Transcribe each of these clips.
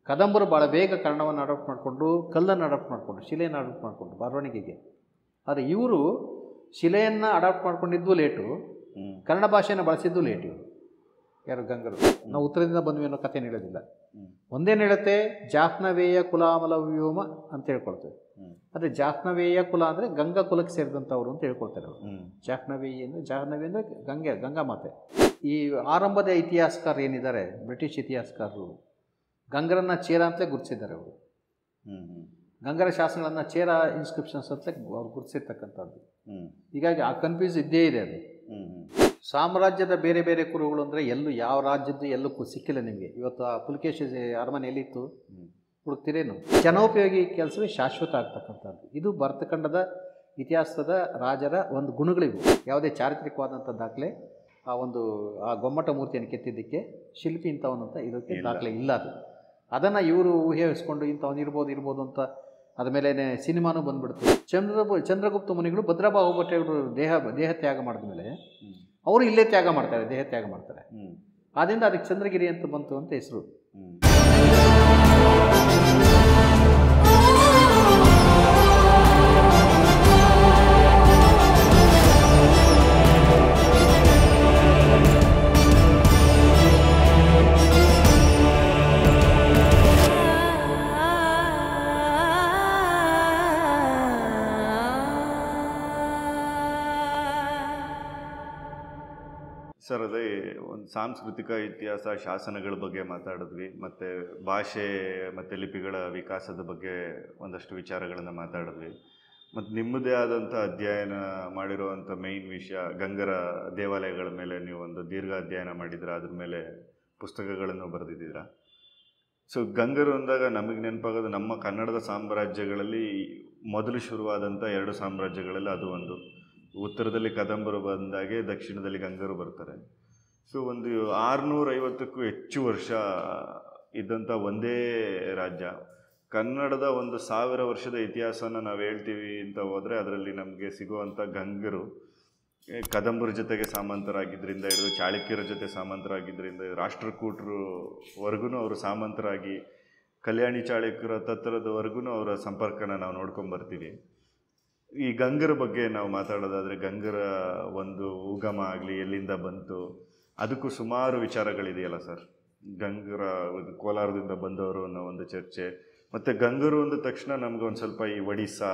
ಕದಂಬರು ಭಾಳ ಬೇಗ ಕನ್ನಡವನ್ನು ಅಡಾಪ್ಟ್ ಮಾಡಿಕೊಂಡು, ಕಲ್ಲನ್ನು ಅಡಾಪ್ಟ್ ಮಾಡಿಕೊಂಡು, ಶಿಲೆಯನ್ನು ಅಡಾಪ್ಟ್ ಮಾಡಿಕೊಂಡು ಬರವಣಿಗೆಗೆ. ಆದರೆ ಇವರು ಶಿಲೆಯನ್ನು ಅಡಾಪ್ಟ್ ಮಾಡ್ಕೊಂಡಿದ್ದು ಲೇಟು, ಕನ್ನಡ ಭಾಷೆಯನ್ನು ಬಳಸಿದ್ದು ಲೇಟ್. ಇವರು ಯಾರು ಗಂಗರು. ನಾವು ಉತ್ತರದಿಂದ ಬಂದ್ವಿ ಅನ್ನೋ ಕಥೆನ ಹೇಳೋದಿಲ್ಲ. ಒಂದೇನು ಹೇಳುತ್ತೆ, ಜಾಹ್ನವೇಯ ಕುಲಾಮಲವ್ಯೋಮ ಅಂತ ಹೇಳ್ಕೊಳ್ತೇವೆ. ಅಂದರೆ ಜಾಹ್ನವೇಯ ಕುಲ ಅಂದರೆ ಗಂಗಾ ಕುಲಕ್ಕೆ ಸೇರಿದಂಥವ್ರು ಅಂತ ಹೇಳ್ಕೊಳ್ತಾರೆ ಅವರು. ಜಾಹ್ನವೇಯಿ ಅಂದರೆ, ಜಾಹ್ನವಿ ಅಂದರೆ ಗಂಗಾ ಮಾತೆ. ಈ ಆರಂಭದ ಇತಿಹಾಸಕಾರ ಏನಿದ್ದಾರೆ, ಬ್ರಿಟಿಷ್ ಇತಿಹಾಸಕಾರರು ಗಂಗರನ್ನು ಚೇರ ಅಂತಲೇ ಗುರುತಿಸಿದ್ದಾರೆ ಅವರು. ಗಂಗರ ಶಾಸನಗಳನ್ನು ಚೇರ ಇನ್ಸ್ಕ್ರಿಪ್ಷನ್ಸ್ ಅಂತಲೇ ಅವ್ರು ಗುರುತಿಸಿರ್ತಕ್ಕಂಥದ್ದು. ಹೀಗಾಗಿ ಆ ಕನ್ಫ್ಯೂಸ್ ಇದ್ದೇ ಇದೆ ಅದು. ಸಾಮ್ರಾಜ್ಯದ ಬೇರೆ ಬೇರೆ ಕುರುಗಳು ಅಂದರೆ ಎಲ್ಲೂ ಯಾವ ರಾಜ್ಯದ್ದು ಎಲ್ಲೂ ಸಿಕ್ಕಿಲ್ಲ ನಿಮಗೆ. ಇವತ್ತು ಆ ಪುಲಕೇಶಿ ಅರಮನೆ ಎಲ್ಲಿತ್ತು ಹುಡುಕ್ತಿರೇನು? ಜನೋಪಯೋಗಿ ಕೆಲಸವೇ ಶಾಶ್ವತ ಆಗ್ತಕ್ಕಂಥದ್ದು. ಇದು ಭರತಖಂಡದ ಇತಿಹಾಸದ ರಾಜರ ಒಂದು ಗುಣಗಳಿವು. ಯಾವುದೇ ಚಾರಿತ್ರಿಕವಾದಂಥ ದಾಖಲೆ ಆ ಗೊಮ್ಮಟ ಮೂರ್ತಿಯನ್ನು ಕೆತ್ತಿದ್ದಕ್ಕೆ ಶಿಲ್ಪಿ ಇಂಥವನಂತ ಇದಕ್ಕೆ ದಾಖಲೆ ಇಲ್ಲ. ಅದನ್ನು ಇವರು ಊಹಿಸ್ಕೊಂಡು ಇಂಥವನು ಇರ್ಬೋದು ಅಂತ ಅದ ಮೇಲೆ ಸಿನಿಮಾನೂ ಬಂದ್ಬಿಡ್ತು. ಚಂದ್ರಗುಪ್ತ ಮುನಿಗಳು ಭದ್ರಬಾಹುಭಟ್ಟರು ದೇಹ ತ್ಯಾಗ ಮಾಡಿದ ಮೇಲೆ ಅವರು ಇಲ್ಲೇ ತ್ಯಾಗ ಮಾಡ್ತಾರೆ, ದೇಹ ತ್ಯಾಗ ಮಾಡ್ತಾರೆ. ಆದ್ದರಿಂದ ಅದಕ್ಕೆ ಚಂದ್ರಗಿರಿ ಅಂತ ಬಂತು ಅಂತ ಹೆಸರು. ಸರ್, ಅದೇ ಒಂದು ಸಾಂಸ್ಕೃತಿಕ ಇತಿಹಾಸ ಶಾಸನಗಳ ಬಗ್ಗೆ ಮಾತಾಡಿದ್ವಿ, ಮತ್ತು ಭಾಷೆ ಮತ್ತು ಲಿಪಿಗಳ ವಿಕಾಸದ ಬಗ್ಗೆ ಒಂದಷ್ಟು ವಿಚಾರಗಳನ್ನು ಮಾತಾಡಿದ್ವಿ. ಮತ್ತು ನಿಮ್ಮದೇ ಆದಂಥ ಅಧ್ಯಯನ ಮಾಡಿರುವಂಥ ಮೇಯ್ನ್ ವಿಷಯ ಗಂಗರ ದೇವಾಲಯಗಳ ಮೇಲೆ ನೀವು ಒಂದು ದೀರ್ಘ ಅಧ್ಯಯನ ಮಾಡಿದ್ರೆ, ಅದ್ರ ಮೇಲೆ ಪುಸ್ತಕಗಳನ್ನು ಬರೆದಿದ್ದೀರಾ. ಸೊ ಗಂಗರು ಅಂದಾಗ ನಮಗೆ ನೆನಪಾಗೋದು ನಮ್ಮ ಕನ್ನಡದ ಸಾಮ್ರಾಜ್ಯಗಳಲ್ಲಿ ಮೊದಲು ಶುರುವಾದಂಥ 2 ಸಾಮ್ರಾಜ್ಯಗಳಲ್ಲಿ ಅದು ಒಂದು. ಉತ್ತರದಲ್ಲಿ ಕದಂಬರು ಬಂದಾಗೆ ದಕ್ಷಿಣದಲ್ಲಿ ಗಂಗರು ಬರ್ತಾರೆ. ಸೊ ಒಂದು 650ಕ್ಕೂ ಹೆಚ್ಚು ವರ್ಷ ಇದ್ದಂಥ ಒಂದೇ ರಾಜ್ಯ. ಕನ್ನಡದ ಒಂದು 1000 ವರ್ಷದ ಇತಿಹಾಸನ ನಾವು ಹೇಳ್ತೀವಿ ಅಂತ ಹೋದರೆ ಅದರಲ್ಲಿ ನಮಗೆ ಸಿಗುವಂಥ ಗಂಗರು ಕದಂಬರ ಜೊತೆಗೆ ಸಾಮಂತರಾಗಿದ್ದರಿಂದ ಹಿಡಿದು ಚಾಳುಕ್ಯರ ಜೊತೆ ಸಾಮಂತರಾಗಿದ್ದರಿಂದ ರಾಷ್ಟ್ರಕೂಟರವರೆಗೂ ಅವರು ಸಾಮಂತರಾಗಿ ಕಲ್ಯಾಣಿ ಚಾಳುಕ್ಯರ ತತ್ತರದವರೆಗೂ ಅವರ ಸಂಪರ್ಕನ ನಾವು ನೋಡ್ಕೊಂಬರ್ತೀವಿ. ಈ ಗಂಗರ ಬಗ್ಗೆ ನಾವು ಮಾತಾಡೋದಾದರೆ ಗಂಗರ ಒಂದು ಉಗಮ ಆಗಲಿ, ಎಲ್ಲಿಂದ ಬಂತು, ಅದಕ್ಕೂ ಸುಮಾರು ವಿಚಾರಗಳಿದೆಯಲ್ಲ ಸರ್. ಗಂಗರ ಕೋಲಾರದಿಂದ ಬಂದವರು ಅನ್ನೋ ಒಂದು ಚರ್ಚೆ. ಮತ್ತು ಗಂಗರು ಅಂದ ತಕ್ಷಣ ನಮ್ಗೆ ಒಂದು ಸ್ವಲ್ಪ ಈ ಒಡಿಸ್ಸಾ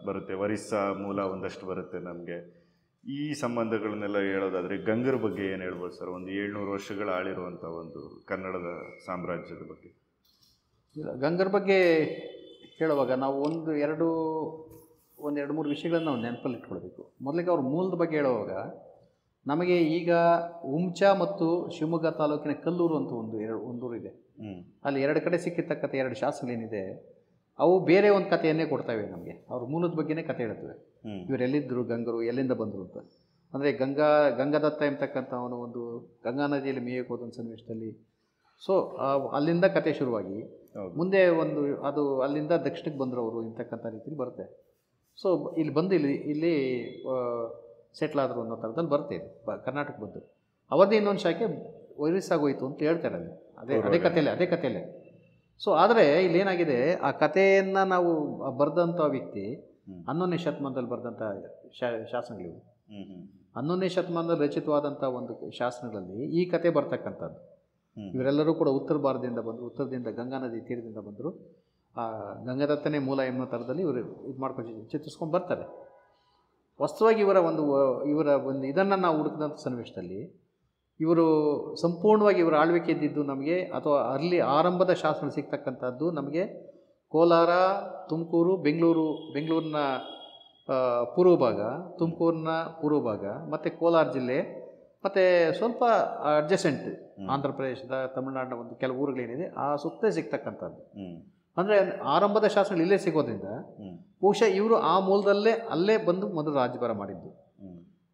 ಬರುತ್ತೆ, ಒರಿಸ್ಸಾ ಮೂಲ ಒಂದಷ್ಟು ಬರುತ್ತೆ ನಮಗೆ. ಈ ಸಂಬಂಧಗಳನ್ನೆಲ್ಲ ಹೇಳೋದಾದರೆ ಗಂಗರ ಬಗ್ಗೆ ಏನು ಹೇಳ್ಬೋದು ಸರ್? ಒಂದು 700 ವರ್ಷಗಳ ಆಳಿರುವಂಥ ಒಂದು ಕನ್ನಡದ ಸಾಮ್ರಾಜ್ಯದ ಬಗ್ಗೆ. ಗಂಗರ ಬಗ್ಗೆ ಹೇಳುವಾಗ ನಾವು ಒಂದು ಎರಡು ಮೂರು ವಿಷಯಗಳನ್ನು ನಾವು ನೆನಪಲ್ಲಿ ಇಟ್ಕೊಳ್ಬೇಕು. ಮೊದಲಿಗೆ ಅವ್ರ ಮೂಲದ ಬಗ್ಗೆ ಹೇಳುವಾಗ ನಮಗೆ ಈಗ ಹುಂಚಾ ಮತ್ತು ಶಿವಮೊಗ್ಗ ತಾಲೂಕಿನ ಕಲ್ಲೂರು ಅಂತ ಒಂದೂರು ಇದೆ. ಅಲ್ಲಿ 2 ಕಡೆ ಸಿಕ್ಕಿರ್ತಕ್ಕಂಥ 2 ಶಾಸನಗಳೇನಿದೆ ಅವು ಬೇರೆ ಒಂದು ಕಥೆಯನ್ನೇ ಕೊಡ್ತವೆ ನಮಗೆ. ಅವ್ರ ಮೂಲದ ಬಗ್ಗೆನೇ ಕಥೆ ಹೇಳ್ತವೆ. ಇವರು ಎಲ್ಲಿದ್ದರು ಗಂಗರು, ಎಲ್ಲಿಂದ ಬಂದರು ಅಂತ. ಅಂದರೆ ಗಂಗಾದತ್ತ ಎಂಬತಕ್ಕಂಥವನು ಒಂದು ಗಂಗಾ ನದಿಯಲ್ಲಿ ಮೇಯಕ್ಕೆ ಹೋದಂಥ ಸನ್ನಿವೇಶದಲ್ಲಿ ಅಲ್ಲಿಂದ ಕತೆ ಶುರುವಾಗಿ ಮುಂದೆ ಅದು ಅಲ್ಲಿಂದ ದಕ್ಷಿಣಕ್ಕೆ ಬಂದರವರು ಇಂತಕ್ಕಂಥ ರೀತಿಯಲ್ಲಿ ಬರುತ್ತೆ. ಸೊ ಇಲ್ಲಿ ಬಂದು ಇಲ್ಲಿ ಸೆಟ್ಲ್ ಆದರು ಅನ್ನೋ ಥರದಲ್ಲಿ ಬರುತ್ತೆ. ಇದು ಕರ್ನಾಟಕ ಬಂದು ಅವರದೇ ಇನ್ನೊಂದು ಶಾಖೆ ಒರಿಸ್ಸಾಗೋಯ್ತು ಅಂತ ಹೇಳ್ತಾರೆ ಅಲ್ಲಿ. ಅದೇ ಕಥೆಯಲ್ಲೇ. ಸೊ ಆದರೆ ಇಲ್ಲೇನಾಗಿದೆ, ಆ ಕಥೆಯನ್ನು ನಾವು ಬರೆದಂಥ ವ್ಯಕ್ತಿ 11ನೇ ಶತಮಾನದಲ್ಲಿ ಬರೆದಂಥ ಶಾಸನಗಳಿವು. 11ನೇ ಶತಮಾನದಲ್ಲಿ ರಚಿತವಾದಂಥ ಒಂದು ಶಾಸನಗಳಲ್ಲಿ ಈ ಕತೆ ಬರ್ತಕ್ಕಂಥದ್ದು. ಇವರೆಲ್ಲರೂ ಕೂಡ ಉತ್ತರ ಭಾರತದಿಂದ ಬಂದರು, ಉತ್ತರದಿಂದ ಗಂಗಾ ನದಿ ತೀರದಿಂದ ಬಂದರು. ಆ ಗಂಗಾದತ್ತನೇ ಮೂಲ ಎನ್ನುವ ಥರದಲ್ಲಿ ಇವರು ಇದು ಮಾಡ್ಕೊಂಡು ಚಿತ್ರಿಸ್ಕೊಂಡು ಬರ್ತಾರೆ. ವಾಸ್ತವವಾಗಿ ಇವರ ಒಂದು ಇದನ್ನು ನಾವು ಹುಡುಕಿದಂಥ ಸನ್ನಿವೇಶದಲ್ಲಿ ಇವರು ಸಂಪೂರ್ಣವಾಗಿ ಇವರ ಆಳ್ವಿಕೆ ಇದ್ದಿದ್ದು ನಮಗೆ, ಅಥವಾ ಅಲ್ಲಿ ಆರಂಭದ ಶಾಸನ ಸಿಗ್ತಕ್ಕಂಥದ್ದು ನಮಗೆ ಕೋಲಾರ, ತುಮಕೂರು, ಬೆಂಗಳೂರಿನ ಪೂರ್ವ ಭಾಗ, ತುಮಕೂರಿನ ಪೂರ್ವ ಭಾಗ, ಮತ್ತು ಕೋಲಾರ ಜಿಲ್ಲೆ, ಮತ್ತು ಸ್ವಲ್ಪ ಅಡ್ಜಸೆಂಟ್ ಆಂಧ್ರ ಪ್ರದೇಶದ, ತಮಿಳುನಾಡಿನ ಒಂದು ಕೆಲವು ಊರುಗಳೇನಿದೆ ಆ ಸುತ್ತೇ ಸಿಗ್ತಕ್ಕಂಥದ್ದು. ಅಂದರೆ ಆರಂಭದ ಶಾಸನಗಳು ಇಲ್ಲೇ ಸಿಗೋದ್ರಿಂದ ಬಹುಶಃ ಇವರು ಆ ಮೂಲದಲ್ಲೇ ಅಲ್ಲೇ ಬಂದು ಮೊದಲು ರಾಜ್ಯಭಾರ ಮಾಡಿದ್ದು.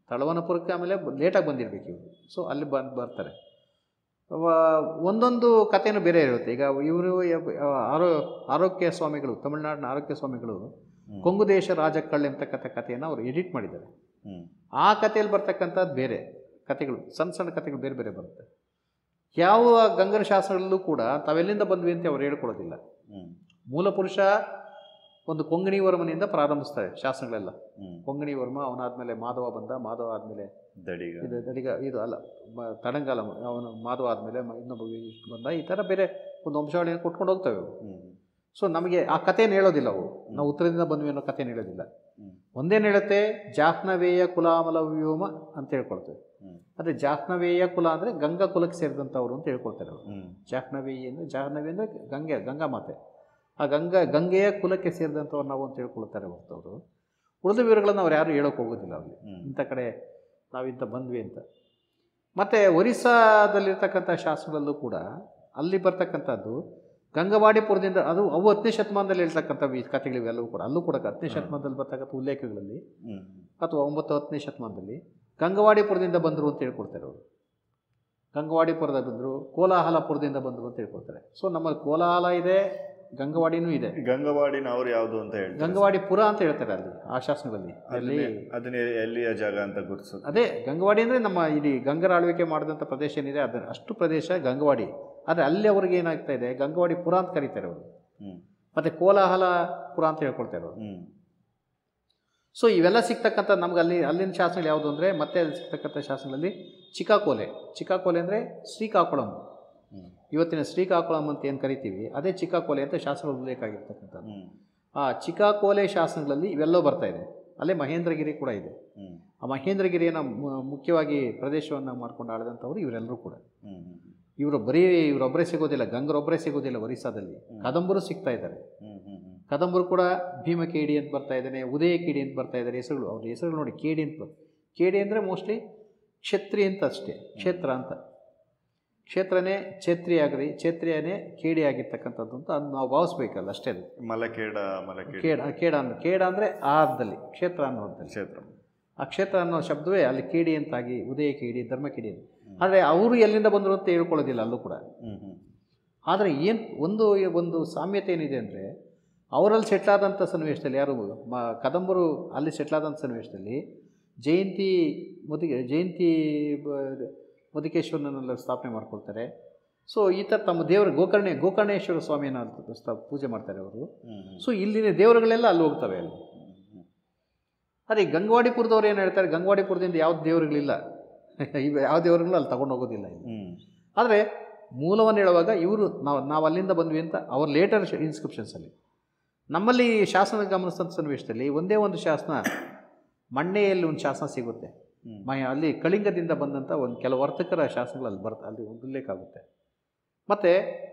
ತಳವನಪುರಕ್ಕೆ ಆಮೇಲೆ ಲೇಟಾಗಿ ಬಂದಿರಬೇಕು ಇವರು. ಸೊ ಅಲ್ಲಿ ಬರ್ತಾರೆ. ಒಂದೊಂದು ಕಥೆನೂ ಬೇರೆ ಇರುತ್ತೆ. ಈಗ ಇವರು ಆರೋಗ್ಯ ಸ್ವಾಮಿಗಳು, ತಮಿಳುನಾಡಿನ ಆರೋಗ್ಯ ಸ್ವಾಮಿಗಳು ಕೊಂಗು ದೇಶ ರಾಜಕಳ್ಳಿ ಎಂಬತಕ್ಕಂಥ ಕಥೆಯನ್ನು ಅವರು ಎಡಿಟ್ ಮಾಡಿದ್ದಾರೆ. ಆ ಕಥೆಯಲ್ಲಿ ಬರ್ತಕ್ಕಂಥದ್ದು ಬೇರೆ ಕಥೆಗಳು, ಸಣ್ಣ ಕಥೆಗಳು ಬೇರೆ ಬೇರೆ ಬರುತ್ತೆ. ಯಾವ ಗಂಗರ ಶಾಸನಗಳಲ್ಲೂ ಕೂಡ ತಾವೆಲ್ಲಿಂದ ಬಂದ್ವಿ ಅಂತ ಅವ್ರು ಹೇಳ್ಕೊಳ್ಳೋದಿಲ್ಲ. ಮೂಲ ಪುರುಷ ಒಂದು ಕೊಂಗಣಿ ವರ್ಮನಿಂದ ಪ್ರಾರಂಭಿಸ್ತಾರೆ ಶಾಸನಗಳೆಲ್ಲ. ಕೊಂಗಣಿ ವರ್ಮ, ಅವನಾದ್ಮೇಲೆ ಮಾಧವ ಬಂದ, ಮಾಧವ ಆದಮೇಲೆ ದಡಿಗ ಇದು ಅಲ್ಲ ತಡಂಗಾಲ, ಅವನು ಮಾಧವ ಆದಮೇಲೆ ಇನ್ನೊಬ್ಬ ಬಂದ. ಈ ಥರ ಬೇರೆ ಒಂದು ವಂಶಾವಳಿಯನ್ನು ಕೊಟ್ಕೊಂಡು ಹೋಗ್ತವೆ ಅವು. ಸೊ ನಮಗೆ ಆ ಕಥೆಯನ್ನು ಹೇಳೋದಿಲ್ಲ ಅವು, ನಾವು ಉತ್ತರದಿಂದ ಬಂದ್ವಿ ಅನ್ನೋ ಕಥೆಯನ್ನು ಹೇಳೋದಿಲ್ಲ. ಒಂದೇನು ಹೇಳುತ್ತೆ, ಜಾಹ್ನವೇಯ ಕುಲಾಮಲವ್ಯೋಮ ಅಂತ ಹೇಳ್ಕೊಳ್ತೇವೆ. ಅಂದರೆ ಜಾಹ್ನವೇಯ ಕುಲ ಅಂದರೆ ಗಂಗಾ ಕುಲಕ್ಕೆ ಸೇರಿದಂಥವ್ರು ಅಂತ ಹೇಳ್ಕೊಳ್ತಾರೆ ಅವರು. ಜಾಹ್ನವೇಯಿ ಅಂದರೆ, ಜಾಹ್ನವಿ ಅಂದರೆ ಗಂಗಾ ಮಾತೆ, ಆ ಗಂಗೆಯ ಕುಲಕ್ಕೆ ಸೇರಿದಂಥವ್ರು ನಾವು ಅಂತ ಹೇಳ್ಕೊಳ್ತಾರೆ ಹೊರತವರು. ಉಳಿದ ವಿವರಗಳನ್ನು ಅವ್ರು ಯಾರು ಹೇಳೋಕೆ ಹೋಗೋದಿಲ್ಲ ಅಲ್ಲಿ, ಇಂಥ ಕಡೆ ನಾವಿಂತ ಬಂದ್ವಿ ಅಂತ. ಮತ್ತು ಒರಿಸ್ಸಾದಲ್ಲಿರ್ತಕ್ಕಂಥ ಶಾಸನಗಳಲ್ಲೂ ಕೂಡ ಅಲ್ಲಿ ಬರ್ತಕ್ಕಂಥದ್ದು ಗಂಗವಾಡಿಪುರದಿಂದ, ಅದು ಅವು 10ನೇ ಶತಮಾನದಲ್ಲಿ ಹೇಳ್ತಕ್ಕಂಥ ಕಥೆಗಳಿವೆಲ್ಲವೂ ಕೂಡ ಅಲ್ಲೂ ಕೂಡ 10ನೇ ಶತಮಾನದಲ್ಲಿ ಬರ್ತಕ್ಕಂಥ ಉಲ್ಲೇಖಗಳಲ್ಲಿ ಅಥವಾ 9-10ನೇ ಶತಮಾನದಲ್ಲಿ ಗಂಗವಾಡಿಪುರದಿಂದ ಬಂದರು ಅಂತ ಹೇಳ್ಕೊಡ್ತಾರೆ ಅವರು. ಗಂಗವಾಡಿಪುರದ ಬಂದರು, ಕೋಲಾಹಲಪುರದಿಂದ ಬಂದರು ಅಂತ ಹೇಳ್ಕೊಡ್ತಾರೆ. ಸೊ ನಮ್ಮಲ್ಲಿ ಕೋಲಾಹಲ ಇದೆ, ಗಂಗವಾಡಿನೂ ಇದೆ. ಗಂಗವಾಡಿನ ಅವ್ರು ಯಾವುದು ಅಂತ ಹೇಳಿ ಗಂಗವಾಡಿಪುರ ಅಂತ ಹೇಳ್ತಾರೆ ಅಲ್ಲಿ ಆ ಶಾಸನಗಳಲ್ಲಿ. ಅಲ್ಲಿ ಅದನ್ನೇ ಎಲ್ಲಿಯ ಜಾಗ ಅಂತ ಗುರುತಿಸೋದು. ಅದೇ ಗಂಗವಾಡಿ ಅಂದರೆ ನಮ್ಮ ಇಡೀ ಗಂಗರ ಆಳ್ವಿಕೆ ಮಾಡಿದಂಥ ಪ್ರದೇಶ ಏನಿದೆ ಅದರ ಅಷ್ಟು ಪ್ರದೇಶ ಗಂಗವಾಡಿ. ಆದರೆ ಅಲ್ಲಿ ಅವ್ರಿಗೆ ಏನಾಗ್ತಾ ಇದೆ, ಗಂಗವಾಡಿ ಪುರ ಅಂತ ಕರೀತಾರೆ ಅವರು. ಮತ್ತು ಕೋಲಾಹಲ ಪುರ ಅಂತ ಹೇಳ್ಕೊಳ್ತಾರೆ ಅವರು. ಸೊ ಇವೆಲ್ಲ ಸಿಗ್ತಕ್ಕಂಥ ನಮ್ಗೆ ಅಲ್ಲಿನ ಶಾಸನಗಳು ಯಾವುದು ಅಂದರೆ, ಮತ್ತೆ ಅಲ್ಲಿ ಸಿಗ್ತಕ್ಕಂಥ ಶಾಸನಗಳಲ್ಲಿ ಚಿಕ್ಕಾಕೋಲೆ ಅಂದರೆ ಶ್ರೀಕಾಕುಳಂ, ಇವತ್ತಿನ ಶ್ರೀಕಾಕುಳಂ ಅಂತ ಏನು ಕರಿತೀವಿ ಅದೇ ಚಿಕ್ಕಾಕೋಲೆ ಅಂತ ಶಾಸನ ಉಲ್ಲೇಖ ಆಗಿರ್ತಕ್ಕಂಥದ್ದು. ಆ ಚಿಕ್ಕಾಕೋಲೆ ಶಾಸನಗಳಲ್ಲಿ ಇವೆಲ್ಲವೂ ಬರ್ತಾ ಇದೆ. ಅಲ್ಲೇ ಮಹೇಂದ್ರಗಿರಿ ಕೂಡ ಇದೆ. ಆ ಮಹೇಂದ್ರಗಿರಿಯನ್ನು ಮುಖ್ಯವಾಗಿ ಪ್ರದೇಶವನ್ನು ಮಾಡ್ಕೊಂಡು ಆಳಿದಂಥವ್ರು ಇವರೆಲ್ಲರೂ ಕೂಡ. ಇವರೊಬ್ಬರೇ ಸಿಗೋದಿಲ್ಲ, ಗಂಗರೊಬ್ಬರೇ ಸಿಗೋದಿಲ್ಲ. ಒರಿಸ್ಸಾದಲ್ಲಿ ಕದಂಬರು ಸಿಗ್ತಾ ಇದ್ದಾರೆ. ಕದಂಬರು ಕೂಡ ಭೀಮಕೇಡಿ ಅಂತ ಬರ್ತಾ ಇದ್ದಾನೆ, ಉದಯಕೇಡಿ ಅಂತ ಬರ್ತಾ ಇದ್ದಾರೆ ಹೆಸರುಗಳು. ಅವ್ರ ಹೆಸರುಗಳು ನೋಡಿ, ಕೇಡಿ ಅಂತ. ಕೇಡಿ ಅಂದರೆ ಮೋಸ್ಟ್ಲಿ ಕ್ಷತ್ರಿಯ ಅಂತ ಅಷ್ಟೇ, ಕ್ಷೇತ್ರ ಅಂತ. ಕ್ಷೇತ್ರನೇ ಕ್ಷೇತ್ರಿಯನೇ ಕೇಡಿ ಆಗಿರ್ತಕ್ಕಂಥದ್ದು ಅಂತ ಅದು ನಾವು ಭಾವಿಸ್ಬೇಕಲ್ಲ, ಅಷ್ಟೇ. ಅದು ಕೇಡ ಅಂದರೆ ಆ ಅರ್ಥದಲ್ಲಿ, ಕ್ಷೇತ್ರ ಅನ್ನೋ ಅರ್ಥದಲ್ಲಿ. ಆ ಕ್ಷೇತ್ರ ಅನ್ನೋ ಶಬ್ದವೇ ಅಲ್ಲಿ ಕೇಡಿ ಅಂತಾಗಿ, ಉದಯ ಕೇಡಿ, ಧರ್ಮ ಕೇಡಿ. ಆದರೆ ಅವರು ಎಲ್ಲಿಂದ ಬಂದರು ಅಂತ ಹೇಳ್ಕೊಳ್ಳೋದಿಲ್ಲ ಅಲ್ಲೂ ಕೂಡ. ಆದರೆ ಒಂದು ಸಾಮ್ಯತೆ ಏನಿದೆ ಅಂದರೆ, ಅವರಲ್ಲಿ ಸೆಟ್ಲಾದಂಥ ಸನ್ನಿವೇಶದಲ್ಲಿ, ಯಾರು ಕದಂಬರು ಅಲ್ಲಿ ಸೆಟ್ಲಾದಂಥ ಸನ್ನಿವೇಶದಲ್ಲಿ ಜಯಂತಿ ಮಧುಕೇಶ್ವರನನ್ನೆಲ್ಲ ಸ್ಥಾಪನೆ ಮಾಡ್ಕೊಳ್ತಾರೆ. ಸೊ ಈ ಥರ ತಮ್ಮ ದೇವರು ಗೋಕರ್ಣೇಶ್ವರ ಸ್ವಾಮಿಯನ್ನು ಪೂಜೆ ಮಾಡ್ತಾರೆ ಅವರು. ಸೊ ಇಲ್ಲಿನ ದೇವರುಗಳೆಲ್ಲ ಅಲ್ಲಿ ಹೋಗ್ತವೆ ಅಲ್ಲಿ. ಅದೇ ಗಂಗವಾಡಿಪುರದವ್ರು ಏನು ಹೇಳ್ತಾರೆ, ಗಂಗವಾಡಿಪುರದಿಂದ ಯಾವ ದೇವರುಗಳಿಲ್ಲ, ಯಾವ ದೇವರುಗಳು ಅಲ್ಲಿ ತಗೊಂಡು ಹೋಗೋದಿಲ್ಲ ಇಲ್ಲಿ. ಆದರೆ ಮೂಲವನ್ನು ಹೇಳುವಾಗ ಇವರು ನಾವು ಅಲ್ಲಿಂದ ಬಂದ್ವಿ ಅಂತ ಅವ್ರ ಲೇಟರ್ ಇನ್ಸ್ಕ್ರಿಪ್ಷನ್ಸಲ್ಲಿ. ನಮ್ಮಲ್ಲಿ ಶಾಸನ ಗಮನಿಸಿದಂಥ ಸನ್ನಿವೇಶದಲ್ಲಿ ಒಂದೇ ಒಂದು ಶಾಸನ, ಮಣ್ಣೆಯಲ್ಲಿ ಒಂದು ಶಾಸನ ಸಿಗುತ್ತೆ. ಅಲ್ಲಿ ಕಳಿಂಗದಿಂದ ಬಂದಂಥ ಒಂದು ಕೆಲವು ವರ್ತಕರ ಶಾಸನಗಳು ಅಲ್ಲಿ ಒಂದು ಉಲ್ಲೇಖ ಆಗುತ್ತೆ. ಮತ್ತು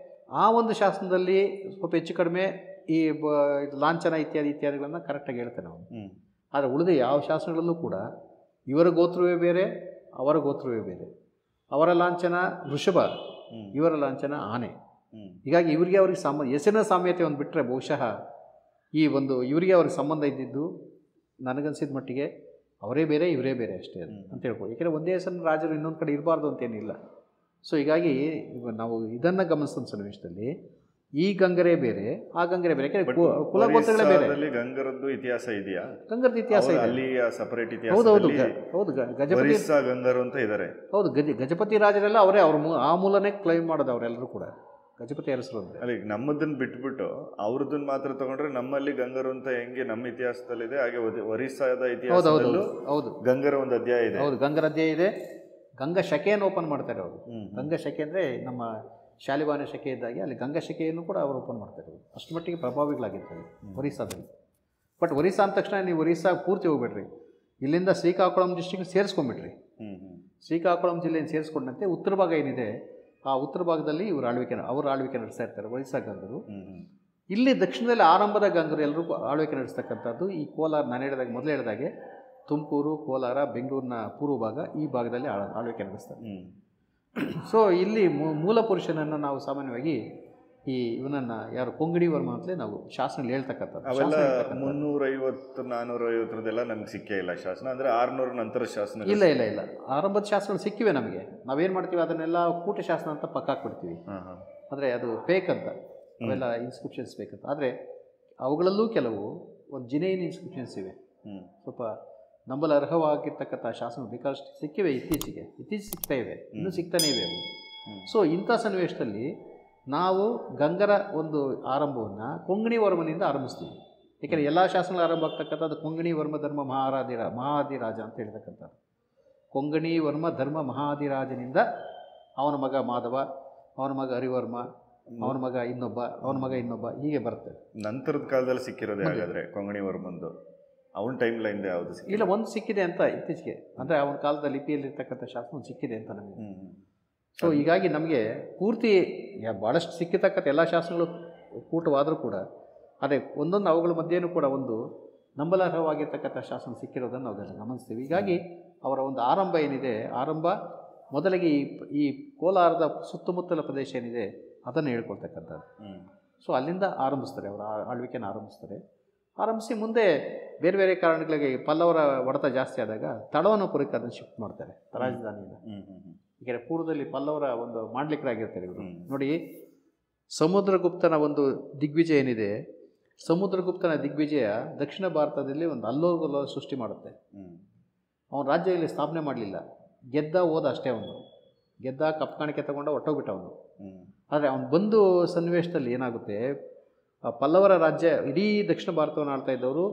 ಆ ಒಂದು ಶಾಸನದಲ್ಲಿ ಸ್ವಲ್ಪ ಹೆಚ್ಚು ಕಡಿಮೆ ಈ ಲಾಂಛನ ಇತ್ಯಾದಿಗಳನ್ನು ಕರೆಕ್ಟಾಗಿ ಹೇಳ್ತೇವೆ ನಾವು. ಆದರೆ ಉಳಿದ ಯಾವ ಶಾಸನಗಳಲ್ಲೂ ಕೂಡ ಇವರ ಗೋತ್ರವೇ ಬೇರೆ, ಅವರ ಗೋತ್ರವೇ ಬೇರೆ. ಅವರ ಲಾಂಛನ ವೃಷಭ, ಇವರ ಲಾಂಛನ ಆನೆ. ಹೀಗಾಗಿ ಅವ್ರಿಗೆ ಹೆಸರಿನ ಸಾಮ್ಯತೆ ಒಂದು ಬಿಟ್ಟರೆ ಬಹುಶಃ ಇವರಿಗೆ ಅವ್ರಿಗೆ ಸಂಬಂಧ ಇದ್ದಿದ್ದು ನನಗನ್ಸಿದ ಮಟ್ಟಿಗೆ ಅವರೇ ಬೇರೆ ಇವರೇ ಬೇರೆ ಅಷ್ಟೇ ಅಂತ ಹೇಳ್ಬೋದು. ಏಕೆಂದರೆ ಒಂದೇ ಹೆಸರಿನ ರಾಜರು ಇನ್ನೊಂದು ಕಡೆ ಇರಬಾರ್ದು ಅಂತೇನಿಲ್ಲ. ಸೊ ಹೀಗಾಗಿ ನಾವು ಇದನ್ನು ಗಮನಿಸಿದ ಸನ್ನಿವೇಶದಲ್ಲಿ ಈ ಗಂಗರೇ ಬೇರೆ, ಆ ಗಂಗರೇ ಬೇರೆ, ಯಾಕೆಂದರೆ ಕುಲಗೋತ್ರಗಳೇ ಬೇರೆ. ಗಂಗರದ್ದು ಇತಿಹಾಸ ಇದೆಯಾ? ಗಂಗರದ ಇತಿಹಾಸ ಇದೆ, ಅಲ್ಲಿ ಸಪರೇಟ್ ಇತಿಹಾಸ. ಹೌದು ಗಜಪತಿ ಗಂಗರು ಅಂತ ಇದ್ದಾರೆ. ಹೌದು, ಗಜಪತಿ ರಾಜರೆಲ್ಲ ಅವರೇ, ಆ ಮೂಲನೇ ಕ್ಲೈಮ್ ಮಾಡೋದು ಅವರೆಲ್ಲರೂ ಕೂಡ ಗಜಪತಿ ಅರಸರು ಅಂದರೆ. ಅಲ್ಲಿ ನಮ್ಮದನ್ನು ಬಿಟ್ಬಿಟ್ಟು ಅವ್ರದ್ದನ್ನು ಮಾತ್ರ ತಗೊಂಡ್ರೆ ನಮ್ಮಲ್ಲಿ ಗಂಗರು ಅಂತ ಹೆಂಗೆ ನಮ್ಮ ಇತಿಹಾಸದಲ್ಲಿದೆ, ಹಾಗೆ ಒರಿಸ್ಸಾದ ಇತಿಹಾಸದಲ್ಲೂ ಹೌದು ಗಂಗರ ಒಂದು ಅಧ್ಯಾಯ ಇದೆ. ಹೌದು, ಗಂಗರ ಅಧ್ಯಾಯ ಇದೆ. ಗಂಗಾ ಶಕೆಯನ್ನು ಓಪನ್ ಮಾಡ್ತಾರೆ ಅವರು. ಗಂಗಾ ಶಕೆ ಅಂದರೆ ನಮ್ಮ ಶಾಲಿವಾಹನ ಶಕೆ ಇದ್ದಾಗೆ ಅಲ್ಲಿ ಗಂಗಾ ಶಕೆಯನ್ನು ಕೂಡ ಅವರು ಓಪನ್ ಮಾಡ್ತಾರೆ. ಅಷ್ಟು ಮಟ್ಟಿಗೆ ಪ್ರಭಾವಿಗಳಾಗಿರ್ತವೆ ಒರಿಸ್ಸಾದಲ್ಲಿ. ಬಟ್ ಒರಿಸ್ಸಾ ಅಂದ ತಕ್ಷಣ ನೀವು ಒರಿಸ್ಸಾ ಪೂರ್ತಿ ಹೋಗ್ಬಿಡ್ರಿ, ಇಲ್ಲಿಂದ ಶ್ರೀಕಾಕುಳಂ ಡಿಸ್ಟ್ರಿಕ್ಟ್ ಸೇರಿಸ್ಕೊಂಡ್ಬಿಟ್ರಿ. ಶ್ರೀಕಾಕುಳಂ ಜಿಲ್ಲೆಯನ್ನು ಸೇರಿಸ್ಕೊಂಡಂತೆ ಉತ್ತರ ಭಾಗ ಏನಿದೆ, ಆ ಉತ್ತರ ಭಾಗದಲ್ಲಿ ಅವರು ಆಳ್ವಿಕೆ ನಡೆಸ್ತಾ ಇರ್ತಾರೆ ಒರಿಸ್ಸಾ ಗಂಗರು. ಇಲ್ಲಿ ದಕ್ಷಿಣದಲ್ಲಿ ಆರಂಭದ ಗಂಗರು ಎಲ್ಲರೂ ಆಳ್ವಿಕೆ ನಡೆಸ್ತಕ್ಕಂಥದ್ದು ಈ ಕೋಲಾರ, ನಾನು ಮೊದಲು ಹೇಳಿದಾಗೆ ತುಮಕೂರು, ಕೋಲಾರ, ಬೆಂಗಳೂರಿನ ಪೂರ್ವ ಭಾಗ, ಈ ಭಾಗದಲ್ಲಿ ಆಳ್ವಿಕೆ ನಡೆಸ್ತಾರೆ. ಸೊ ಇಲ್ಲಿ ಮೂಲ ಪುರುಷನನ್ನು ನಾವು ಸಾಮಾನ್ಯವಾಗಿ ಇವನನ್ನು ಯಾರು ಕೊಂಗಣಿ ವರ್ಮ ಅಂತಲೇ ನಾವು ಶಾಸನ ಹೇಳ್ತಕ್ಕಂಥದ್ದು. ಅವೆಲ್ಲ 350-450 ನಮ್ಗೆ ಸಿಕ್ಕೇ ಇಲ್ಲ ಶಾಸನ. ಅಂದರೆ 600 ನಂತರ ಶಾಸನ ಇಲ್ಲ ಆರಂಭದ ಶಾಸನಗಳು ಸಿಕ್ಕಿವೆ ನಮಗೆ. ನಾವೇನು ಮಾಡ್ತೀವಿ, ಅದನ್ನೆಲ್ಲ ಕೂಟ ಶಾಸನ ಅಂತ ಪಕ್ಕ ಹಾಕ್ಬಿಡ್ತೀವಿ. ಅಂದರೆ ಅದು ಫೇಕ್ ಅಂತ, ಅವೆಲ್ಲ ಇನ್ಸ್ಕ್ರಿಪ್ಷನ್ಸ್ ಬೇಕಂತ. ಆದರೆ ಅವುಗಳಲ್ಲೂ ಕೆಲವು ಒಂದು ಜಿನೇನ್ ಇನ್ಸ್ಕ್ರಿಪ್ಷನ್ಸ್ ಇವೆ, ಸ್ವಲ್ಪ ನಂಬಲು ಅರ್ಹವಾಗಿರ್ತಕ್ಕಂಥ ಶಾಸನ ಬೇಕಾದಷ್ಟು ಸಿಕ್ಕಿವೆ. ಇತ್ತೀಚೆಗೆ ಸಿಗ್ತಾ ಇವೆ, ಇನ್ನೂ ಸಿಗ್ತಾನೇ ಇವೆ ಅವು. ಸೊ ಇಂಥ ಸನ್ನಿವೇಶದಲ್ಲಿ ನಾವು ಗಂಗರ ಒಂದು ಆರಂಭವನ್ನು ಕೊಂಗಣಿ ವರ್ಮನಿಂದ ಆರಂಭಿಸ್ತೀವಿ. ಏಕೆಂದರೆ ಎಲ್ಲ ಶಾಸನಗಳು ಆರಂಭ ಆಗ್ತಕ್ಕಂಥದ್ದು ಕೊಂಗಣಿ ವರ್ಮ ಧರ್ಮ ಮಹಾದಿರಾಜ ಅಂತ ಹೇಳ್ತಕ್ಕಂಥದ್ದು. ಕೊಂಗಣಿ ವರ್ಮ ಧರ್ಮ ಮಹಾದಿರಾಜನಿಂದ ಅವನ ಮಗ ಮಾಧವ, ಅವನ ಮಗ ಹರಿವರ್ಮ, ಅವನ ಮಗ ಇನ್ನೊಬ್ಬ ಹೀಗೆ ಬರುತ್ತೆ. ನಂತರದ ಕಾಲದಲ್ಲಿ ಸಿಕ್ಕಿರೋದು ಹಾಗಾದರೆ ಕೊಂಗಣಿ ವರ್ಮಂದು ಅವನ ಟೈಮ್ ಲೈನ್ ಯಾವುದು ಇಲ್ಲ, ಒಂದು ಸಿಕ್ಕಿದೆ ಅಂತ ಇತ್ತೀಚೆಗೆ, ಅಂದರೆ ಅವನ ಕಾಲದ ಲಿಪಿಯಲ್ಲಿರ್ತಕ್ಕಂಥ ಶಾಸನ ಒಂದು ಸಿಕ್ಕಿದೆ ಅಂತ ನಮಗೆ. ಸೊ ಹೀಗಾಗಿ ನಮಗೆ ಪೂರ್ತಿ ಭಾಳಷ್ಟು ಸಿಕ್ಕಿರ್ತಕ್ಕಂಥ ಎಲ್ಲ ಶಾಸನಗಳು ಕೂಟವಾದರೂ ಕೂಡ ಅದೇ ಒಂದೊಂದು ಅವುಗಳ ಮಧ್ಯೆಯೂ ಕೂಡ ಒಂದು ನಂಬಲಾರ್ಹವಾಗಿರ್ತಕ್ಕಂಥ ಶಾಸನ ಸಿಕ್ಕಿರೋದನ್ನು ನಾವು ಗಮನಿಸ್ತೀವಿ. ಹೀಗಾಗಿ ಅವರ ಒಂದು ಆರಂಭ ಏನಿದೆ, ಮೊದಲಿಗೆ ಈ ಕೋಲಾರದ ಸುತ್ತಮುತ್ತಲ ಪ್ರದೇಶ ಏನಿದೆ ಅದನ್ನು ಹೇಳ್ಕೊಳ್ತಕ್ಕಂಥದ್ದು. ಸೊ ಅಲ್ಲಿಂದ ಆರಂಭಿಸ್ತಾರೆ, ಅವರ ಆಳ್ವಿಕೆನ ಆರಂಭಿಸಿ ಮುಂದೆ ಬೇರೆ ಬೇರೆ ಕಾರಣಗಳಿಗೆ ಪಲ್ಲವರ ಹೊಡೆತ ಜಾಸ್ತಿ ಆದಾಗ ತಳವನಪುರಕ್ಕೆ ಅದನ್ನು ಶಿಫ್ಟ್ ಮಾಡ್ತಾರೆ ರಾಜಧಾನಿಯಿಂದ. ಯಾಕೆಂದರೆ ಪೂರ್ವದಲ್ಲಿ ಪಲ್ಲವರ ಒಂದು ಮಾಡ್ಲಿಕ್ಕರಾಗಿರ್ತಾರೆ ಇವರು. ನೋಡಿ, ಸಮುದ್ರಗುಪ್ತನ ಒಂದು ದಿಗ್ವಿಜಯ ಏನಿದೆ, ಸಮುದ್ರಗುಪ್ತನ ದಿಗ್ವಿಜಯ ದಕ್ಷಿಣ ಭಾರತದಲ್ಲಿ ಒಂದು ಅಲ್ಲೋಗಲ್ಲೋ ಸೃಷ್ಟಿ ಮಾಡುತ್ತೆ. ಅವನ ರಾಜ್ಯ ಇಲ್ಲಿ ಸ್ಥಾಪನೆ ಮಾಡಲಿಲ್ಲ, ಹೋದ ಅಷ್ಟೇ. ಅವನು ಕಪ್ಪು ಕಾಣಿಕೆ ತಗೊಂಡ ಹೊಟ್ಟೋಗ್ಬಿಟ್ಟ ಅವನು. ಆದರೆ ಅವನು ಬಂದು ಸನ್ನಿವೇಶದಲ್ಲಿ ಏನಾಗುತ್ತೆ, ಪಲ್ಲವರ ರಾಜ್ಯ ಇಡೀ ದಕ್ಷಿಣ ಭಾರತವನ್ನು ಆಳ್ತಾ ಇದ್ದವರು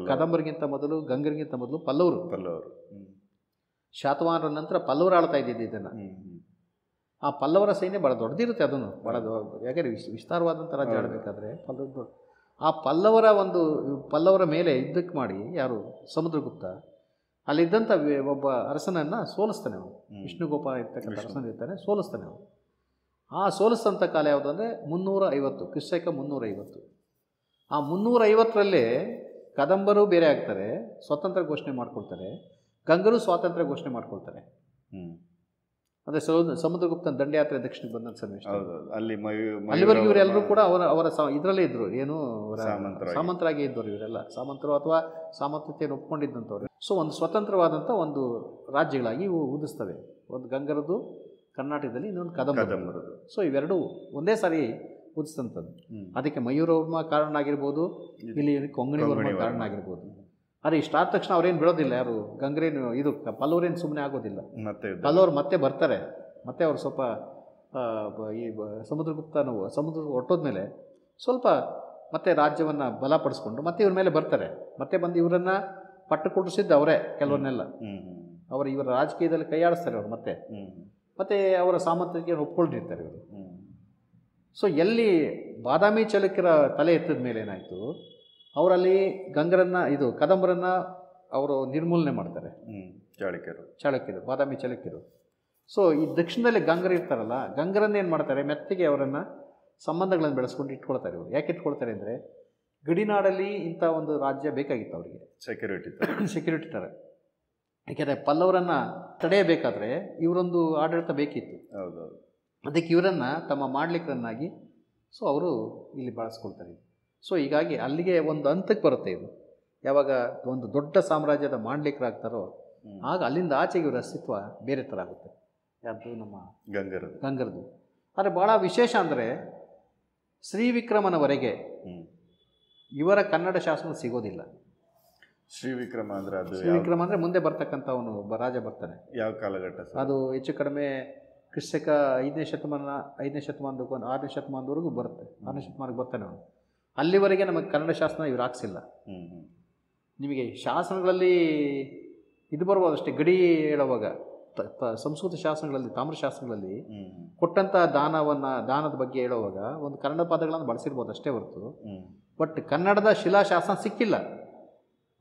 ಕದಂಬರಿಗಿಂತ ಮೊದಲು, ಗಂಗರಿಗಿಂತ ಮೊದಲು ಪಲ್ಲವರು. ಶಾತವಾಹನರ ನಂತರ ಪಲ್ಲವರು ಆಳ್ತಾ ಇದ್ದಿದ್ದು ಇದನ್ನು. ಆ ಪಲ್ಲವರ ಸೈನ್ಯ ಭಾಳ ದೊಡ್ಡದಿರುತ್ತೆ, ಅದನ್ನು ಭಾಳ ಯಾಕೆಂದರೆ ವಿಸ್ತಾರವಾದಂಥ ರಾಜ್ಯ ಆಡಬೇಕಾದ್ರೆ ಆ ಪಲ್ಲವರ ಮೇಲೆ ಯುದ್ಧಕ್ಕೆ ಮಾಡಿ ಯಾರು ಸಮುದ್ರಗುಪ್ತ ಅಲ್ಲಿದ್ದಂಥ ಒಬ್ಬ ಅರಸನನ್ನು ಸೋಲಿಸ್ತಾನೆ ಅವನು. ವಿಷ್ಣುಗೋಪ ಇರ್ತಕ್ಕಂಥ ಅರಸನ ಇರ್ತಾನೆ, ಸೋಲಿಸ್ತಾನೆ ಅವನು. ಆ ಸೋಲಿಸಿದಂಥ ಕಾಲ ಯಾವುದು ಅಂದರೆ 350 ಕ್ರಿಸ್ತಕ 350. ಆ 350ರಲ್ಲೇ ಕದಂಬರು ಬೇರೆ ಆಗ್ತಾರೆ, ಸ್ವಾತಂತ್ರ್ಯ ಘೋಷಣೆ ಮಾಡ್ಕೊಳ್ತಾರೆ, ಗಂಗರು ಸ್ವಾತಂತ್ರ್ಯ ಘೋಷಣೆ ಮಾಡ್ಕೊಳ್ತಾರೆ. ಅಂದರೆ ಸಮುದ್ರಗುಪ್ತನ ದಂಡಯಾತ್ರೆ ದಕ್ಷಿಣಕ್ಕೆ ಬಂದಂಥ ಸನ್ನಿವೇಶ. ಅಲ್ಲಿವರೆಗೂ ಇವರೆಲ್ಲರೂ ಕೂಡ ಅವರ ಇದರಲ್ಲೇ ಇದ್ದರು, ಏನು ಸಾಮಂತರಾಗಿ ಇದ್ದರು ಇವರೆಲ್ಲ, ಸಾಮಂತರು ಅಥವಾ ಸಾಮಂತತೆಯನ್ನು ಒಪ್ಕೊಂಡಿದ್ದಂಥವ್ರು. ಸೊ ಒಂದು ಸ್ವತಂತ್ರವಾದಂಥ ಒಂದು ರಾಜ್ಯಗಳಾಗಿ ಇವು ಉದಿಸ್ತವೆ. ಒಂದು ಗಂಗರದು ಕರ್ನಾಟಕದಲ್ಲಿ, ಇನ್ನೊಂದು ಕದಂಬರದು. ಸೊ ಇವೆರಡೂ ಒಂದೇ ಸಾರಿ ಉದಿಸ್ತಂಥದ್ದು. ಅದಕ್ಕೆ ಮಯೂರವರ್ಮ ಕಾರಣ ಆಗಿರ್ಬೋದು, ಇಲ್ಲಿ ಕೊಂಗಣಿ ವರ್ಮ ಕಾರಣ ಆಗಿರ್ಬೋದು. ಆದರೆ ಇಷ್ಟಾದ ತಕ್ಷಣ ಅವ್ರೇನು ಬಿಡೋದಿಲ್ಲ, ಯಾರು ಗಂಗರೇನು ಇದು ಪಲ್ಲವರೇನು ಸುಮ್ಮನೆ ಆಗೋದಿಲ್ಲ. ಪಲ್ಲವರು ಮತ್ತೆ ಬರ್ತಾರೆ, ಮತ್ತೆ ಅವ್ರು ಸ್ವಲ್ಪ ಈ ಸಮುದ್ರ ಹೊಟ್ಟೋದ್ಮೇಲೆ ಸ್ವಲ್ಪ ಮತ್ತೆ ರಾಜ್ಯವನ್ನು ಬಲಪಡಿಸ್ಕೊಂಡು ಮತ್ತೆ ಇವ್ರ ಮೇಲೆ ಬರ್ತಾರೆ. ಮತ್ತೆ ಬಂದು ಇವರನ್ನು ಪಟ್ಟು ಕೊಡಿಸಿದ್ದು ಅವರೇ ಕೆಲವನ್ನೆಲ್ಲ. ಇವರ ರಾಜಕೀಯದಲ್ಲಿ ಕೈಯಾಡಿಸ್ತಾರೆ ಅವರು. ಮತ್ತೆ ಅವರ ಸಾಮರ್ಥ್ಯಕ್ಕೆ ಒಪ್ಕೊಂಡಿರ್ತಾರೆ ಇವರು. ಸೊ ಎಲ್ಲಿ ಬಾದಾಮಿ ಚಾಲುಕ್ಯರ ತಲೆ ಎತ್ತಿದ ಮೇಲೆ ಏನಾಯಿತು, ಅವರಲ್ಲಿ ಕದಂಬರನ್ನು ಅವರು ನಿರ್ಮೂಲನೆ ಮಾಡ್ತಾರೆ. ಚಾಳುಕ್ಯರು, ಬಾದಾಮಿ ಚಾಲುಕ್ಯರು. ಸೊ ಈ ದಕ್ಷಿಣದಲ್ಲಿ ಗಂಗರು ಇರ್ತಾರಲ್ಲ, ಗಂಗರನ್ನು ಏನು ಮಾಡ್ತಾರೆ, ಮೆತ್ತಿಗೆ ಅವರನ್ನು ಸಂಬಂಧಗಳನ್ನು ಬೆಳೆಸ್ಕೊಂಡು ಇಟ್ಕೊಳ್ತಾರೆ ಇವರು. ಯಾಕೆ ಇಟ್ಕೊಳ್ತಾರೆ ಅಂದರೆ, ಗಡಿನಾಡಲ್ಲಿ ಇಂಥ ಒಂದು ರಾಜ್ಯ ಬೇಕಾಗಿತ್ತು ಅವರಿಗೆ, ಸೆಕ್ಯೂರಿಟಿ ಥರ. ಯಾಕೆಂದರೆ ಪಲ್ಲವರನ್ನು ತಡೆಯಬೇಕಾದ್ರೆ ಇವರೊಂದು ಆಡಳಿತ ಬೇಕಿತ್ತು. ಅದಕ್ಕೆ ಇವರನ್ನು ತಮ್ಮ ಮಾಡ್ಲಿಕ್ಕರನ್ನಾಗಿ ಸೊ ಅವರು ಇಲ್ಲಿ ಬಳಸ್ಕೊಳ್ತಾರೆ. ಸೊ ಹೀಗಾಗಿ ಅಲ್ಲಿಗೆ ಒಂದು ಹಂತಕ್ಕೆ ಬರುತ್ತೆ ಇದು. ಯಾವಾಗ ಒಂದು ದೊಡ್ಡ ಸಾಮ್ರಾಜ್ಯದ ಮಾಡ್ಲಿಕ್ಕರಾಗ್ತಾರೋ ಆಗ ಅಲ್ಲಿಂದ ಆಚೆಗೆ ಇವರ ಅಸ್ತಿತ್ವ ಬೇರೆ ಥರ ಆಗುತ್ತೆ. ಯಾವುದು ನಮ್ಮ ಗಂಗರದು. ಆದರೆ ಭಾಳ ವಿಶೇಷ ಅಂದರೆ ಶ್ರೀವಿಕ್ರಮನವರೆಗೆ ಇವರ ಕನ್ನಡ ಶಾಸನ ಸಿಗೋದಿಲ್ಲ. ಶ್ರೀವಿಕ್ರಮ ಅಂದರೆ ಮುಂದೆ ಬರ್ತಕ್ಕಂಥವನು ಒಬ್ಬ ರಾಜ ಬರ್ತಾನೆ. ಯಾವ ಕಾಲಘಟ್ಟ ಅದು ಹೆಚ್ಚು ಕಡಿಮೆ ಕ್ರಿಸ್ತಕ 5ನೇ ಶತಮಾನದವರೆಗೂ 6ನೇ ಶತಮಾನದವರೆಗೂ ಬರುತ್ತೆ. 6ನೇ ಶತಮಾನಕ್ಕೆ ಬರ್ತಾನೆ ಅವನು. ಅಲ್ಲಿವರೆಗೆ ನಮಗೆ ಕನ್ನಡ ಶಾಸನ ಇವ್ರು ಹಾಕ್ಸಿಲ್ಲ. ನಿಮಗೆ ಶಾಸನಗಳಲ್ಲಿ ಇದು ಬರ್ಬೋದು ಅಷ್ಟೇ. ಗಡಿ ಹೇಳುವಾಗ ಸಂಸ್ಕೃತ ಶಾಸನಗಳಲ್ಲಿ, ತಾಮ್ರಶಾಸ್ತ್ರಗಳಲ್ಲಿ ಕೊಟ್ಟಂಥ ದಾನದ ಬಗ್ಗೆ ಹೇಳುವಾಗ ಒಂದು ಕನ್ನಡ ಪದಗಳನ್ನು ಬಳಸಿರ್ಬೋದು ಅಷ್ಟೇ ಹೊರತು, ಬಟ್ ಕನ್ನಡದ ಶಿಲಾಶಾಸನ ಸಿಕ್ಕಿಲ್ಲ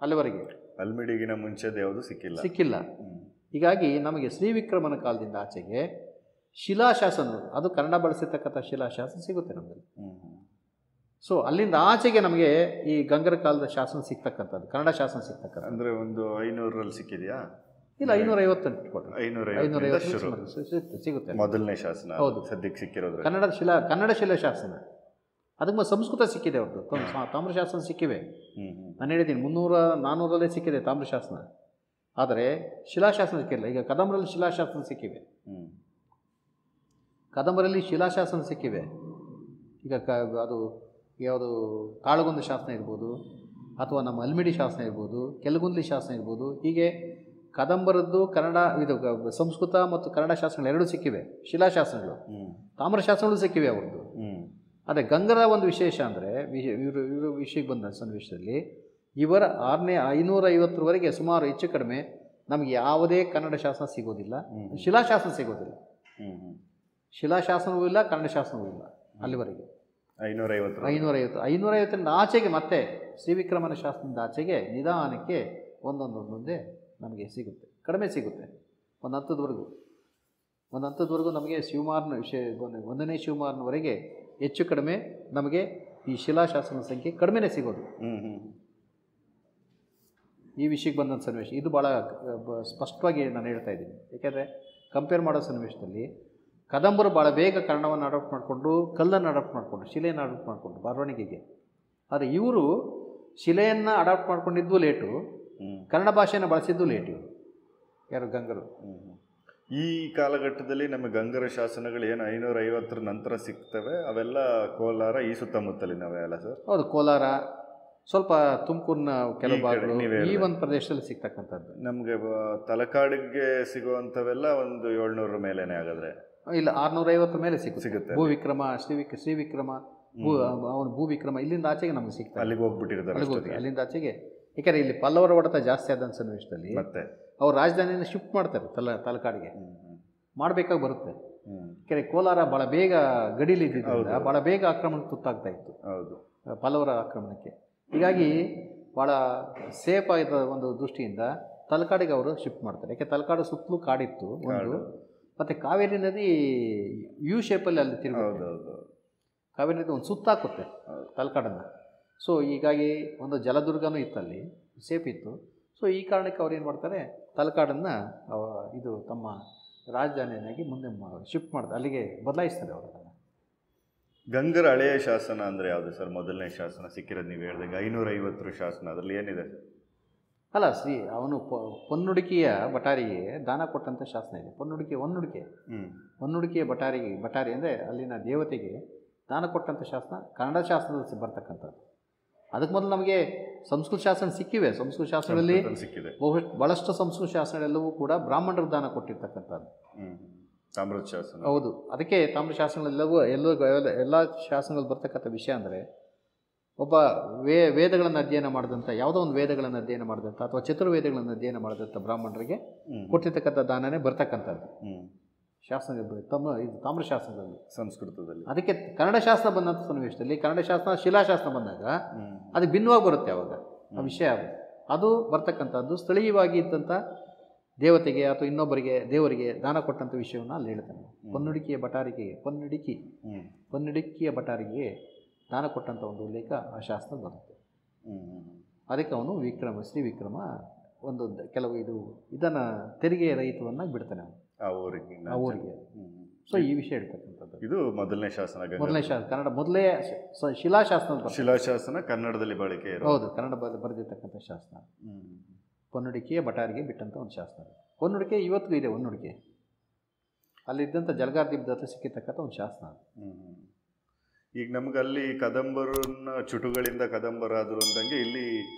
ಅಲ್ಲಿವರೆಗೆ. ಅಲ್ಮಿಡಿಗಿನ ಮುಂಚೆದು ಯಾವುದು ಸಿಕ್ಕಿಲ್ಲ. ಹೀಗಾಗಿ ನಮಗೆ ಶ್ರೀವಿಕ್ರಮನ ಕಾಲದಿಂದ ಆಚೆಗೆ ಶಿಲಾಶಾಸನ, ಅದು ಕನ್ನಡ ಬಳಸಿರ್ತಕ್ಕಂಥ ಶಿಲಾಶಾಸನ ಸಿಗುತ್ತೆ ನಮಗೆ. ಸೊ ಅಲ್ಲಿಂದ ಆಚೆಗೆ ನಮಗೆ ಈ ಗಂಗರ ಕಾಲದ ಶಾಸನ ಸಿಗ್ತಕ್ಕಂಥದ್ದು, ಕನ್ನಡ ಶಾಸನ ಸಿಗ್ತಕ್ಕಂಥ. ಅಂದರೆ ಒಂದು 500ರಲ್ಲಿ ಸಿಕ್ಕಿದೆಯಾ? ಇಲ್ಲ, 550 ಇಟ್ಕೊಟ್ರೆ 550 ಸಿಗುತ್ತೆ ಮೊದಲನೇ ಶಾಸನ. ಹೌದು, ಸದ್ಯಕ್ಕೆ ಸಿಕ್ಕಿರೋದು ಕನ್ನಡ ಶಿಲಾಶಾಸನ. ಅದಕ್ಕೆ ಸಂಸ್ಕೃತ ಸಿಕ್ಕಿದೆ ಅವ್ರದ್ದು, ತಾಮ್ರಶಾಸನ ಸಿಕ್ಕಿವೆ. ನಾನು ಹೇಳಿದ್ದೀನಿ 300-400ರಲ್ಲೇ ಸಿಕ್ಕಿದೆ ತಾಮ್ರಶಾಸನ. ಆದರೆ ಶಿಲಾಶಾಸನ ಸಿಕ್ಕಿಲ್ಲ. ಈಗ ಕದಂಬರಲ್ಲಿ ಶಿಲಾಶಾಸನ ಸಿಕ್ಕಿವೆ. ಈಗ ಅದು ಯಾವುದು ಕಾಳುಗೊಂದು ಶಾಸನ ಇರ್ಬೋದು, ಅಥವಾ ನಮ್ಮ ಅಲ್ಮಿಡಿ ಶಾಸನ ಇರ್ಬೋದು, ಕೆಲಗುಂದ್ಲಿ ಶಾಸನ ಇರ್ಬೋದು. ಹೀಗೆ ಕದಂಬರದ್ದು ಕನ್ನಡ ಇದು ಸಂಸ್ಕೃತ ಮತ್ತು ಕನ್ನಡ ಶಾಸನಗಳು ಎರಡೂ ಸಿಕ್ಕಿವೆ. ಶಿಲಾಶಾಸನಗಳು, ತಾಮ್ರಶಾಸನಗಳು ಸಿಕ್ಕಿವೆ ಅವ್ರದ್ದು. ಅದೇ ಗಂಗರ ಒಂದು ವಿಶೇಷ ಅಂದರೆ ಇವರು ವಿಷಯಕ್ಕೆ ಬಂದ ಸನ್ನಿವೇಶದಲ್ಲಿ ಇವರ 550ರವರೆಗೆ ಸುಮಾರು ಹೆಚ್ಚು ಕಡಿಮೆ ನಮಗೆ ಯಾವುದೇ ಕನ್ನಡ ಶಾಸನ ಸಿಗೋದಿಲ್ಲ, ಶಿಲಾಶಾಸನ ಸಿಗೋದಿಲ್ಲ. ಶಿಲಾಶಾಸನವೂ ಇಲ್ಲ, ಕನ್ನಡ ಶಾಸನವೂ ಇಲ್ಲ ಅಲ್ಲಿವರೆಗೆ. 550ರಿಂದ ಆಚೆಗೆ ಮತ್ತೆ ಶ್ರೀವಿಕ್ರಮನ ಶಾಸನದಿಂದ ಆಚೆಗೆ ನಿಧಾನಕ್ಕೆ ಒಂದೊಂದೇ ನಮಗೆ ಸಿಗುತ್ತೆ, ಕಡಿಮೆ ಸಿಗುತ್ತೆ. ಒಂದು ಹಂತದವರೆಗೂ ನಮಗೆ ಶಿವಮಾರನ ವಿಷಯ 1ನೇ ಶಿವಮಾರನವರೆಗೆ ಹೆಚ್ಚು ಕಡಿಮೆ ನಮಗೆ ಈ ಶಿಲಾಶಾಸನ ಸಂಖ್ಯೆ ಕಡಿಮೆನೇ ಸಿಗೋದು. ಈ ವಿಷಯಕ್ಕೆ ಬಂದಂಥ ಸನ್ನಿವೇಶ ಇದು ಭಾಳ ಸ್ಪಷ್ಟವಾಗಿ ನಾನು ಹೇಳ್ತಾ ಇದ್ದೀನಿ. ಏಕೆಂದರೆ ಕಂಪೇರ್ ಮಾಡೋ ಸನ್ನಿವೇಶದಲ್ಲಿ ಕದಂಬರು ಭಾಳ ಬೇಗ ಕನ್ನಡವನ್ನು ಅಡಾಪ್ಟ್ ಮಾಡಿಕೊಂಡು, ಕಲ್ಲನ್ನು ಅಡಾಪ್ಟ್ ಮಾಡಿಕೊಂಡು, ಶಿಲೆಯನ್ನು ಅಡಾಪ್ಟ್ ಮಾಡಿಕೊಂಡು ಬರವಣಿಗೆಗೆ. ಆದರೆ ಇವರು ಶಿಲೆಯನ್ನು ಅಡಾಪ್ಟ್ ಮಾಡ್ಕೊಂಡಿದ್ದು ಲೇಟು, ಕನ್ನಡ ಭಾಷೆಯನ್ನು ಬಳಸಿದ್ದು ಲೇಟ್. ಇವರು ಯಾರು ಗಂಗರು. ಈ ಕಾಲಘಟ್ಟದಲ್ಲಿ ನಮ್ಮ ಗಂಗರ ಶಾಸನಗಳು ಏನು 550 ನಂತರ ಸಿಗ್ತವೆ, ಅವೆಲ್ಲ ಕೋಲಾರ ಈ ಸುತ್ತಮುತ್ತಲಿನವೆ ಅಲ್ಲ ಸರ್? ಹೌದು, ಕೋಲಾರ, ಸ್ವಲ್ಪ ತುಮಕೂರಿನ ಕೆಲವು ಭಾಗಗಳು, ಈ ಒಂದು ಪ್ರದೇಶದಲ್ಲಿ ಸಿಗ್ತಕ್ಕಂಥದ್ದು. ನಮಗೆ ತಲಕಾಡಿಗೆ ಸಿಗುವಂಥವೆಲ್ಲ ಒಂದು 700 ಮೇಲೇನೆ ಆಗಾದ್ರೆ? ಇಲ್ಲ, 650 ಮೇಲೆ ಸಿಗುತ್ತೆ. ಭೂವಿಕ್ರಮ, ಶ್ರೀವಿಕ್ರಮ, ಅವನು ಭೂವಿಕ್ರಮ ಇಲ್ಲಿಂದ ಆಚೆಗೆ ನಮಗೆ ಸಿಗ್ತದೆ. ಅಲ್ಲಿಗೆ ಹೋಗ್ಬಿಟ್ಟಿರ್ತಾರೆ ಅಲ್ಲಿಂದ ಆಚೆಗೆ. ಯಾಕಂದರೆ ಇಲ್ಲಿ ಪಲ್ಲವರ ಹೊಡೆತ ಜಾಸ್ತಿ ಆದಂಥ ಸನ್ನಿವೇಶದಲ್ಲಿ ಮತ್ತೆ ಅವ್ರು ರಾಜಧಾನಿಯನ್ನು ಶಿಫ್ಟ್ ಮಾಡ್ತಾರೆ ತಲಕಾಡಿಗೆ, ಮಾಡಬೇಕಾಗಿ ಬರುತ್ತೆ. ಯಾಕೆಂದರೆ ಕೋಲಾರ ಭಾಳ ಬೇಗ ಗಡಿಲಿದ್ದಿದ್ದರಿಂದ ಭಾಳ ಬೇಗ ಆಕ್ರಮಣಕ್ಕೆ ತುತ್ತಾಗ್ತಾ ಇತ್ತು, ಪಲ್ಲವರ ಆಕ್ರಮಣಕ್ಕೆ. ಹೀಗಾಗಿ ಭಾಳ ಸೇಫ್ ಆಗಿದ್ದ ಒಂದು ದೃಷ್ಟಿಯಿಂದ ತಲಕಾಡಿಗೆ ಅವರು ಶಿಫ್ಟ್ ಮಾಡ್ತಾರೆ. ಯಾಕೆ ತಲಕಾಡು ಸುತ್ತಲೂ ಕಾಡಿತ್ತು ಒಂದು, ಮತ್ತು ಕಾವೇರಿ ನದಿ ಯು ಶೇಪಲ್ಲಿ ಅಲ್ಲಿ ತಿರುಗುತ್ತೆ. ಕಾವೇರಿ ನದಿ ಒಂದು ಸುತ್ತಾಕುತ್ತೆ ತಲಕಾಡನ್ನು. ಸೊ ಹೀಗಾಗಿ ಒಂದು ಜಲದುರ್ಗನೂ ಇತ್ತಲ್ಲಿ, ಸೇಫ್ ಇತ್ತು. ಸೊ ಈ ಕಾರಣಕ್ಕೆ ಅವ್ರು ಏನು ಮಾಡ್ತಾರೆ, ತಲಕಾಡನ್ನು ಇದು ತಮ್ಮ ರಾಜಧಾನಿಯಾಗಿ ಮುಂದೆ ಶಿಫ್ಟ್ ಮಾಡ್ತಾರೆ, ಅಲ್ಲಿಗೆ ಬದಲಾಯಿಸ್ತಾರೆ ಅವರು. ಗಂಗರ ಹಳೆಯ ಶಾಸನ ಅಂದರೆ ಯಾವುದು ಸರ್? ಮೊದಲನೇ ಶಾಸನ ಸಿಕ್ಕಿರೋದು ನೀವು ಹೇಳಿದಾಗ 550 ಶಾಸನ, ಅದರಲ್ಲಿ ಏನಿದೆ? ಅಲ್ಲ, ಅವನು ಪೊನ್ನುಡಿಕೆಯ ಬಟಾರಿಗೆ ದಾನ ಕೊಟ್ಟಂಥ ಶಾಸನ ಇದೆ. ಹೊನ್ನುಡಿಕೆಯ ಬಟಾರಿ ಅಂದರೆ ಅಲ್ಲಿನ ದೇವತೆಗೆ ದಾನ ಕೊಟ್ಟಂಥ ಶಾಸನ ಕನ್ನಡ ಶಾಸನದಲ್ಲಿ ಬರ್ತಕ್ಕಂಥದ್ದು. ಅದಕ್ಕೆ ಮೊದಲು ನಮಗೆ ಸಂಸ್ಕೃತ ಶಾಸನ ಸಿಕ್ಕಿವೆ. ಸಂಸ್ಕೃತ ಶಾಸನಗಳಲ್ಲಿ ಭಾಳಷ್ಟು ಸಂಸ್ಕೃತ ಶಾಸನಗಳೆಲ್ಲವೂ ಕೂಡ ಬ್ರಾಹ್ಮಣರು ದಾನ ಕೊಟ್ಟಿರ್ತಕ್ಕಂಥದ್ದು. ತಾಮ್ರದ ಶಾಸನ, ಹೌದು. ಅದಕ್ಕೆ ತಾಮ್ರ ಶಾಸನಗಳೆಲ್ಲವೂ ಎಲ್ಲ ಶಾಸನಗಳು ಬರ್ತಕ್ಕಂಥ ವಿಷಯ ಅಂದರೆ ಒಬ್ಬ ವೇದಗಳನ್ನು ಅಧ್ಯಯನ ಮಾಡಿದಂಥ, ಯಾವುದೋ ಒಂದು ವೇದಗಳನ್ನು ಅಧ್ಯಯನ ಮಾಡಿದಂಥ ಅಥವಾ ಚತುರ್ವೇದಗಳನ್ನು ಅಧ್ಯಯನ ಮಾಡಿದಂಥ ಬ್ರಾಹ್ಮಣರಿಗೆ ಕೊಟ್ಟಿರ್ತಕ್ಕಂಥ ದಾನನೇ ಬರ್ತಕ್ಕಂಥದ್ದು ಶಾಸನ. ಇದು ತಾಮ್ರ ಶಾಸನದಲ್ಲಿ, ಸಂಸ್ಕೃತದಲ್ಲಿ. ಅದಕ್ಕೆ ಕನ್ನಡ ಶಾಸನ ಬಂದಂಥ ಸನ್ನಿವೇಶದಲ್ಲಿ, ಕನ್ನಡ ಶಾಸನ ಶಿಲಾಶಾಸನ ಬಂದಾಗ ಅದು ಭಿನ್ನವಾಗಿ ಬರುತ್ತೆ. ಆವಾಗ ಆ ವಿಷಯ ಅದು ಬರ್ತಕ್ಕಂಥದ್ದು ಸ್ಥಳೀಯವಾಗಿ ಇದ್ದಂಥ ದೇವತೆಗೆ ಅಥವಾ ಇನ್ನೊಬ್ಬರಿಗೆ ದೇವರಿಗೆ ದಾನ ಕೊಟ್ಟಂಥ ವಿಷಯವನ್ನು ಅಲ್ಲಿ ಹೇಳ್ತಾನೆ. ಪೊನ್ನುಡಿಕೆಯ ಬಟಾರಿಗೆ ದಾನ ಕೊಟ್ಟಂಥ ಒಂದು ಉಲ್ಲೇಖ ಆ ಶಾಸ್ತ್ರ ಬರುತ್ತೆ. ಅದಕ್ಕೆ ಅವನು ಶ್ರೀವಿಕ್ರಮ ಒಂದು ಕೆಲವು ಇದನ್ನು ತೆರಿಗೆ ರಹಿತವನ್ನು ಬಿಡ್ತಾನೆ ಆ ಊರಿಗೆ. ಸೊ ಈ ವಿಷಯ ಹೇಳ್ತಕ್ಕಂಥದ್ದು ಇದು ಮೊದಲನೇ ಶಾಸನ. ಮೊದಲೇ ಶಿಲಾಶಾಸನ ಕನ್ನಡದಲ್ಲಿ ಬಳಕೆ. ಹೌದು, ಕನ್ನಡ ಬರೆದಿರ್ತಕ್ಕಂಥ ಶಾಸನ. ಪೊನ್ನುಡಿಕೆಯ ಬಟಾರಿಗೆ ಬಿಟ್ಟಂಥ ಒಂದು ಶಾಸನ. ಹೊನ್ನುಡಿಕೆ ಇವತ್ತಿಗೂ ಇದೆ. ಹೊನ್ನುಡಿಕೆ ಅಲ್ಲಿದ್ದಂಥ ಜಲಗಾರ ದೀಪದ ಹತ್ರ ಸಿಕ್ಕಿರ್ತಕ್ಕಂಥ ಒಂದು ಶಾಸನ. ಈಗ ನಮಗಲ್ಲಿ ಕದಂಬರನ್ನ ಚುಟುಗಳಿಂದ ಕದಂಬರಾದರು ಅಂದಂಗೆ ಇಲ್ಲಿ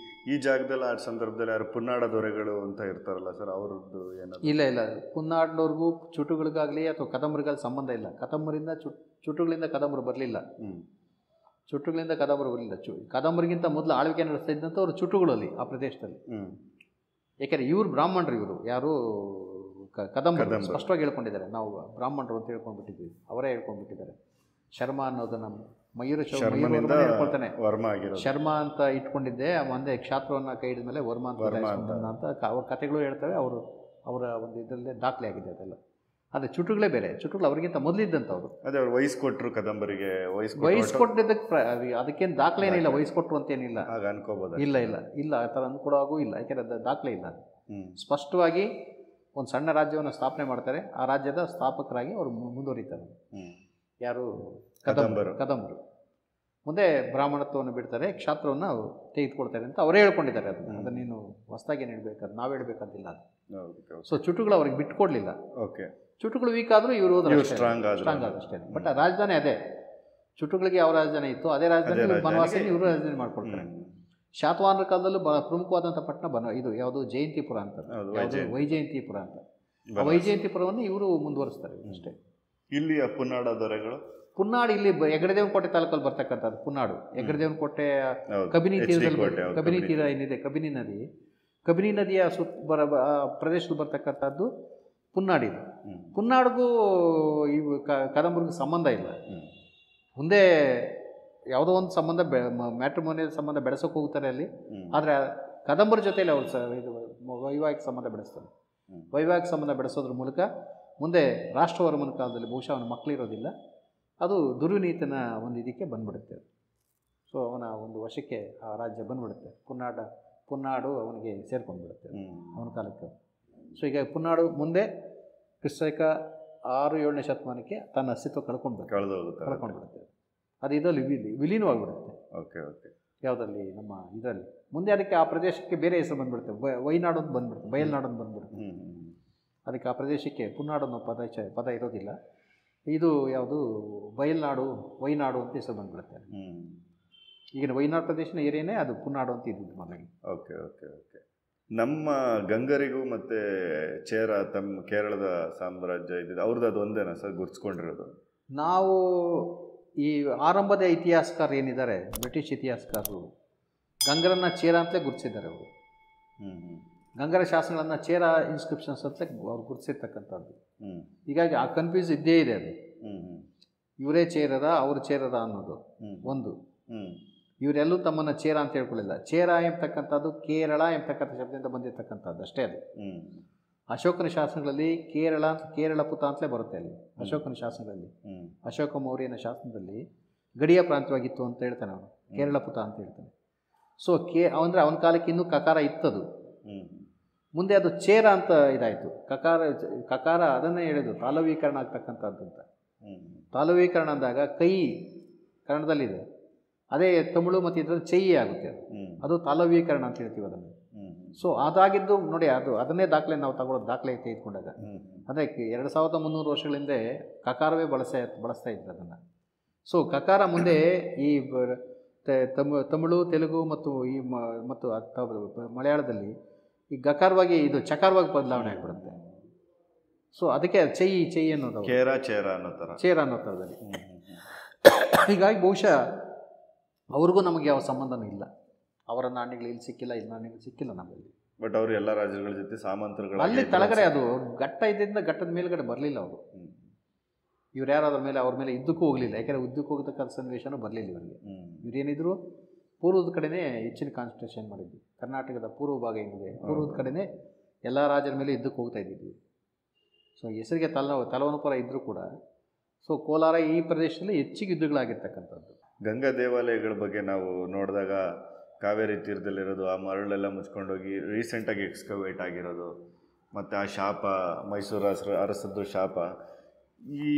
ಈ ಜಾಗದಲ್ಲಿ ಆ ಸಂದರ್ಭದಲ್ಲಿ ಯಾರು ಪುನ್ನಾಡ ದೊರೆಗಳು ಅಂತ ಇರ್ತಾರಲ್ಲ ಸರ್, ಅವ್ರದ್ದು ಏನಾದ್ರು? ಇಲ್ಲ, ಪುನ್ನಾಡನವ್ರಿಗೂ ಚುಟುಗಳಿಗಾಗಲಿ ಅಥವಾ ಕದಂಬರಿಗಾಗಲಿ ಸಂಬಂಧ ಇಲ್ಲ. ಚುಟುಗಳಿಂದ ಕದಂಬರು ಬರಲಿಲ್ಲ. ಕದಂಬರಿಗಿಂತ ಮೊದಲು ಆಳ್ವಿಕೆ ನಡೆಸ್ತಾ ಇದ್ದಂಥವ್ರು ಚುಟುಗಳಲ್ಲಿ ಆ ಪ್ರದೇಶದಲ್ಲಿ. ಯಾಕೆಂದರೆ ಇವರು ಬ್ರಾಹ್ಮಣರು, ಇವರು ಯಾರು ಕದಂಬರು ಸ್ಪಷ್ಟವಾಗಿ ಹೇಳ್ಕೊಂಡಿದ್ದಾರೆ. ನಾವು ಬ್ರಾಹ್ಮಣರು ಅಂತ ಹೇಳ್ಕೊಂಡ್ಬಿಟ್ಟಿದ್ವಿ, ಅವರೇ ಹೇಳ್ಕೊಂಡ್ಬಿಟ್ಟಿದ್ದಾರೆ. ಶರ್ಮ ಅನ್ನೋದನ್ನು ಮಯೂರ ಹೇಳ್ಕೊಳ್ತಾನೆ. ಶರ್ಮ ಅಂತ ಇಟ್ಕೊಂಡಿದ್ದೆ, ಒಂದೇ ಕ್ಷಾತ್ರವನ್ನು ಕೈ ಹಿಡಿದ ಮೇಲೆ ವರ್ಮ ಅಂತ ಅವ್ರ ಕಥೆಗಳು ಹೇಳ್ತವೆ. ಅವರ ಒಂದು ಇದರಲ್ಲೇ ದಾಖಲೆ ಆಗಿದೆ ಅದೆಲ್ಲ. ಆದರೆ ಚುಟುಗಳೇ ಬೇರೆ. ಚುಟುಗಳು ಅವ್ರಿಗಿಂತ ಮೊದಲಿದ್ದಂಥವ್ರು. ಅದೇ ಅವ್ರು ವಹಿಸ್ಕೊಟ್ರು ಕದಂಬರಿಗೆ. ವಹಿಸ್ಕೊಟ್ಟಿದ್ದಕ್ಕೆ ಅದಕ್ಕೇನು ದಾಖಲೆ ಏನಿಲ್ಲ. ವಹಿಸ್ಕೊಟ್ರು ಅಂತೇನಿಲ್ಲ. ಆಗ ಅನ್ಕೋಬೋದು. ಇಲ್ಲ ಆ ಥರ ಅಂದ್ಕೊಡೋಗೂ ಇಲ್ಲ. ಯಾಕೆಂದರೆ ಅದು ದಾಖಲೆ ಇಲ್ಲ. ಸ್ಪಷ್ಟವಾಗಿ ಒಂದು ಸಣ್ಣ ರಾಜ್ಯವನ್ನು ಸ್ಥಾಪನೆ ಮಾಡ್ತಾರೆ. ಆ ರಾಜ್ಯದ ಸ್ಥಾಪಕರಾಗಿ ಅವರು ಮುಂದುವರಿತಾರೆ. ಯಾರು? ಕದಂಬರು. ಮುಂದೆ ಬ್ರಾಹ್ಮಣತ್ವವನ್ನು ಬಿಡ್ತಾರೆ, ಕ್ಷಾತ್ರವನ್ನು ತೆಗೆದುಕೊಳ್ತಾರೆ ಅಂತ ಅವರೇ ಹೇಳ್ಕೊಂಡಿದ್ದಾರೆ. ಅದನ್ನು ನೀನು ಹೊಸದಾಗಿ ಹೇಳ್ಬೇಕಾದ್ರೆ ನಾವು ಹೇಳ್ಬೇಕಂತಿಲ್ಲ ಅದು. ಸೊ ಚುಟುಗಳು ಅವ್ರಿಗೆ ಬಿಟ್ಕೊಡ್ಲಿಲ್ಲ. ಚುಟುಗಳು ವೀಕ್ ಆದರೂ ಇವರು ಸ್ಟ್ರಾಂಗ್ ಆದ್ರು ಅಷ್ಟೇ. ಬಟ್ ಆ ರಾಜಧಾನಿ ಅದೇ. ಚುಟುಗಳಿಗೆ ಯಾವ ರಾಜಧಾನಿ ಇತ್ತು ಅದೇ ರಾಜಧಾನಿ, ಬನವಾಸಿಯಲ್ಲಿ ಇವರು ರಾಜಧಾನಿ ಮಾಡ್ಕೊಳ್ತಾರೆ. ಶಾತವಾಹನರ ಕಾಲದಲ್ಲೂ ಪ್ರಮುಖವಾದಂಥ ಪಟ್ಟಣ ಇದು ಯಾವುದು ಜಯಂತಿಪುರ ಅಂತ, ವೈಜಯಂತಿಪುರ ಅಂತ. ಆ ವೈಜಯಂತಿಪುರವನ್ನು ಇವರು ಮುಂದುವರಿಸ್ತಾರೆ ಅಷ್ಟೇ. ಇಲ್ಲಿ ಪುನ್ನಾಡ ದೊರೆಗಳು, ಪುನ್ನಾಡು ಇಲ್ಲಿ ಹೆಗ್ಗಡದೇವನಕೋಟೆ ತಾಲೂಕಲ್ಲಿ ಬರ್ತಕ್ಕಂಥದ್ದು ಪುನ್ನಾಡು. ಹೆಗ್ಗಡದೇವನಕೋಟೆ ಕಬಿನಿ ತೀರದಲ್ಲಿ, ಕಬಿನಿ ತೀರ ಏನಿದೆ, ಕಬಿನಿ ನದಿಯ ಪ್ರದೇಶದಲ್ಲಿ ಬರ್ತಕ್ಕಂಥದ್ದು ಪುನ್ನಾಡಿದು. ಪುನ್ನಾಡಿಗೂ ಇವು ಕದಂಬರಿಗೂ ಸಂಬಂಧ ಇಲ್ಲ. ಮುಂದೆ ಯಾವುದೋ ಒಂದು ಸಂಬಂಧ ಮ್ಯಾಟ್ರಿಮೋನಿಯಲ್ ಸಂಬಂಧ ಬೆಳೆಸೋಕೆ ಹೋಗ್ತಾರೆ ಅಲ್ಲಿ. ಆದರೆ ಕದಂಬರ ಜೊತೆಯಲ್ಲಿ ಅವರು ಇದು ವೈವಾಹಿಕ ಸಂಬಂಧ ಬೆಳೆಸ್ತಾರೆ. ವೈವಾಹಿಕ ಸಂಬಂಧ ಬೆಳೆಸೋದ್ರ ಮೂಲಕ ಮುಂದೆ ರಾಷ್ಟ್ರವರ್ಮನ ಕಾಲದಲ್ಲಿ ಬಹುಶಃ ಅವನ ಮಕ್ಕಳಿರೋದಿಲ್ಲ, ಅದು ದುರ್ವಿನೀತನ ಒಂದು ಇದಕ್ಕೆ ಬಂದ್ಬಿಡುತ್ತೆ. ಸೊ ಅವನ ಒಂದು ವಶಕ್ಕೆ ಆ ರಾಜ್ಯ ಬಂದ್ಬಿಡುತ್ತೆ. ಪುನ್ನಾಡು ಅವನಿಗೆ ಸೇರ್ಕೊಂಡ್ಬಿಡುತ್ತೆ ಅವನ ಕಾಲಕ್ಕೆ. ಸೊ ಈಗ ಪುನ್ನಾಡು ಮುಂದೆ ಕ್ರಿಸ್ತಕ 6-7ನೇ ಶತಮಾನಕ್ಕೆ ತನ್ನ ಅಸ್ತಿತ್ವ ಕಳ್ಕೊಂಡ್ಬಿಡುತ್ತೆ. ಅದು ಇದರಲ್ಲಿ ವಿಲೀನವಾಗಿಬಿಡುತ್ತೆ. ಓಕೆ. ಯಾವುದರಲ್ಲಿ ನಮ್ಮ ಇದರಲ್ಲಿ ಮುಂದೆ ಅದಕ್ಕೆ ಆ ಪ್ರದೇಶಕ್ಕೆ ಬೇರೆ ಹೆಸರು ಬಂದ್ಬಿಡುತ್ತೆ. ವೈನಾಡು ಅಂತ ಬಂದ್ಬಿಡುತ್ತೆ, ಬಯಲ್ನಾಡು ಅಂತ ಬಂದ್ಬಿಡುತ್ತೆ. ಅದಕ್ಕೆ ಆ ಪ್ರದೇಶಕ್ಕೆ ಪುನ್ನಾಡು ಅನ್ನೋ ಪದ ಇರೋದಿಲ್ಲ. ಇದು ಯಾವುದು ಬಯಲ್ನಾಡು, ವೈನಾಡು ಅಂತ ಹೆಸರು ಬಂದ್ಬಿಡುತ್ತೆ. ಈಗಿನ ವೈನಾಡು ಪ್ರದೇಶನ ಏರಿಯಾನೇ ಅದು ಪುನ್ನಾಡು ಅಂತ ಇದ್ದಿದ್ದು ಮೊದಲಿಗೆ. ಓಕೆ. ನಮ್ಮ ಗಂಗರಿಗೂ ಮತ್ತು ಚೇರ ತಮ್ಮ ಕೇರಳದ ಸಾಮ್ರಾಜ್ಯ ಇದ್ದಿದ್ದು ಅವ್ರದ್ದು ಅದು ಒಂದೇನಾ ಸರ್ ಗುರ್ಸ್ಕೊಂಡಿರೋದು? ನಾವು ಈ ಆರಂಭದ ಇತಿಹಾಸಕಾರರು ಏನಿದ್ದಾರೆ, ಬ್ರಿಟಿಷ್ ಇತಿಹಾಸಕಾರರು ಗಂಗರನ್ನು ಚೇರ ಅಂತಲೇ ಗುರುತಿಸಿದ್ದಾರೆ ಅವರು. ಗಂಗರ ಶಾಸನಗಳನ್ನು ಚೇರ ಇನ್ಸ್ಕ್ರಿಪ್ಷನ್ಸ್ ಅಂತಲೇ ಅವ್ರು ಗುರುತಿಸಿರ್ತಕ್ಕಂಥದ್ದು. ಹೀಗಾಗಿ ಆ ಕನ್ಫ್ಯೂಸ್ ಇದ್ದೇ ಇದೆ. ಅದು ಇವರೇ ಚೇರರ ಅವ್ರ ಚೇರರ ಅನ್ನೋದು ಒಂದು. ಇವರೆಲ್ಲೂ ತಮ್ಮನ್ನು ಚೇರ ಅಂತ ಹೇಳ್ಕೊಳ್ಳಿಲ್ಲ. ಚೇರ ಎಂಬತಕ್ಕಂಥದ್ದು ಕೇರಳ ಎಂಬತಕ್ಕಂಥ ಶಬ್ದದಿಂದ ಬಂದಿರತಕ್ಕಂಥದ್ದು ಅಷ್ಟೇ. ಅದು ಅಶೋಕನ ಶಾಸನಗಳಲ್ಲಿ ಕೇರಳ ಪುತ ಅಂತಲೇ ಬರುತ್ತೆ. ಅಲ್ಲಿ ಅಶೋಕನ ಶಾಸನಗಳಲ್ಲಿ, ಅಶೋಕ ಮೌರ್ಯನ ಶಾಸನದಲ್ಲಿ ಗಡಿಯ ಪ್ರಾಂತ್ಯವಾಗಿತ್ತು ಅಂತ ಹೇಳ್ತಾನೆ ಅವನು, ಕೇರಳ ಪುತ ಅಂತ ಹೇಳ್ತಾನೆ. ಸೊ ಅಂದರೆ ಅವನ ಕಾಲಕ್ಕೆ ಇನ್ನೂ ಕಕಾರ ಇತ್ತದು. ಮುಂದೆ ಅದು ಚೇರ ಅಂತ ಇದಾಯಿತು. ಕಕಾರ ಅದನ್ನೇ ಹೇಳಿದ್ದು ತಾಲವೀಕರಣ ಆಗ್ತಕ್ಕಂಥದ್ದು ಅಂತ. ತಾಲವೀಕರಣ ಅಂದಾಗ ಕೈ ಕನ್ನಡದಲ್ಲಿದೆ, ಅದೇ ತಮಿಳು ಮತ್ತು ಇದರಲ್ಲಿ ಚೈ ಆಗುತ್ತೆ. ಅದು ತಾಲವೀಕರಣ ಅಂತ ಹೇಳ್ತೀವಿ ಅದನ್ನು. ಸೊ ಅದಾಗಿದ್ದು ನೋಡಿ, ಅದನ್ನೇ ದಾಖಲೆ ನಾವು ತಗೊಳ್ಳೋದು, ದಾಖಲೆ ತೆಗೆದುಕೊಂಡಾಗ ಅಂದರೆ 2300 ವರ್ಷಗಳ ಹಿಂದೆ ಕಕಾರವೇ ಬಳಸ್ತಾ ಇದ್ರು ಅದನ್ನು. ಸೊ ಕಕಾರ ಮುಂದೆ ಈ ತಮಿಳು, ತೆಲುಗು ಮತ್ತು ಮಲಯಾಳದಲ್ಲಿ ಈ ಗಕಾರವಾಗಿ ಇದು ಚಕಾರವಾಗಿ ಬದಲಾವಣೆ ಆಗಿಬಿಡುತ್ತೆ. ಸೊ ಅದಕ್ಕೆ ಚೈ ಅನ್ನೋದು ಚೇರ ಅನ್ನೋ ಥರದಲ್ಲಿ. ಹೀಗಾಗಿ ಬಹುಶಃ ಅವ್ರಿಗೂ ನಮಗೆ ಯಾವ ಸಂಬಂಧನೂ ಇಲ್ಲ. ಅವರ ನಾಣ್ಯಗಳು ಇಲ್ಲಿ ಸಿಕ್ಕಿಲ್ಲ, ಇಲ್ಲಿ ನಾಣ್ಯಗಳು ಸಿಕ್ಕಿಲ್ಲ ನಮ್ಮಲ್ಲಿ. ಬಟ್ ಅವರು ಎಲ್ಲ ರಾಜ್ಯಗಳ ಜೊತೆ ಸಾಮಂತರುಗಳು ಅಲ್ಲಿ ತಳಗಡೆ ಅದು ಘಟ್ಟ ಇದ್ದಿಂದ ಘಟ್ಟದ ಮೇಲ್ಗಡೆ ಬರಲಿಲ್ಲ ಅವರು. ಇವ್ರು ಯಾರು ಅವ್ರ ಮೇಲೆ ಯುದ್ಧಕ್ಕೂ ಹೋಗಲಿಲ್ಲ. ಯಾಕೆಂದರೆ ಯುದ್ಧಕ್ಕೆ ಹೋಗತಕ್ಕಂಥ ಸನ್ನಿವೇಶನೂ ಬರಲಿಲ್ಲ ಇವರಿಗೆ. ಇವರೇನಿದ್ರು ಪೂರ್ವದ ಕಡೆನೇ ಹೆಚ್ಚಿನ ಕಾನ್ಸಂಟ್ರೇಷನ್ ಮಾಡಿದ್ವಿ. ಕರ್ನಾಟಕದ ಪೂರ್ವ ಭಾಗ ಏನಿದೆ, ಪೂರ್ವದ ಕಡೆನೇ ಎಲ್ಲ ರಾಜ್ಯರ ಮೇಲೆ ಯುದ್ಧಕ್ಕೆ ಹೋಗ್ತಾ ಇದ್ದಿದ್ವಿ. ಸೊ ಹೆಸರಿಗೆ ತಲವನಪುರ ಇದ್ದರೂ ಕೂಡ ಸೊ ಕೋಲಾರ ಈ ಪ್ರದೇಶದಲ್ಲಿ ಹೆಚ್ಚಿಗೆ ಯುದ್ಧಗಳಾಗಿರ್ತಕ್ಕಂಥದ್ದು. ಗಂಗಾ ದೇವಾಲಯಗಳ ಬಗ್ಗೆ ನಾವು ನೋಡಿದಾಗ ಕಾವೇರಿ ತೀರದಲ್ಲಿರೋದು, ಆ ಮರಳೆಲ್ಲ ಮುಚ್ಕೊಂಡೋಗಿ ರೀಸೆಂಟಾಗಿ ಎಕ್ಸ್ಕವೇಟ್ ಆಗಿರೋದು, ಮತ್ತು ಆ ಶಾಪ ಮೈಸೂರು ಅರಸದ್ದು ಶಾಪ, ಈ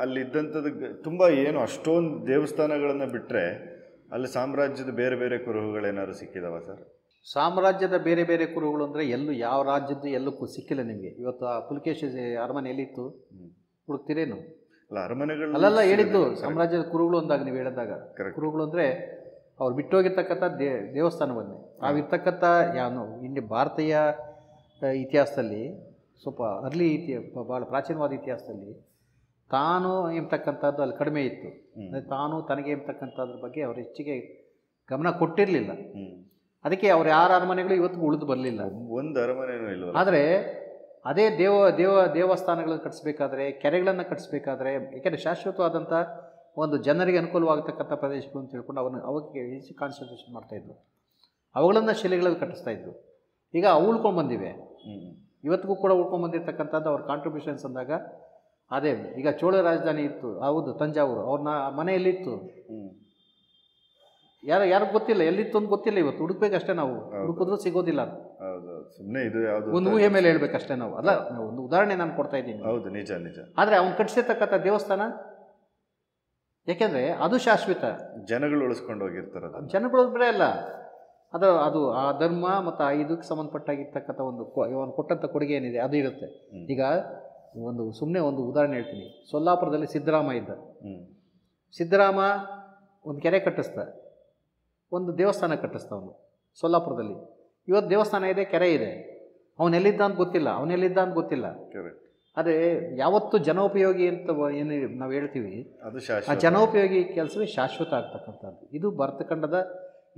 ಅಲ್ಲಿದ್ದಂಥದ್ದು ತುಂಬ ಏನು ಅಷ್ಟೊಂದು ದೇವಸ್ಥಾನಗಳನ್ನು ಬಿಟ್ಟರೆ ಅಲ್ಲಿ ಸಾಮ್ರಾಜ್ಯದ ಬೇರೆ ಬೇರೆ ಕುರುಹುಗಳೇನಾದ್ರು ಸಿಕ್ಕಿದಾವ ಸರ್? ಸಾಮ್ರಾಜ್ಯದ ಬೇರೆ ಬೇರೆ ಕುರುಹುಗಳು ಅಂದರೆ ಯಾವ ರಾಜ್ಯದ್ದು ಎಲ್ಲೂ ಸಿಕ್ಕಿಲ್ಲ ನಿಮಗೆ. ಇವತ್ತು ಆ ಪುಲಕೇಶಿ ಅರಮನೆ ಎಲ್ಲಿತ್ತು ಹುಡುಕ್ತಿರೇನು? ಅಲ್ಲ, ಅರಮನೆಗಳು ಅಲ್ಲೆಲ್ಲ ಹೇಳಿದ್ದು ಸಾಮ್ರಾಜ್ಯದ ಕುರುಹುಗಳು ಅಂದಾಗ ನೀವು ಹೇಳಿದಾಗ ಕುರುಹುಗಳು ಅಂದರೆ ಅವ್ರು ಬಿಟ್ಟೋಗಿರ್ತಕ್ಕಂಥ ದೇವಸ್ಥಾನವನ್ನೇ. ನಾವಿರ್ತಕ್ಕಂಥ ಇಲ್ಲಿ ಭಾರತೀಯ ಇತಿಹಾಸದಲ್ಲಿ ಸ್ವಲ್ಪ ಭಾಳ ಪ್ರಾಚೀನವಾದ ಇತಿಹಾಸದಲ್ಲಿ ತಾನು ಎಂಬತಕ್ಕಂಥದ್ದು ಅಲ್ಲಿ ಕಡಿಮೆ ಇತ್ತು. ತಾನು ತನಗೆ ಎಂಬತಕ್ಕಂಥದ್ರ ಬಗ್ಗೆ ಅವರು ಹೆಚ್ಚಿಗೆ ಗಮನ ಕೊಟ್ಟಿರಲಿಲ್ಲ. ಅದಕ್ಕೆ ಅವ್ರು ಯಾರ ಅರಮನೆಗಳು ಇವತ್ತಿಗೂ ಉಳಿದು ಬರಲಿಲ್ಲ. ಒಂದು ಅರಮನೆಯೂ ಇಲ್ಲ. ಆದರೆ ಅದೇ ದೇವಸ್ಥಾನಗಳನ್ನು ಕಟ್ಟಿಸ್ಬೇಕಾದ್ರೆ, ಕೆರೆಗಳನ್ನು ಕಟ್ಟಿಸ್ಬೇಕಾದ್ರೆ, ಏಕೆಂದರೆ ಶಾಶ್ವತವಾದಂಥ ಒಂದು ಜನರಿಗೆ ಅನುಕೂಲವಾಗತಕ್ಕಂಥ ಪ್ರದೇಶಗಳು ಅಂತ ಹೇಳ್ಕೊಂಡು ಅವಕ್ಕೆ ಹೆಚ್ಚು ಕಾನ್ಸಂಟ್ರೇಷನ್ ಮಾಡ್ತಾಯಿದ್ರು. ಅವುಗಳನ್ನು ಶಿಲೆಗಳಲ್ಲಿ ಕಟ್ಟಿಸ್ತಾಯಿದ್ರು. ಈಗ ಅವು ಉಳ್ಕೊಂಡು ಬಂದಿವೆ, ಇವತ್ತಿಗೂ ಕೂಡ ಉಳ್ಕೊಂಡು ಬಂದಿರತಕ್ಕಂಥದ್ದು ಅವ್ರ ಕಾಂಟ್ರಿಬ್ಯೂಷನ್ಸ್ ಅಂದಾಗ ಅದೇ. ಈಗ ಚೋಳ ರಾಜಧಾನಿ ಇತ್ತು, ಹೌದು, ತಂಜಾವೂರು, ಅವ್ರನ್ನ ಮನೆಯಲ್ಲಿತ್ತು, ಯಾರಿಗೂ ಗೊತ್ತಿಲ್ಲ ಎಲ್ಲಿತ್ತು ಅಂತ ಗೊತ್ತಿಲ್ಲ. ಇವತ್ತು ಹುಡುಕ್ಬೇಕಷ್ಟೇ, ನಾವು ಹುಡುಕಿದ್ರೂ ಸಿಗೋದಿಲ್ಲ. ಸುಮ್ಮನೆ ಇದು ಒಂದು ಊಹೆ ಮೇಲೆ ಹೇಳ್ಬೇಕಷ್ಟೇ ನಾವು. ಅಲ್ಲ, ಒಂದು ಉದಾಹರಣೆ ನಾನು ಕೊಡ್ತಾ ಇದ್ದೀನಿ. ಹೌದು, ನಿಜ. ಆದರೆ ಅವ್ನು ಕಟ್ಟಿಸಿರ್ತಕ್ಕಂಥ ದೇವಸ್ಥಾನ, ಯಾಕೆಂದರೆ ಅದು ಶಾಶ್ವತ, ಜನಗಳು ಉಳಿಸ್ಕೊಂಡು ಹೋಗಿರ್ತಾರೆ. ಜನಗಳು ಬಿಡೇ ಅಲ್ಲ, ಅದು ಆ ಧರ್ಮ ಮತ್ತು ಆ ಇದಕ್ಕೆ ಸಂಬಂಧಪಟ್ಟಾಗಿರ್ತಕ್ಕಂಥ ಒಂದು ಕೊಟ್ಟಂಥ ಕೊಡುಗೆ ಏನಿದೆ ಅದು ಇರುತ್ತೆ. ಈಗ ಸುಮ್ಮನೆ ಒಂದು ಉದಾಹರಣೆ ಹೇಳ್ತೀನಿ. ಸೊಲ್ಲಾಪುರದಲ್ಲಿ ಸಿದ್ದರಾಮ ಇದ್ದ. ಸಿದ್ದರಾಮ ಒಂದು ಕೆರೆ ಕಟ್ಟಿಸ್ದ. ಒಂದು ದೇವಸ್ಥಾನ ಕಟ್ಟಿಸ್ತಾವನು ಸೊಲ್ಲಾಪುರದಲ್ಲಿ. ಇವತ್ತು ದೇವಸ್ಥಾನ ಇದೆ, ಕೆರೆ ಇದೆ, ಅವನೆಲ್ಲಿದ್ದ ಅಂತ ಗೊತ್ತಿಲ್ಲ. ಆದರೆ ಯಾವತ್ತು ಜನೋಪಯೋಗಿ ಅಂತ ಏನು ನಾವು ಹೇಳ್ತೀವಿ, ಅದು ಆ ಜನೋಪಯೋಗಿ ಕೆಲಸವೇ ಶಾಶ್ವತ ಆಗ್ತಕ್ಕಂಥದ್ದು. ಇದು ಭರತಖಂಡದ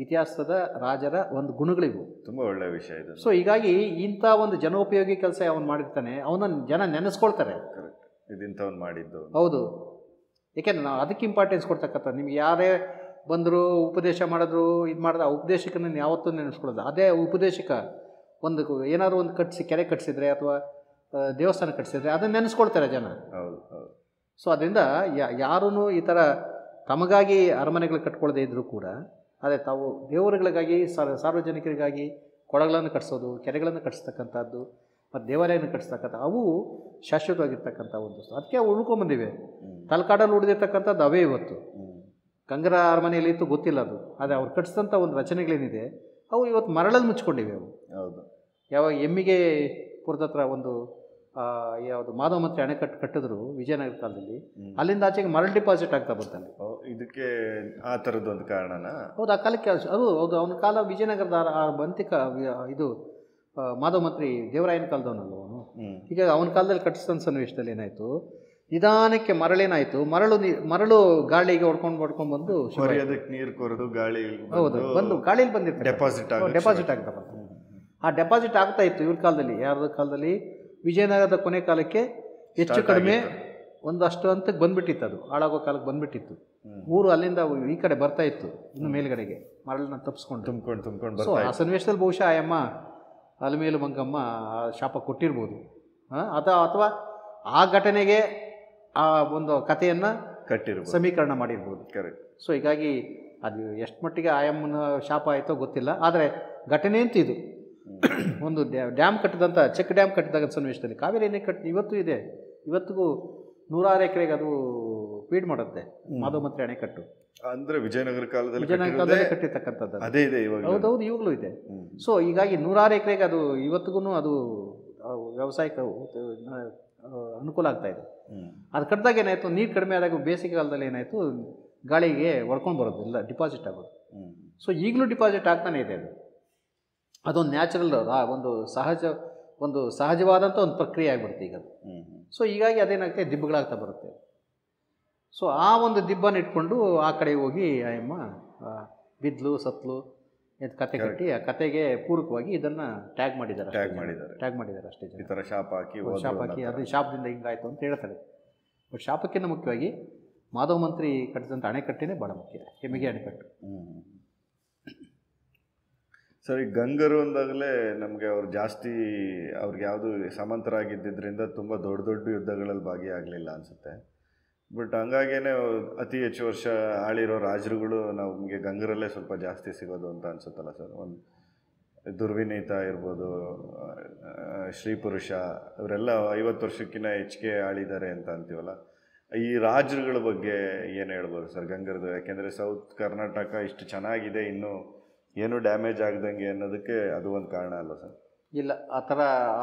ಇತಿಹಾಸದ ರಾಜರ ಒಂದು ಗುಣಗಳಿವು. ತುಂಬ ಒಳ್ಳೆಯ ವಿಷಯ ಇದು. ಸೊ ಹೀಗಾಗಿ ಇಂಥ ಒಂದು ಜನೋಪಯೋಗಿ ಕೆಲಸ ಅವನು ಮಾಡಿರ್ತಾನೆ, ಅವನನ್ನು ಜನ ನೆನೆಸ್ಕೊಳ್ತಾರೆ. ಇದೆಂಥವ್ನು ಮಾಡಿದ್ದು. ಹೌದು, ಏಕೆಂದರೆ ನಾವು ಅದಕ್ಕೆ ಇಂಪಾರ್ಟೆನ್ಸ್ ಕೊಡ್ತಕ್ಕಂಥ. ನಿಮ್ಗೆ ಯಾರೇ ಬಂದರು ಉಪದೇಶ ಮಾಡಿದ್ರು ಇದು ಮಾಡಿದ ಆ ಉಪದೇಶಕನ ಯಾವತ್ತೂ ನೆನೆಸ್ಕೊಳ್ಳೋದು. ಅದೇ ಉಪದೇಶಕ ಒಂದು ಏನಾದರೂ ಒಂದು ಕೆರೆ ಕಟ್ಟಿಸಿದ್ರೆ ಅಥವಾ ದೇವಸ್ಥಾನ ಕಟ್ಟಿಸಿದ್ರೆ ಅದನ್ನು ನೆನೆಸ್ಕೊಳ್ತಾರೆ ಜನ. ಹೌದು ಹೌದು. ಸೊ ಅದರಿಂದ ಯಾರೂ ಈ ಥರ ತಮಗಾಗಿ ಅರಮನೆಗಳು ಕಟ್ಕೊಳ್ಳದೇ ಇದ್ದರೂ ಕೂಡ, ಅದೇ ತಾವು ದೇವರುಗಳಿಗಾಗಿ ಸಾರ್ವಜನಿಕರಿಗಾಗಿ ಕೊಳಗಳನ್ನು ಕಟ್ಟಿಸೋದು, ಕೆರೆಗಳನ್ನು ಕಟ್ಟಿಸ್ತಕ್ಕಂಥದ್ದು ಮತ್ತು ದೇವಾಲಯನ ಕಟ್ಟಿಸ್ತಕ್ಕಂಥ ಅವು ಶಾಶ್ವತವಾಗಿರ್ತಕ್ಕಂಥ ಒಂದು. ಅದಕ್ಕೆ ಅವು ಉಳ್ಕೊಂಬಂದಿವೆ. ತಲಕಾಡಲ್ಲಿ ಉಳಿದಿರ್ತಕ್ಕಂಥದ್ದು ಅವೇ ಇವತ್ತು. ಗಂಗರ ಅರಮನೆಯಲ್ಲಿ ಇತ್ತು ಗೊತ್ತಿಲ್ಲ ಅದು, ಆದರೆ ಅವ್ರು ಕಟ್ಟಿಸಿದಂಥ ಒಂದು ರಚನೆಗಳೇನಿದೆ ಅವು ಇವತ್ತು ಮರಳಲ್ಲಿ ಮುಚ್ಕೊಂಡಿವೆ ಅವು. ಹೌದು. ಯಾವಾಗ ಎಮ್ಮಿಗೆ ಪುರದ ಹತ್ರ ಒಂದು ಯಾವುದು ಮಾಧವ ಮಂತ್ರಿ ಅಣೆಕಟ್ಟು ಕಟ್ಟಿದ್ರು ವಿಜಯನಗರ ಕಾಲದಲ್ಲಿ, ಅಲ್ಲಿಂದ ಆಚೆಗೆ ಮರಳು ಡಿಪಾಸಿಟ್ ಆಗ್ತಾ ಬಂತಲ್ಲಿ. ಇದಕ್ಕೆ ಆ ಥರದ್ದೊಂದು ಕಾರಣನ? ಹೌದು, ಆ ಕಾಲಕ್ಕೆ ಅದು ಹೌದು. ಅವನ ಕಾಲ ವಿಜಯನಗರದ ಬಂತಿಕ ಇದು ಮಾಧವ ಮಂತ್ರಿ ದೇವರಾಯನ ಕಾಲದವನಲ್ಲ ಅವನು. ಈಗ ಅವನ ಕಾಲದಲ್ಲಿ ಕಟ್ಟಿಸಿದ ಸನ್ನಿವೇಶದಲ್ಲಿ ಏನಾಯಿತು, ನಿಧಾನಕ್ಕೆ ಮರಳೇನಾಯಿತು, ಮರಳು ಗಾಳಿಗೆ ಹೊಡ್ಕೊಂಡು ಬಂದು ನೀರು ಕೊರೆದು ಗಾಳಿ ಬಂದು ಗಾಳಿಯಲ್ಲಿ ಬಂದಿರ್ತಾರೆ, ಡೆಪಾಸಿಟ್ ಆಗ್ತಾ ಬಂತು. ಆ ಡೆಪಾಸಿಟ್ ಆಗ್ತಾ ಇತ್ತು ಇವ್ರ ಕಾಲದಲ್ಲಿ. ಯಾರದ ಕಾಲದಲ್ಲಿ? ವಿಜಯನಗರದ ಕೊನೆ ಕಾಲಕ್ಕೆ ಹೆಚ್ಚು ಕಡಿಮೆ ಒಂದಷ್ಟು ಹಂತಕ್ಕೆ ಬಂದ್ಬಿಟ್ಟಿತ್ತು, ಅದು ಹಾಳಾಗೋ ಕಾಲಕ್ಕೆ ಬಂದ್ಬಿಟ್ಟಿತ್ತು. ಊರು ಅಲ್ಲಿಂದ ಈ ಕಡೆ ಬರ್ತಾ ಇತ್ತು, ಇನ್ನು ಮೇಲ್ಗಡೆಗೆ ಮರಳನ್ನ ತುಂಬಿಕೊಂಡು. ಸೊ ಆ ಸನ್ನಿವೇಶದಲ್ಲಿ ಬಹುಶಃ ಆಯಮ್ಮ ಅಲಮೇಲು ಮಂಗಮ್ಮ ಆ ಶಾಪ ಕೊಟ್ಟಿರ್ಬೋದು. ಅಥವಾ ಆ ಘಟನೆಗೆ ಆ ಒಂದು ಕಥೆಯನ್ನು ಸಮೀಕರಣ ಮಾಡಿರ್ಬೋದು. ಸೊ ಹೀಗಾಗಿ ಅದು ಎಷ್ಟು ಮಟ್ಟಿಗೆ ಆಯಮ್ಮನ ಶಾಪ ಆಯಿತೋ ಗೊತ್ತಿಲ್ಲ, ಆದರೆ ಘಟನೆ ಅಂತ ಇದು. ಒಂದು ಡ್ಯಾಮ್ ಕಟ್ಟಿದಂಥ ಚೆಕ್ ಡ್ಯಾಮ್ ಕಟ್ಟಿದಾಗ ಸನ್ನಿವೇಶದಲ್ಲಿ ಕಾವೇರಿ ಎಣ್ಣೆ ಇವತ್ತೂ ಇದೆ. ಇವತ್ತಿಗೂ 106 ಎಕರೆಗೆ ಅದು ಫೀಡ್ ಮಾಡುತ್ತೆ ಮಾಧವ ಮಂತ್ರಿ ಅಣೆಕಟ್ಟು. ಅಂದರೆ ವಿಜಯನಗರ ಕಾಲದಲ್ಲಿ ಕಟ್ಟಿರ್ತಕ್ಕಂಥದ್ದು ಅದೇ ಇದೆ. ಹೌದೌದು, ಇವಾಗಲೂ ಇದೆ. ಸೊ ಹೀಗಾಗಿ 106 ಎಕರೆಗೆ ಅದು ಇವತ್ತಿಗೂ ಅದು ವ್ಯವಸಾಯಕ್ಕೆ ಅನುಕೂಲ ಆಗ್ತಾ ಇದೆ. ಅದು ಕಟ್ಟಿದಾಗ ಏನಾಯಿತು, ನೀರು ಕಡಿಮೆ ಆದಾಗ ಬೇಸಿಗೆ ಕಾಲದಲ್ಲಿ ಏನಾಯಿತು, ಗಾಳಿಗೆ ಒಡ್ಕೊಂಡು ಬರೋದು, ಇಲ್ಲ ಡಿಪಾಸಿಟ್ ಆಗೋದು. ಸೊ ಈಗಲೂ ಡಿಪಾಸಿಟ್ ಆಗ್ತಾನೆ ಇದೆ. ಅದೊಂದು ನ್ಯಾಚುರಲ್, ಒಂದು ಸಹಜವಾದಂಥ ಒಂದು ಪ್ರಕ್ರಿಯೆ ಆಗಿಬಿಡುತ್ತೆ ಈಗ ಅದು. ಸೊ ಹೀಗಾಗಿ ಅದೇನಾಗ್ತದೆ, ದಿಬ್ಬಗಳಾಗ್ತಾ ಬರುತ್ತೆ. ಸೊ ಆ ಒಂದು ದಿಬ್ಬನ ಇಟ್ಕೊಂಡು ಆ ಕಡೆ ಹೋಗಿ ಆಯಮ್ಮ ಬಿದ್ಲು ಸತ್ಲು ಇದು ಕತೆ ಕಟ್ಟಿ ಆ ಕತೆಗೆ ಪೂರಕವಾಗಿ ಇದನ್ನು ಟ್ಯಾಗ್ ಮಾಡಿದ್ದಾರೆ ಅಷ್ಟೇ. ಈ ಥರ ಶಾಪ ಹಾಕಿ ಅದು ಶಾಪದಿಂದ ಹಿಂಗಾಯಿತು ಅಂತ ಹೇಳ್ತಾರೆ. ಬಟ್ ಶಾಪಕ್ಕಿಂತ ಮುಖ್ಯವಾಗಿ ಮಾಧವ ಮಂತ್ರಿ ಕಟ್ಟಿದಂಥ ಅಣೆಕಟ್ಟೆನೇ ಭಾಳ ಮುಖ್ಯ, ಹೆಮ್ಮಿಗೆ ಅಣೆಕಟ್ಟು. ಸರಿ, ಗಂಗರು ಅಂದಾಗಲೇ ನಮಗೆ ಅವ್ರು ಜಾಸ್ತಿ ಅವ್ರಿಗೆ ಯಾವುದು ಸಮಂತರಾಗಿದ್ದರಿಂದ ತುಂಬ ದೊಡ್ಡ ದೊಡ್ಡ ಯುದ್ಧಗಳಲ್ಲಿ ಭಾಗಿಯಾಗಲಿಲ್ಲ ಅನಿಸುತ್ತೆ. ಬಟ್ ಹಂಗಾಗೇ ಅತಿ ಹೆಚ್ಚು ವರ್ಷ ಆಳಿರೋ ರಾಜರುಗಳು ನಮಗೆ ಗಂಗರಲ್ಲೇ ಸ್ವಲ್ಪ ಜಾಸ್ತಿ ಸಿಗೋದು ಅಂತ ಅನಿಸುತ್ತಲ್ಲ ಸರ್? ಒಂದು ದುರ್ವಿನೀತ ಇರ್ಬೋದು, ಶ್ರೀಪುರುಷ, ಇವರೆಲ್ಲ 50 ವರ್ಷಕ್ಕಿಂತ ಹೆಚ್ಚಿಗೆ ಆಳಿದ್ದಾರೆ ಅಂತ ಅಂತೀವಲ್ಲ. ಈ ರಾಜರುಗಳ ಬಗ್ಗೆ ಏನು ಹೇಳ್ಬೋದು ಸರ್ ಗಂಗರದು? ಯಾಕೆಂದರೆ ಸೌತ್ ಕರ್ನಾಟಕ ಇಷ್ಟು ಚೆನ್ನಾಗಿದೆ, ಇನ್ನೂ ಏನೂ ಡ್ಯಾಮೇಜ್ ಆಗ್ದಂಗೆ ಅನ್ನೋದಕ್ಕೆ ಅದು ಒಂದು ಕಾರಣ ಅಲ್ಲ ಸರ್? ಇಲ್ಲ, ಆ ಥರ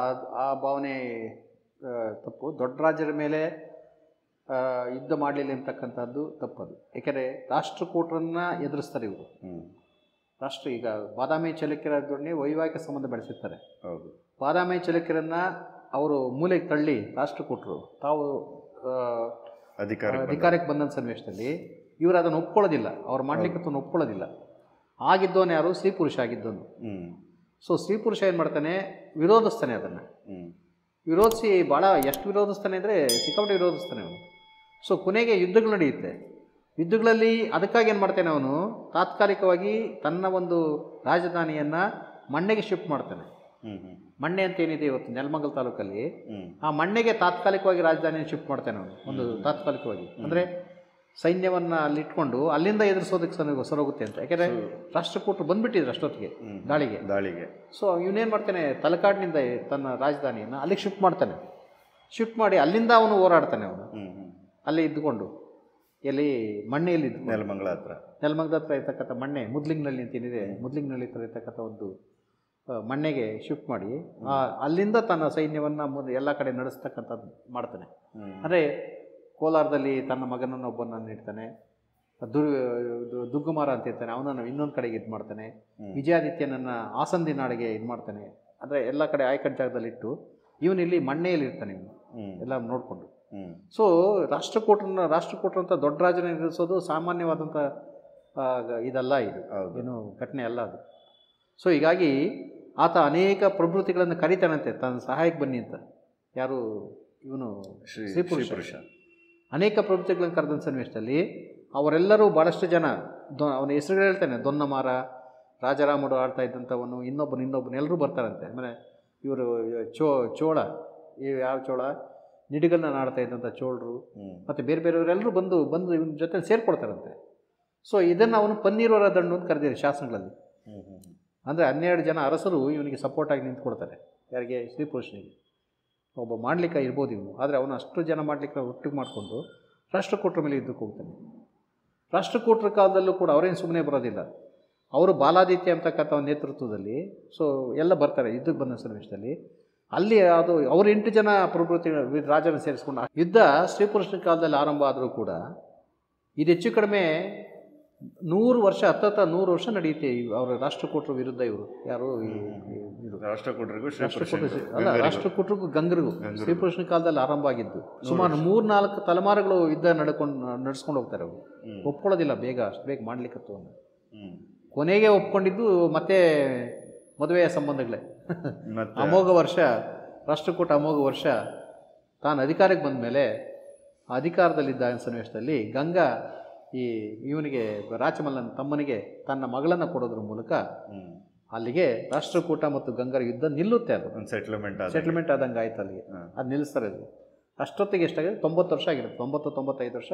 ಆ ಭಾವನೆ ತಪ್ಪು. ದೊಡ್ಡ ರಾಜರ ಮೇಲೆ ಯುದ್ಧ ಮಾಡಲಿಲ್ಲ ಅಂತಕ್ಕಂಥದ್ದು ತಪ್ಪದು. ಏಕೆಂದರೆ ರಾಷ್ಟ್ರಕೂಟರನ್ನು ಎದುರಿಸ್ತಾರೆ ಇವರು. ಈಗ ಬಾದಾಮಿ ಚಾಲುಕ್ಯರ ಜೊತೆ ವೈವಾಹಿಕ ಸಂಬಂಧ ಬೆಳೆಸಿರ್ತಾರೆ. ಹೌದು. ಬಾದಾಮಿ ಚಾಲುಕ್ಯರನ್ನು ಅವರು ಮೂಲೆಗೆ ತಳ್ಳಿ ರಾಷ್ಟ್ರಕೂಟರು ತಾವು ಅಧಿಕಾರಕ್ಕೆ ಬಂದಂಥ ಸನ್ನಿವೇಶದಲ್ಲಿ ಇವರು ಅದನ್ನು ಒಪ್ಕೊಳ್ಳೋದಿಲ್ಲ, ಅವ್ರು ಮಾಡಲಿಕ್ಕೆ ಒಪ್ಕೊಳ್ಳೋದಿಲ್ಲ. ಆಗಿದ್ದವನು ಯಾರು? ಸ್ತ್ರೀಪುರುಷ ಆಗಿದ್ದವನು. ಸೊ ಸ್ತ್ರೀಪುರುಷ ಏನು ಮಾಡ್ತಾನೆ, ವಿರೋಧಿಸ್ತಾನೆ. ಅದನ್ನು ವಿರೋಧಿಸಿ ಭಾಳ ಎಷ್ಟು ವಿರೋಧಿಸ್ತಾನೆ ಅಂದರೆ ಸಿಕ್ಕಾಪಟ್ಟೆ ವಿರೋಧಿಸ್ತಾನೆ ಅವನು. ಸೊ ಕೊನೆಗೆ ಯುದ್ಧಗಳು ನಡೆಯುತ್ತೆ. ಯುದ್ಧಗಳಲ್ಲಿ ಅದಕ್ಕಾಗಿ ಏನು ಮಾಡ್ತಾನೆ ಅವನು, ತಾತ್ಕಾಲಿಕವಾಗಿ ತನ್ನ ಒಂದು ರಾಜಧಾನಿಯನ್ನು ಮಣ್ಣೆಗೆ ಶಿಫ್ಟ್ ಮಾಡ್ತಾನೆ. ಮಣ್ಣೆ ಅಂತ ಏನಿದೆ ಇವತ್ತು ನೆಲಮಂಗಲ ತಾಲೂಕಲ್ಲಿ, ಆ ಮಣ್ಣೆಗೆ ತಾತ್ಕಾಲಿಕವಾಗಿ ರಾಜಧಾನಿಯನ್ನು ಶಿಫ್ಟ್ ಮಾಡ್ತಾನೆ ಅವನು. ಒಂದು ತಾತ್ಕಾಲಿಕವಾಗಿ ಅಂದರೆ ಸೈನ್ಯವನ್ನು ಅಲ್ಲಿಟ್ಕೊಂಡು ಅಲ್ಲಿಂದ ಎದುರಿಸೋದಕ್ಕೆ ಸರೋಗುತ್ತೆ ಅಂತ. ಯಾಕೆಂದರೆ ರಾಷ್ಟ್ರಕೂಟರು ಬಂದುಬಿಟ್ಟಿದ್ರು ಅಷ್ಟೊತ್ತಿಗೆ ದಾಳಿಗೆ. ಸೊ ಇವನೇನು ಮಾಡ್ತಾನೆ, ತಲಕಾಡಿನಿಂದ ತನ್ನ ರಾಜಧಾನಿಯನ್ನು ಅಲ್ಲಿಗೆ ಶಿಫ್ಟ್ ಮಾಡ್ತಾನೆ. ಶಿಫ್ಟ್ ಮಾಡಿ ಅಲ್ಲಿಂದ ಅವನು ಹೋರಾಡ್ತಾನೆ. ಅವನು ಅಲ್ಲಿ ಇದ್ದುಕೊಂಡು ಮಣ್ಣೆಯಲ್ಲಿ ನೆಲಮಂಗಲ ಹತ್ರ ಇರ್ತಕ್ಕಂಥ ಮಣ್ಣೆ ಮುದ್ಲಿಂಗ್ನಲ್ಲಿ ಅಂತೇನಿದೆ, ಮುದ್ಲಿಂಗ್ನಲ್ಲಿ ಇರ್ತಕ್ಕಂಥ ಒಂದು ಮಣ್ಣೆಗೆ ಶಿಫ್ಟ್ ಮಾಡಿ ಅಲ್ಲಿಂದ ತನ್ನ ಸೈನ್ಯವನ್ನು ಎಲ್ಲ ಕಡೆ ನಡೆಸ್ತಕ್ಕಂಥದ್ದು ಮಾಡ್ತಾನೆ. ಅಂದರೆ ಕೋಲಾರದಲ್ಲಿ ತನ್ನ ಮಗನನ್ನು ಒಬ್ಬನನ್ನು ಇಡ್ತಾನೆ, ದುಗ್ಗುಮಾರ ಅಂತ ಇರ್ತಾನೆ, ಅವನನ್ನು ಇನ್ನೊಂದು ಕಡೆಗೆ ಇದು ಮಾಡ್ತಾನೆ. ವಿಜಯಾದಿತ್ಯನನ್ನು ಆಸಂದಿ ನಾಡಿಗೆ ಇದು ಮಾಡ್ತಾನೆ. ಅಂದರೆ ಎಲ್ಲ ಕಡೆ ಆಯ್ಕಟ್ಟು ಜಾಗದಲ್ಲಿಟ್ಟು ಇವನಿಲ್ಲಿ ಮಣ್ಣೆಯಲ್ಲಿ ಇರ್ತಾನೆ, ಇವನು ಎಲ್ಲ ನೋಡಿಕೊಂಡು. ಸೊ ರಾಷ್ಟ್ರಕೂಟರು ಅಂತ ದೊಡ್ಡ ರಾಜನ ಎದುರಿಸೋದು ಸಾಮಾನ್ಯವಾದಂಥ ಇದಲ್ಲ, ಇದು ಏನು ಘಟನೆ ಅಲ್ಲ ಅದು. ಸೊ ಹೀಗಾಗಿ ಆತ ಅನೇಕ ಪ್ರವೃತ್ತಿಗಳನ್ನು ಕರೀತಾನಂತೆ ತನ್ನ ಸಹಾಯಕ್ಕೆ ಬನ್ನಿ ಅಂತ. ಯಾರು ಇವನು ಶ್ರೀಪುರುಷ ಅನೇಕ ಪ್ರವೃತ್ತಿಗಳನ್ನು ಕರೆದ ಸನ್ನಿವೇಶದಲ್ಲಿ ಅವರೆಲ್ಲರೂ ಭಾಳಷ್ಟು ಜನ ಅವನ ಹೆಸರುಗಳು ಹೇಳ್ತಾನೆ. ದೊನ್ನಮಾರ, ರಾಜಾರಾಮಡು ಆಡ್ತಾ ಇದ್ದಂಥವನು, ಇನ್ನೊಬ್ಬನು ಎಲ್ಲರೂ ಬರ್ತಾರಂತೆ. ಆಮೇಲೆ ಇವರು ಚೋಳ, ಯಾವ ಚೋಳ, ನಿಡಿಗನ್ನ ಆಡ್ತಾ ಇದ್ದಂಥ ಚೋಳರು ಮತ್ತು ಬೇರೆ ಬೇರೆಯವರೆಲ್ಲರೂ ಬಂದು ಇವನ ಜೊತೆ ಸೇರಿಕೊಡ್ತಾರಂತೆ. ಸೊ ಇದನ್ನು ಅವನು ಪನ್ನೀರ್ವರ ದಂಡು ಅಂತ ಕರೆದಿರಿ ಶಾಸನಗಳಲ್ಲಿ. ಅಂದರೆ 12 ಜನ ಅರಸರು ಇವನಿಗೆ ಸಪೋರ್ಟಾಗಿ ನಿಂತ್ಕೊಡ್ತಾರೆ. ಯಾರಿಗೆ? ಶ್ರೀಪುರುಷನಿಗೆ. ಒಬ್ಬ ಮಾಡಲಿಕ್ಕೆ ಇರ್ಬೋದು ಇವನು, ಆದರೆ ಅವನು ಅಷ್ಟು ಜನ ಮಾಡಲಿಕ್ಕೆ ಒಟ್ಟಿಗೆ ಮಾಡಿಕೊಂಡು ರಾಷ್ಟ್ರಕೂಟರ ಮೇಲೆ ಯುದ್ಧಕ್ಕೆ ಹೋಗ್ತಾನೆ. ರಾಷ್ಟ್ರಕೂಟರ ಕಾಲದಲ್ಲೂ ಕೂಡ ಅವರೇನು ಸುಮ್ಮನೆ ಬರೋದಿಲ್ಲ. ಅವರು ಬಾಲಾದಿತ್ಯ ಅಂತಕ್ಕಂಥ ಒಂದು ನೇತೃತ್ವದಲ್ಲಿ ಸೊ ಎಲ್ಲ ಬರ್ತಾರೆ ಯುದ್ಧಕ್ಕೆ ಬಂದ ಸನ್ನಿವೇಶದಲ್ಲಿ. ಅಲ್ಲಿ ಅದು ಅವರು 8 ಜನ ಪ್ರವೃತ್ತಿ ರಾಜನ ಸೇರಿಸ್ಕೊಂಡು ಯುದ್ಧ ಶ್ರೀಪುರುಷನ ಕಾಲದಲ್ಲಿ ಆರಂಭ ಆದರೂ ಕೂಡ ಇದು ಹೆಚ್ಚು ಕಡಿಮೆ 100 ವರ್ಷ, 100 ವರ್ಷ ನಡೆಯುತ್ತೆ ಅವರ ರಾಷ್ಟ್ರಕೂಟರ ವಿರುದ್ಧ. ಇವರು ಯಾರು? ರಾಷ್ಟ್ರಕೂಟರಿಗೂ ಗಂಗರಿಗೂ ಶ್ರೀಪುರುಷನ ಕಾಲದಲ್ಲಿ ಆರಂಭ ಆಗಿದ್ದು. ಸುಮಾರು 3-4 ತಲೆಮಾರುಗಳು ಯುದ್ಧ ನಡೆಸ್ಕೊಂಡು ಹೋಗ್ತಾರೆ. ಅವರು ಒಪ್ಕೊಳ್ಳೋದಿಲ್ಲ ಅಷ್ಟು ಬೇಗ ಮಾಡ್ಲಿಕ್ಕತ್ತು ಅಂತ. ಕೊನೆಗೆ ಒಪ್ಕೊಂಡಿದ್ದು ಮತ್ತೆ ಮದುವೆಯ ಸಂಬಂಧಗಳೇ. ಅಮೋಘ ವರ್ಷ, ರಾಷ್ಟ್ರಕೂಟ ಅಮೋಘ ವರ್ಷ ತಾನು ಅಧಿಕಾರಕ್ಕೆ ಬಂದ ಮೇಲೆ ಅಧಿಕಾರದಲ್ಲಿದ್ದ ಸನ್ನಿವೇಶದಲ್ಲಿ ಗಂಗಾ ಇವನಿಗೆ ರಾಚಮಲ್ಲನ ತಮ್ಮನಿಗೆ ತನ್ನ ಮಗಳನ್ನು ಕೊಡೋದ್ರ ಮೂಲಕ ಅಲ್ಲಿಗೆ ರಾಷ್ಟ್ರಕೂಟ ಮತ್ತು ಗಂಗರ ಯುದ್ಧ ನಿಲ್ಲುತ್ತೆ. ಅದು ಸೆಟ್ಲ್ಮೆಂಟ್ ಆದಂಗೆ ಆಯ್ತು ಅಲ್ಲಿಗೆ. ಅದು ನಿಲ್ಲಿಸ್ತಾರೆ. ಅದು ಅಷ್ಟೊತ್ತಿಗೆ ಎಷ್ಟಾಗಿದೆ? 90 ವರ್ಷ ಆಗಿರುತ್ತೆ. 90-95 ವರ್ಷ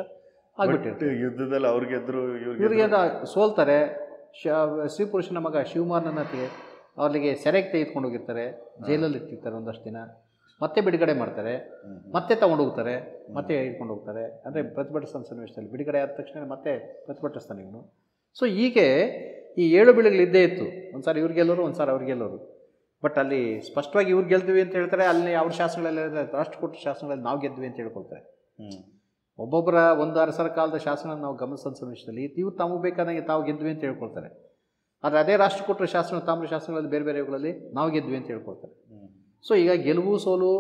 ಆಗಿಬಿಟ್ಟಿರುತ್ತೆ. ಯುದ್ಧದಲ್ಲಿ ಇವ್ರಿಗೆ ಸೋಲ್ತಾರೆ. ಶ್ರೀಪುರುಷನ ಮಗ ಶಿವಮಾನನತಿಗೆ ಅವರಿಗೆ ಸೆರೆಗೆ ತೆಗೆದುಕೊಂಡು ಹೋಗಿರ್ತಾರೆ, ಜೈಲಲ್ಲಿ ಇಟ್ಟಿರ್ತಾರೆ ಒಂದಷ್ಟು ದಿನ. ಮತ್ತೆ ಬಿಡುಗಡೆ ಮಾಡ್ತಾರೆ, ಮತ್ತೆ ತೊಗೊಂಡೋಗ್ತಾರೆ, ಮತ್ತೆ ಹಿಡ್ಕೊಂಡು ಹೋಗ್ತಾರೆ. ಅಂದರೆ ಪ್ರತಿಭಟಿಸ್ತಾನೆ ಸನ್ನಿವೇಶದಲ್ಲಿ ಬಿಡುಗಡೆ ಆದ ತಕ್ಷಣ ಮತ್ತೆ ಪ್ರತಿಭಟಿಸ್ತಾನೆ ಇವನು. ಸೊ ಹೀಗೆ ಈ 7 ಬೀಳುಗಳು ಇದ್ದೇ ಇತ್ತು. ಒಂದು ಸಾರಿ ಇವ್ರು ಗೆಲ್ಲೋರು, ಒಂದು ಸಾರಿ ಅವ್ರು ಗೆಲ್ಲೋರು. ಬಟ್ ಅಲ್ಲಿ ಸ್ಪಷ್ಟವಾಗಿ ಇವ್ರು ಗೆಲ್ತೀವಿ ಅಂತ ಹೇಳ್ತಾರೆ. ಅಲ್ಲಿ ಅವ್ರ ಶಾಸನಗಳಲ್ಲಿ, ರಾಷ್ಟ್ರಕೂಟ ಶಾಸನಗಳಲ್ಲಿ ನಾವು ಗೆದ್ವಿ ಅಂತ ಹೇಳ್ಕೊಳ್ತಾರೆ. ಒಬ್ಬೊಬ್ಬರ ಒಂದು ಅರಸರ ಕಾಲದ ಶಾಸನ ನಾವು ಗಮನಿಸೋ ಸನ್ನಿವೇಶದಲ್ಲಿ ಇವು ತಮಗೆ ಬೇಕಾದಂಗೆ ತಾವು ಗೆದ್ವಿ ಅಂತ ಹೇಳ್ಕೊಳ್ತಾರೆ. ಆದರೆ ಅದೇ ರಾಷ್ಟ್ರಕೂಟರ ಶಾಸನ, ತಾಮ್ರ ಶಾಸನಗಳಲ್ಲಿ ಬೇರೆ ಬೇರೆಗಳಲ್ಲಿ ನಾವು ಗೆದ್ವಿ ಅಂತ ಹೇಳ್ಕೊಳ್ತಾರೆ. ಸೊ ಈಗ ಗೆಲುವು ಸೋಲು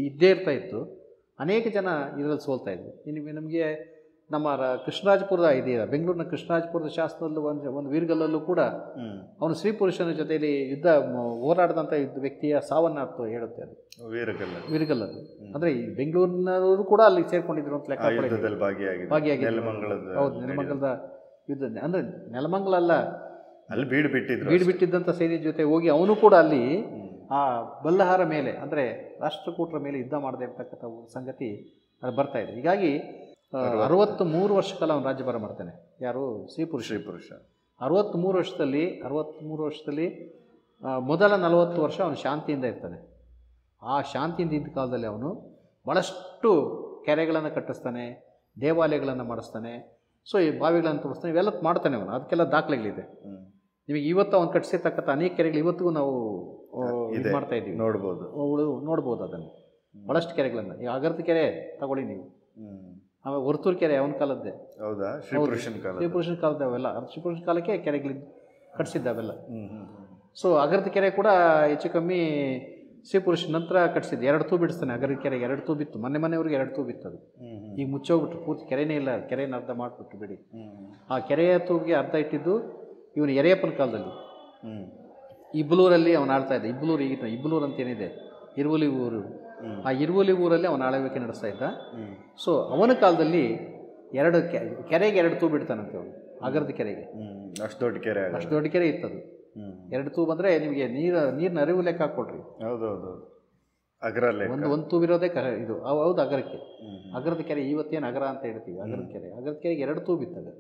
ಇದ್ದೇ ಇರ್ತಾ ಇತ್ತು. ಅನೇಕ ಜನ ಇದರಲ್ಲಿ ಸೋಲ್ತಾ ಇದ್ದರು. ಇನ್ನು ನಮಗೆ ನಮ್ಮ ಕೃಷ್ಣರಾಜಪುರದ ಇದೆಯಲ್ಲ, ಬೆಂಗಳೂರಿನ ಕೃಷ್ಣರಾಜಪುರದ ಶಾಸನದಲ್ಲೂ ಒಂದು ವೀರಗಲ್ಲಲ್ಲೂ ಕೂಡ ಅವನು ಶ್ರೀಪುರುಷನ ಜೊತೆಯಲ್ಲಿ ಹೋರಾಡಿದಂಥ ವ್ಯಕ್ತಿಯ ಸಾವನ್ನು ಹೇಳುತ್ತೆ. ಅದು ವೀರಗಲ್ಲದು. ಅಂದರೆ ಈ ಬೆಂಗಳೂರಿನವರು ಕೂಡ ಅಲ್ಲಿ ಸೇರ್ಕೊಂಡಿದ್ರು ಅಂತ ಲೆಕ್ಕ ಭಾಗಿಯಾಗಿದ್ದು. ಹೌದು, ನೆಲಮಂಗಲದ ಯುದ್ಧ. ಅಂದರೆ ನೆಲಮಂಗಲ ಅಲ್ಲ, ಅಲ್ಲಿ ಬೀಡು ಬಿಟ್ಟಿದ್ದಂಥ ಸೈನ್ಯದ ಜೊತೆ ಹೋಗಿ ಅವನು ಕೂಡ ಅಲ್ಲಿ ಆ ಬಲ್ಲಹಾರ ಮೇಲೆ, ಅಂದರೆ ರಾಷ್ಟ್ರಕೂಟರ ಮೇಲೆ ಯುದ್ಧ ಮಾಡದೆ ಇರ್ತಕ್ಕಂಥ ಸಂಗತಿ ಅದು ಬರ್ತಾ ಇದೆ. ಹೀಗಾಗಿ 63 ವರ್ಷ ಕಾಲ ಅವನು ರಾಜ್ಯಭಾರ ಮಾಡ್ತಾನೆ. ಯಾರು? ಶ್ರೀಪುರುಷ. 63 ವರ್ಷದಲ್ಲಿ ಮೊದಲ 40 ವರ್ಷ ಅವನು ಶಾಂತಿಯಿಂದ ಇರ್ತಾನೆ. ಆ ಶಾಂತಿಯಿಂದ ಇದ್ದ ಕಾಲದಲ್ಲಿ ಅವನು ಭಾಳಷ್ಟು ಕೆರೆಗಳನ್ನು ಕಟ್ಟಿಸ್ತಾನೆ, ದೇವಾಲಯಗಳನ್ನು ಮಾಡಿಸ್ತಾನೆ. ಸೊ ಈ ಬಾವಿಗಳನ್ನು ತೋರಿಸ್ತಾನೆ, ಇವೆಲ್ಲ ಮಾಡ್ತಾನೆ ಅವನು. ಅದಕ್ಕೆಲ್ಲ ದಾಖಲೆಗಳಿದೆ. ನಿಮಗೆ ಇವತ್ತು ಅವನು ಕಟ್ಟಿಸಿರ್ತಕ್ಕಂಥ ಅನೇಕ ಕೆರೆಗಳು ಇವತ್ತಿಗೂ ನಾವು ಇದು ಮಾಡ್ತಾ ಇದ್ದೀವಿ, ನೋಡ್ಬೋದು ಅದನ್ನು. ಭಾಳಷ್ಟು ಕೆರೆಗಳನ್ನು. ಈಗ ಅಗರ್ದ ಕೆರೆ ತಗೊಳ್ಳಿ ನೀವು, ಆಮೇಲೆ ವರ್ತೂರು ಕೆರೆ ಅವನ ಕಾಲದ್ದೇ. ಹೌದಾ? ಶ್ರೀಪುರುಷನ ಕಾಲದ ಅವೆಲ್ಲ ಶ್ರೀಪುರುಷನ ಕಾಲಕ್ಕೆ ಕೆರೆಗಳಿದ್ದು ಕಟ್ಟಿಸಿದ್ದ ಅವೆಲ್ಲ. ಸೊ ಅಗರ್ದ ಕೆರೆ ಕೂಡ ಹೆಚ್ಚು ಕಮ್ಮಿ ಶ್ರೀಪುರುಷನ ನಂತರ ಕಟ್ಟಿಸಿದ್ದು. 2 ತೂ ಬಿಡಿಸ್ತಾನೆ. ಅಗರ್ದ ಕೆರೆಗೆ 2 ತೂ ಬಿತ್ತು. ಮನೆಯವ್ರಿಗೆ 2 ತೂ ಬಿತ್ತು. ಅದು ಈಗ ಮುಚ್ಚೋಗ್ಬಿಟ್ರು, ಪೂರ್ತಿ ಕೆರೆನೇ ಇಲ್ಲ. ಕೆರೆನ ಅರ್ಧ ಮಾಡಿಬಿಟ್ರು ಬಿಡಿ. ಆ ಕೆರೆಯ ತೂಗಿಗೆ ಅರ್ಧ ಇಟ್ಟಿದ್ದು ಇವನು ಯರಿಯಪ್ಪನ ಕಾಲದಲ್ಲಿ. ಇಬ್ಬಲೂರಲ್ಲಿ ಅವನು ಆಳ್ತಾ ಇದ್ದ. ಇಬ್ಬಲೂರು ಅಂತ ಏನಿದೆ, ಇರುವಲಿ ಊರು. ಆ ಇರುವಲಿ ಊರಲ್ಲಿ ಅವನು ಆಳ್ವಿಕೆ ನಡೆಸ್ತಾ ಇದ್ದ. ಸೊ ಅವನ ಕಾಲದಲ್ಲಿ 2 ಕೆರೆಗೆ 2 ತೂ ಬಿಡ್ತಾನಂತೆ ಅವನು, ಅಗರ್ದ ಕೆರೆಗೆ. ಅಷ್ಟು ದೊಡ್ಡ ಕೆರೆ ಇತ್ತದು. 2 ತೂ ಬಂದರೆ ನಿಮಗೆ ನೀರಿನ ಅರಿವು ಲೆಕ್ಕ ಹಾಕ್ಕೊಡ್ರಿ. ಒಂದು ತೂ ಇರೋದೇ ಇದು. ಹೌದು, ಅಗರಕ್ಕೆ. ಅಗರದ ಕೆರೆ ಇವತ್ತೇನು ಅಗರ ಅಂತ ಹೇಳ್ತೀವಿ. ಅಗರದ ಕೆರೆಗೆ 2 ತೂ ಬಿತ್ತದು.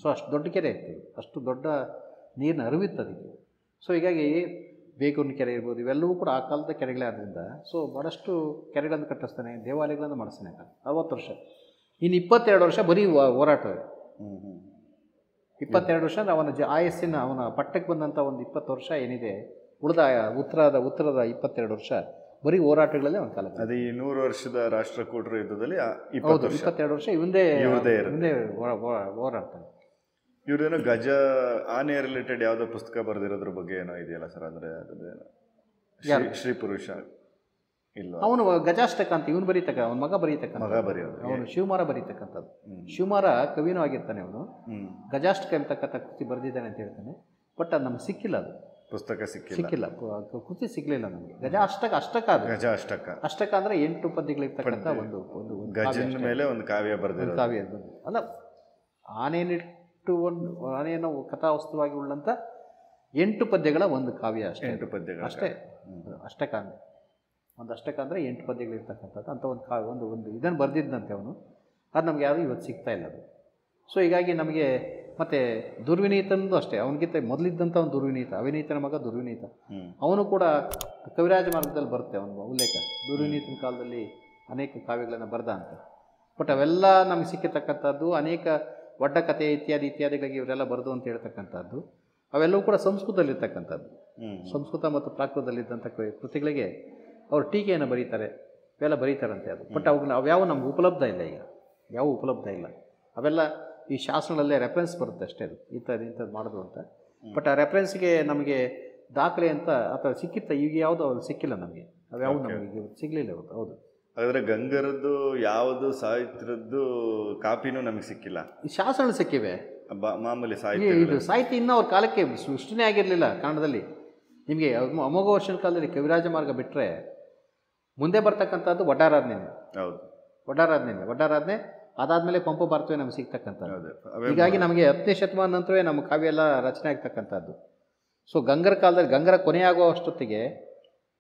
ಸೊ ಅಷ್ಟು ದೊಡ್ಡ ಕೆರೆ ಇತ್ತು, ಅಷ್ಟು ದೊಡ್ಡ ನೀರಿನ ಅರಿವಿತ್ತು ಅದಕ್ಕೆ. ಸೊ ಹೀಗಾಗಿ ಬೇಗೂರಿನ ಕೆರೆ ಇರ್ಬೋದು, ಇವೆಲ್ಲವೂ ಕೂಡ ಆ ಕಾಲದ ಕೆರೆಗಳೇ ಆದ್ದರಿಂದ. ಸೊ ಭಾಳಷ್ಟು ಕೆರೆಗಳನ್ನು ಕಟ್ಟಿಸ್ತಾನೆ, ದೇವಾಲಯಗಳನ್ನು ಮಾಡಿಸ್ತಾನೆ. 60 ವರ್ಷ. ಇನ್ನು 22 ವರ್ಷ ಬರೀ ಹೋರಾಟವೇ. 22 ವರ್ಷ ಅಂದರೆ ಅವನ ಆಯಸ್ಸಿನ, ಅವನ ಪಟ್ಟಕ್ಕೆ ಬಂದಂಥ ಒಂದು 20 ವರ್ಷ ಏನಿದೆ, ಉಳಿದ ಉತ್ತರದ 22 ವರ್ಷ ಬರೀ ಹೋರಾಟಗಳಲ್ಲೇ ಒಂದು ಕಾಲ. ಅದೇ ಈ 100 ವರ್ಷದ ರಾಷ್ಟ್ರಕೂಟರ ಯುದ್ಧದಲ್ಲಿ ಹೌದು, 22 ವರ್ಷ ಇವಂದೇ ಇವ್ರದೇ ಹೋರಾಡ್ತಾನೆ. ಇವ್ರೇನೋ ಗಜ ಆನೆ ರಿಲೇಟೆಡ್ ಯಾವುದೋ ಪುಸ್ತಕ ಬರೆದಿರೋದ್ರ ಬಗ್ಗೆ ಏನೋ ಇದೆಯಲ್ಲ ಸರ್, ಅಂದರೆ ಅದೇನೋ ಶ್ರೀ ಪುರುಷ ಇಲ್ಲ, ಅವನು ಗಜಾಷ್ಟಕ ಅಂತ ಇವನು ಬರೀತಕ್ಕ, ಅವನ ಮಗ ಬರೀತಕ್ಕಂಥ, ಮಗ ಬರೆಯೋದು, ಅವನು ಶಿವಮಾರ ಬರೀತಕ್ಕಂಥದ್ದು. ಶಿವಮಾರ ಕವಿನೂ ಆಗಿರ್ತಾನೆ ಅವನು. ಗಜಾಷ್ಟಕ ಎಂಬತಕ್ಕಂಥ ಕೃತಿ ಬರೆದಿದ್ದಾನೆ ಅಂತ ಹೇಳ್ತಾನೆ. ಬಟ್ ಅದು ನಮ್ಗೆ ಸಿಕ್ಕಿಲ್ಲ, ಅದು ಪುಸ್ತಕ ಸಿಕ್ಕಿಲ್ಲ, ಕೃತಿ ಸಿಕ್ಕಲಿಲ್ಲ ನಮಗೆ. ಅಷ್ಟಕ ಅದು ಗಜ ಅಷ್ಟಕ. ಅಷ್ಟಕ ಅಂದರೆ 8 ಪದ್ಯಗಳಿರ್ತಕ್ಕಂಥ ಒಂದು ಗಜನ ಮೇಲೆ ಒಂದು ಕಾವ್ಯ ಬರೆದಿರೋ ಕಾವ್ಯ ಅಲ್ಲ, ಆನೆಯನ್ನು ಕಥಾವಸ್ತುವಾಗಿ ಉಳ್ಳಂಥ 8 ಪದ್ಯಗಳ ಒಂದು ಕಾವ್ಯ ಅಷ್ಟೇ. 8 ಪದ್ಯಗಳು ಅಷ್ಟೇ ಅಷ್ಟಕ ಅಂದರೆ. ಒಂದು ಅಷ್ಟಕ ಅಂದರೆ 8 ಪದ್ಯಗಳಿರ್ತಕ್ಕಂಥದ್ದು ಅಂತ ಒಂದು ಇದನ್ನು ಬರೆದಿದ್ದಂತೆ ಅವನು. ಅದು ನಮಗೆ ಯಾವುದು ಇವತ್ತು ಸಿಗ್ತಾ ಇಲ್ಲ ಅದು. ಸೊ ಹೀಗಾಗಿ ನಮಗೆ ಮತ್ತು ದುರ್ವಿನೀತನೂ ಅಷ್ಟೇ, ಅವನಿಗಿಂತ ಮೊದಲಿದ್ದಂಥ ಒಂದು ದುರ್ವಿನೀತ, ಅವಿನೀತನ ಮಗ ದುರ್ವಿನೀತ, ಅವನು ಕೂಡ ಕವಿರಾಜ ಮಾರ್ಗದಲ್ಲಿ ಬರುತ್ತೆ ಅವನ ಉಲ್ಲೇಖ. ದುರ್ವಿನೀತನ ಕಾಲದಲ್ಲಿ ಅನೇಕ ಕಾವ್ಯಗಳನ್ನು ಬರೆದ ಅಂತ. ಬಟ್ ಅವೆಲ್ಲ ನಮಗೆ ಸಿಕ್ಕತಕ್ಕಂಥದ್ದು ಅನೇಕ ಒಡ್ಡ ಕಥೆ ಇತ್ಯಾದಿಗಳಿಗೆ ಇವರೆಲ್ಲ ಬರೆದು ಅಂತ ಹೇಳ್ತಕ್ಕಂಥದ್ದು ಅವೆಲ್ಲವೂ ಕೂಡ ಸಂಸ್ಕೃತದಲ್ಲಿರ್ತಕ್ಕಂಥದ್ದು. ಸಂಸ್ಕೃತ ಮತ್ತು ಪ್ರಾಕೃತದಲ್ಲಿದ್ದಂಥ ಕೃತಿಗಳಿಗೆ ಅವರು ಟೀಕೆಯನ್ನು ಬರೀತಾರೆ, ಇವೆಲ್ಲ ಬರೀತಾರಂತೆ ಅದು. ಬಟ್ ಅವ್ಯಾವ ನಮ್ಗೆ ಉಪಲಬ್ಧ ಇಲ್ಲ, ಈಗ ಯಾವ ಉಪಲಬ್ಧ ಇಲ್ಲ. ಅವೆಲ್ಲ ಈ ಶಾಸನಗಳಲ್ಲೇ ರೆಫರೆನ್ಸ್ ಬರುತ್ತೆ ಅಷ್ಟೇ, ಅದು ಇಂಥದ್ದು ಮಾಡೋದು ಅಂತ. ಬಟ್ ಆ ರೆಫರೆನ್ಸ್ಗೆ ನಮಗೆ ದಾಖಲೆ ಅಂತ ಅಥವಾ ಸಿಕ್ಕಿತ್ತ, ಈಗ ಯಾವುದು ಅವ್ರು ಸಿಕ್ಕಿಲ್ಲ ನಮಗೆ, ಅವ್ಯಾವು ನಮಗೆ ಸಿಗಲಿಲ್ಲ. ಹೌದು, ಹಾಗಾದರೆ ಗಂಗರದ್ದು ಯಾವುದು ಸಾಹಿತ್ಯದ್ದು ಕಾಪಿನೂ ನಮಗೆ ಸಿಕ್ಕಿಲ್ಲ. ಈ ಶಾಸನಗಳು ಸಿಕ್ಕಿವೆ, ಮಾಮೂಲಿ ಇದು ಸಾಹಿತ್ಯ ಇನ್ನೂ ಅವ್ರ ಕಾಲಕ್ಕೆ ಸೃಷ್ಟಿನೇ ಆಗಿರಲಿಲ್ಲ ಕನ್ನಡದಲ್ಲಿ. ನಿಮಗೆ ಅಮೋಘ ವರ್ಷದ ಕಾಲದಲ್ಲಿ ಕವಿರಾಜ ಮಾರ್ಗ ಬಿಟ್ಟರೆ ಮುಂದೆ ಬರ್ತಕ್ಕಂಥದ್ದು ಒಡ್ಡಾರಾಧನೆ. ಹೌದು, ಒಡ್ಡಾರಾಧನೆ ಅದಾದಮೇಲೆ ಪಂಪ ಭಾರತವೇ ನಮಗೆ ಸಿಗ್ತಕ್ಕಂಥದ್ದು. ಹೀಗಾಗಿ ನಮಗೆ 10ನೇ ಶತಮಾನ ನಂತರವೇ ನಮ್ಮ ಕಾವ್ಯ ಎಲ್ಲ ರಚನೆ ಆಗ್ತಕ್ಕಂಥದ್ದು. ಸೊ ಗಂಗರ ಕಾಲದಲ್ಲಿ, ಗಂಗರ ಕೊನೆಯಾಗುವ ಅಷ್ಟೊತ್ತಿಗೆ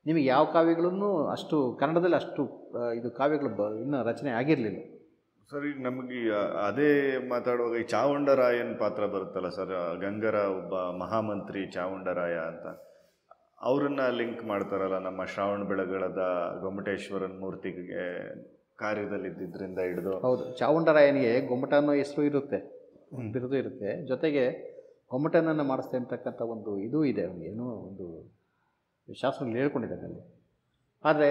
ನಿಮಗೆ ಯಾವ ಕಾವ್ಯಗಳೂ ಅಷ್ಟು ಕನ್ನಡದಲ್ಲಿ ಅಷ್ಟು ಇದು ಕಾವ್ಯಗಳು ಇನ್ನೂ ರಚನೆ ಆಗಿರಲಿಲ್ಲ. ಸರ್, ಈಗ ನಮಗೆ ಅದೇ ಮಾತಾಡುವಾಗ ಈ ಚಾವುಂಡರಾಯನ ಪಾತ್ರ ಬರುತ್ತಲ್ಲ ಸರ್, ಗಂಗರ ಒಬ್ಬ ಮಹಾಮಂತ್ರಿ ಚಾವುಂಡರಾಯ ಅಂತ, ಅವರನ್ನು ಲಿಂಕ್ ಮಾಡ್ತಾರಲ್ಲ ನಮ್ಮ ಶ್ರಾವಣ ಬೆಳಗೊಳದ ಗೊಮ್ಮಟೇಶ್ವರನ ಮೂರ್ತಿಗೆ ಕಾರ್ಯದಲ್ಲಿದ್ದರಿಂದ ಹಿಡಿದು. ಹೌದು, ಚಾವುಂಡರಾಯನಿಗೆ ಗೊಮ್ಮಟ ಅನ್ನೋ ಹೆಸರು ಇರುತ್ತೆ, ಬಿರುದು ಇರುತ್ತೆ, ಜೊತೆಗೆ ಗೊಮ್ಮಟನನ್ನು ಮಾಡಿಸ್ತಾ ಅಂತಕ್ಕಂಥ ಒಂದು ಇದು ಇದೆ, ಅವನಿಗೆ ಏನೋ ಒಂದು ಶಾಸ್ತ್ರಗಳು ಹೇಳ್ಕೊಂಡಿದ್ದಾನೆ ಅಲ್ಲಿ. ಆದರೆ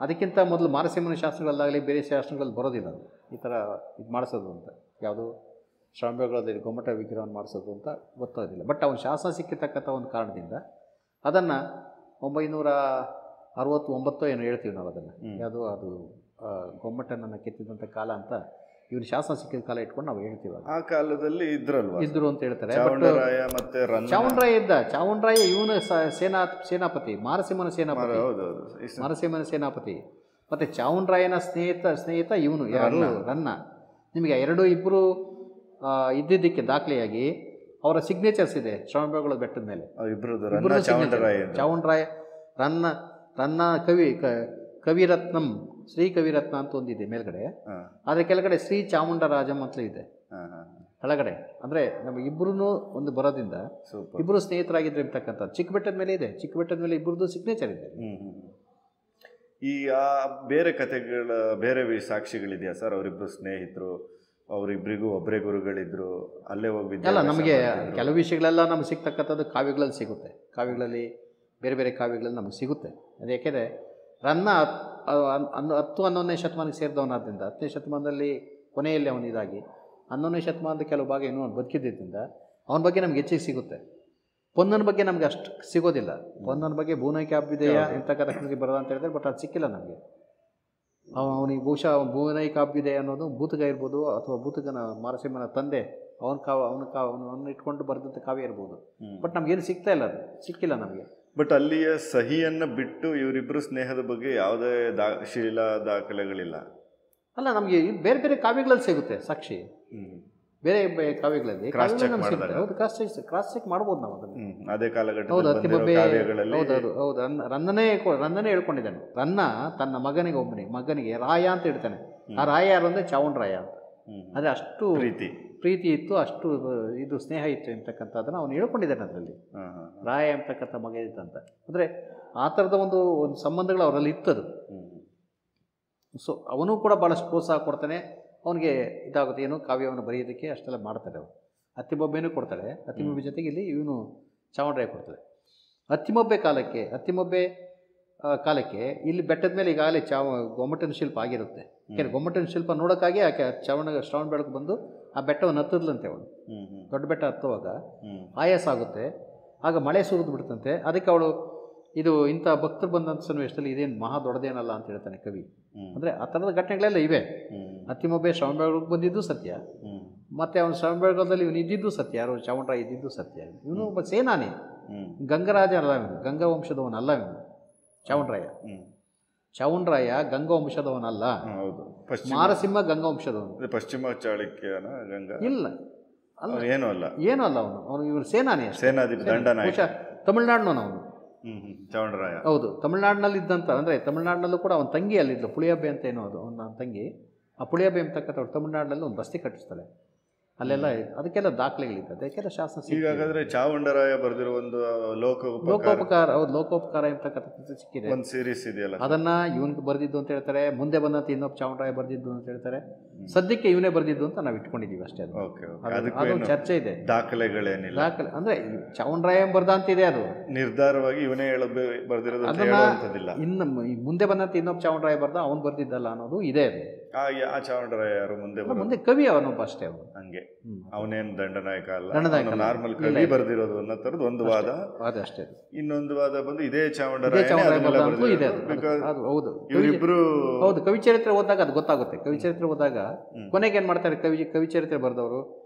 ಅದಕ್ಕಿಂತ ಮೊದಲು ಮಾರಸಿಂಹನ ಶಾಸ್ತ್ರಗಳಲ್ಲಾಗಲಿ ಬೇರೆ ಶಾಸ್ತ್ರಗಳಲ್ಲಿ ಬರೋದಿಲ್ಲ ಅದು, ಈ ಥರ ಇದು ಮಾಡಿಸೋದು ಅಂತ, ಯಾವುದು ಶ್ರಾವಣ ಬೆಳಗೊಳದಲ್ಲಿ ಗೊಮ್ಮಟ ವಿಗ್ರಹವನ್ನು ಮಾಡಿಸೋದು ಅಂತ ಗೊತ್ತಾಗೋದಿಲ್ಲ. ಬಟ್ ಅವನ ಶಾಸನ ಸಿಕ್ಕಿರ್ತಕ್ಕಂಥ ಒಂದು ಕಾರಣದಿಂದ ಅದನ್ನು 969 ಏನು ಹೇಳ್ತೀವಿ ನಾವು ಅದನ್ನು, ಯಾವುದು ಅದು ಗೊಮ್ಮಟನನ್ನು ಕೆತ್ತಿದಂಥ ಕಾಲ ಅಂತ ಇವ್ರು ಶಾಸನ ಸಿಕ್ಕಿದ ಕಾಲ ಇಟ್ಕೊಂಡು ನಾವು ಹೇಳ್ತೀವಿ. ಆ ಕಾಲದಲ್ಲಿ ಇದ್ರು ಅಂತ ಹೇಳ್ತಾರೆ. ಚಾವುಂಡರಾಯ ಮತ್ತೆ ಚಾವುಂಡರಾಯ ಇದ್ದ, ಚಾವುಂಡರಾಯ ಇವನು ಸೇನಾಪತಿ, ಮಾರಸಿಂಹನ ಸೇನಾಪತಿ. ಮತ್ತು ಚಾವುಂಡರಾಯನ ಸ್ನೇಹಿತ ಇವನು ಯಾರು, ರನ್ನ. ನಿಮಗೆ ಇಬ್ಬರು ಇದ್ದಿದ್ದಕ್ಕೆ ದಾಖಲೆಯಾಗಿ ಅವರ ಸಿಗ್ನೇಚರ್ಸ್ ಇದೆ ಶ್ರವಣ ಬೆಳಗೊಳ ಬೆಟ್ಟದ ಮೇಲೆ. ಚಾವುಂಡರಾಯ, ರನ್ನ ಕವಿರತ್ನಂ, ಶ್ರೀ ಕವಿರತ್ನ ಅಂತ ಒಂದಿದೆ ಮೇಲ್ಗಡೆ, ಆದರೆ ಕೆಳಗಡೆ ಶ್ರೀ ಚಾಮುಂಡರಾಜಂ ಅಂತಲೇ ಇದೆ ಕೆಳಗಡೆ. ಅಂದರೆ ನಮಗೆ ಇಬ್ಬರೂ ಒಂದು ಬರೋದ್ರಿಂದ ಇಬ್ಬರು ಸ್ನೇಹಿತರಾಗಿದ್ದರೆ ಇರ್ತಕ್ಕಂಥದ್ದು. ಚಿಕ್ಕ ಬೆಟ್ಟದ ಮೇಲೆ ಇದೆ, ಚಿಕ್ಕ ಬೆಟ್ಟದ ಮೇಲೆ ಇಬ್ಬರದ್ದು ಸಿಗ್ನೇಚರ್ ಇದೆ. ಈ ಬೇರೆ ಕಥೆಗಳ ಬೇರೆ ಸಾಕ್ಷಿಗಳಿದೆಯಾ ಸರ್? ಅವರಿಬ್ಬರು ಸ್ನೇಹಿತರು, ಅವರಿಬ್ಬರಿಗೂ ಒಬ್ಬರೇ ಗುರುಗಳಿದ್ರು, ಅಲ್ಲೇ ಹೋಗಿ ಅಲ್ಲ, ನಮಗೆ ಕೆಲವು ವಿಷಯಗಳೆಲ್ಲ ನಮ್ಗೆ ಸಿಗ್ತಕ್ಕಂಥದ್ದು ಕಾವ್ಯಗಳಲ್ಲಿ ಸಿಗುತ್ತೆ. ಕಾವ್ಯಗಳಲ್ಲಿ ಬೇರೆ ಬೇರೆ ಕಾವ್ಯಗಳಲ್ಲಿ ನಮಗೆ ಸಿಗುತ್ತೆ. ಅದು ಯಾಕೆಂದರೆ ರನ್ನ 10-11ನೇ ಶತಮಾನಕ್ಕೆ ಸೇರಿದವನಾದ್ದರಿಂದ 10ನೇ ಶತಮಾನದಲ್ಲಿ ಕೊನೆಯಲ್ಲಿ ಅವನಿದಾಗಿ 11ನೇ ಶತಮಾನದ ಕೆಲವು ಭಾಗ ಇನ್ನೂ ಅವನು ಬದುಕಿದ್ದರಿಂದ ಅವನ ಬಗ್ಗೆ ನಮ್ಗೆ ಹೆಚ್ಚಿಗೆ ಸಿಗುತ್ತೆ. ಪೊನ್ನನ ಬಗ್ಗೆ ನಮಗೆ ಅಷ್ಟು ಸಿಗೋದಿಲ್ಲ. ಪೊನ್ನನ ಬಗ್ಗೆ ಭೂನೈಕಾಭ್ಯುದಯ ಇಂತಕ್ಕಂಥ ಕೃತಿ ಬರೋದ ಅಂತ ಹೇಳಿದ್ರೆ, ಬಟ್ ಅದು ಸಿಕ್ಕಿಲ್ಲ ನಮಗೆ. ಅವನಿಗೆ ಬಹುಶಃ ಭೂನೈಕಾಭ್ಯುದಯ ಅನ್ನೋದು ಭೂತಗ ಇರ್ಬೋದು, ಅಥವಾ ಭೂತಗನ ಮಾರಸಿಂಹನ ತಂದೆ ಅವನು ಇಟ್ಕೊಂಡು ಬರೆದಂಥ ಕಾವ್ಯ ಇರ್ಬೋದು. ಬಟ್ ನಮಗೇನು ಸಿಗ್ತಾ ಇಲ್ಲ, ಅದು ಸಿಕ್ಕಿಲ್ಲ ನಮಗೆ. ಬಟ್ ಅಲ್ಲಿಯ ಸಹಿಯನ್ನು ಬಿಟ್ಟು ಇವರಿಬ್ಬರು ಸ್ನೇಹದ ಬಗ್ಗೆ ಯಾವುದೇ ಶಿಲಾ ದಾಖಲೆಗಳಿಲ್ಲ. ಅಲ್ಲ, ನಮಗೆ ಬೇರೆ ಬೇರೆ ಕಾವ್ಯಗಳಲ್ಲಿ ಸಿಗುತ್ತೆ ಸಾಕ್ಷಿ. ಬೇರೆ ಕಾವ್ಯಗಳಲ್ಲಿ ಕ್ರಾಸ್ ಚೆಕ್ ಮಾಡ್ಬೋದು ನಾವು ಅದನ್ನು. ಅದೇ ಕಾಲಘಟ್ಟದಲ್ಲಿ ಹೌದು, ರನ್ನನೇ ಹೇಳ್ಕೊಂಡಿದ್ದಾನೆ. ರನ್ನ ತನ್ನ ಮಗನಿಗೆ ರಾಯ ಅಂತ ಹೇಳ್ತಾನೆ. ಆ ರಾಯ ಯಾರು ಅಂದರೆ ಚಾವುಂಡರಾಯ ಅಂತ. ಅದೇ ಅಷ್ಟು ಪ್ರೀತಿ ಇತ್ತು, ಅಷ್ಟು ಇದು ಸ್ನೇಹ ಇತ್ತು ಅಂತಕ್ಕಂಥದ್ದನ್ನು ಅವನು ಹೇಳ್ಕೊಂಡಿದ್ದಾನೆ ಅದರಲ್ಲಿ. ರಾಯ ಅಂತಕ್ಕಂಥ ಮಗ ಇತ್ತಂತ. ಅಂದರೆ ಆ ಥರದ ಒಂದು ಸಂಬಂಧಗಳು ಅವರಲ್ಲಿ ಇತ್ತದು. ಸೊ ಅವನು ಕೂಡ ಭಾಳಷ್ಟು ಪ್ರೋತ್ಸಾಹ ಕೊಡ್ತಾನೆ ಅವನಿಗೆ. ಇದಾಗುತ್ತೆ ಏನು ಕಾವ್ಯವನ್ನು ಬರೆಯೋದಕ್ಕೆ ಅಷ್ಟೆಲ್ಲ ಮಾಡ್ತಾರೆ ಅವರು. ಅತ್ತಿಮೊಬ್ಬೆನೂ ಕೊಡ್ತಾರೆ. ಅತ್ತಿಮೊಬ್ಬೆ ಜೊತೆಗೆ ಇಲ್ಲಿ ಇವನು ಚಾವುಂಡರಾಯ ಕೊಡ್ತಾರೆ. ಅತ್ತಿಮೊಬ್ಬೆ ಕಾಲಕ್ಕೆ, ಅತ್ತಿಮೊಬ್ಬೆ ಕಾಲಕ್ಕೆ ಇಲ್ಲಿ ಬೆಟ್ಟದ ಮೇಲೆ ಈಗಾಗಲೇ ಗೊಮ್ಮಟನ ಶಿಲ್ಪ ಆಗಿರುತ್ತೆ. ಯಾಕೆಂದರೆ ಗೊಮ್ಮಟನ ಶಿಲ್ಪ ನೋಡೋಕ್ಕಾಗಿ ಆಕೆ ಶ್ರವಣ ಬೆಳಕು ಬಂದು ಆ ಬೆಟ್ಟವನ್ನು ಹತ್ತದ್ಲಂತೆ ಅವಳು. ದೊಡ್ಡ ಬೆಟ್ಟ ಹತ್ತುವಾಗ ಆಯಾಸ ಆಗುತ್ತೆ, ಆಗ ಮಳೆ ಸುರಿದು ಬಿಡ್ತಂತೆ. ಅದಕ್ಕೆ ಅವಳು ಇದು ಇಂಥ ಭಕ್ತರು ಬಂದಂಥ ಸನ್ನಿವೇಶದಲ್ಲಿ ಇದೇನು ಮಹಾ ದೊಡ್ಡದೇನಲ್ಲ ಅಂತ ಹೇಳ್ತಾನೆ ಕವಿ. ಅಂದರೆ ಆ ಥರದ ಘಟನೆಗಳೆಲ್ಲ ಇವೆ. ಅತ್ತಿಮೊಬ್ಬೆ ಶ್ರವಣ ಬೆಳಕು ಬಂದಿದ್ದು ಸತ್ಯ, ಮತ್ತು ಅವನು ಶ್ರವಣ ಬೆಳಗದಲ್ಲಿ ಇವನು ಇದ್ದಿದ್ದು ಸತ್ಯ. ಯಾರು ಚಾಮುಂಡರಾಯ ಇದ್ದಿದ್ದು ಸತ್ಯ. ಇವನು ಒಬ್ಬ ಸೇನಾನಿ, ಗಂಗರಾಜ ಅಲ್ಲ ಇವನು, ಗಂಗಾ ವಂಶದವನಲ್ಲ ಇವನು ಚಾವುಂಡರಾಯ ಗಂಗಾ ವಂಶದವನಲ್ಲ. ಮಾರಸಿಂಹ ಗಂಗಾ ವಂಶದವನು. ಪಶ್ಚಿಮ ಚಾಳುಕ್ಯನ ಗಂಗಾ ಇಲ್ಲ, ಅಲ್ಲ, ಏನೂ ಅಲ್ಲ ಅವನು ಇವನು ಸೇನಾನಿ, ತಮಿಳ್ನಾಡಿನವನು ಅವನು ಚಾವುಂಡರಾಯ. ಹೌದು, ತಮಿಳ್ನಾಡಿನಲ್ಲಿ ಇದ್ದಂಥ, ಅಂದರೆ ತಮಿಳ್ನಾಡಿನಲ್ಲೂ ಕೂಡ ಅವನ ತಂಗಿ ಅಲ್ಲಿದ್ದ ಪುಳಿಯಬ್ಬೆ ಅಂತ ಏನೋ ಅದು ಅವನ ತಂಗಿ. ಆ ಪುಳಿಯಬ್ಬೆ ಅಂತಕ್ಕಂಥವ್ರು ತಮಿಳ್ನಾಡಿನಲ್ಲಿ ಒಂದು ಬಸ್ತಿ ಕಟ್ಟಿಸ್ತಾಳೆ. ಅಲ್ಲೆಲ್ಲ ಅದಕ್ಕೆಲ್ಲ ದಾಖಲೆಗಳಿದೆ, ಅದಕ್ಕೆಲ್ಲ ಶಾಸನ. ಹೀಗಾದ್ರೆ ಚಾವುಂಡರಾಯ ಬರೆದಿರೋ ಒಂದು ಲೋಕೋಪಕಾರ, ಹೌದು, ಲೋಕೋಪಕಾರ ಅಂತಕ್ಕಂಥ ಸಿಕ್ಕಿದೆ, ಒಂದು ಸೀರೀಸ್ ಇದೆಯಲ್ಲ, ಅದನ್ನ ಇವನ್ಗೆ ಬರೆದಿದ್ದು ಅಂತ ಹೇಳ್ತಾರೆ. ಮುಂದೆ ಬಂದಂತ ಇನ್ನೊಬ್ಬ ಚಾವುಂಡರಾಯ ಬರೆದಿದ್ದು ಅಂತ ಹೇಳ್ತಾರೆ. ಸದ್ಯಕ್ಕೆ ಇವನೇ ಬರೆದಿದ್ದು ಅಂತ ನಾವು ಇಟ್ಕೊಂಡಿದ್ದೀವಿ ಅಷ್ಟೇ. ಅದೊಂದು ಚರ್ಚೆ ಇದೆ, ದಾಖಲೆಗಳೇನಿಲ್ಲ. ದಾಖಲೆ ಅಂದರೆ ಚಾವುಂಡರಾಯ ಬರೆದ ಅಂತಿದೆ, ಅದು ನಿರ್ಧಾರವಾಗಿ ಇವನೇ ಬರೆದಿರೋದು. ಇನ್ನು ಮುಂದೆ ಬಂದಂತ ಇನ್ನೊಬ್ಬ ಚಾವುಂಡರಾಯ ಬರೆದ, ಅವನು ಬರೆದಿದ್ದಲ್ಲ ಅನ್ನೋದು ಇದೆ. ಅದು ಆ ಚಾವುಂಡರಾಯ ಯಾರು ಮುಂದೆ ಕವಿ ಅವನೊಬ್ಬ ಅಷ್ಟೇ. ಅವನು ಹಂಗೆ, ಅವನೇನು ದಂಡನಾಯಕ ಅಲ್ಲ, ನಾರ್ಮಲ್ ಕವಿ ಬರೆದಿರೋದು ಅನ್ನೋ ಥರದ್ದು ಒಂದು ವಾದ. ಅಷ್ಟೇ. ಇನ್ನೊಂದು ವಾದ ಬಂದು ಇದೇ ಚಾವುಂಡರಾಯ ಇದೆ. ಹೌದು, ಇವರಿಬ್ರು. ಹೌದು, ಕವಿಚರಿತ್ರೆ ಓದಿದಾಗ ಅದು ಗೊತ್ತಾಗುತ್ತೆ. ಕವಿಚರಿತ್ರೆ ಓದಿದಾಗ ಕೊನೆಗೆ ಏನು ಮಾಡ್ತಾರೆ, ಕವಿಚರಿತ್ರೆ ಬರೆದವರು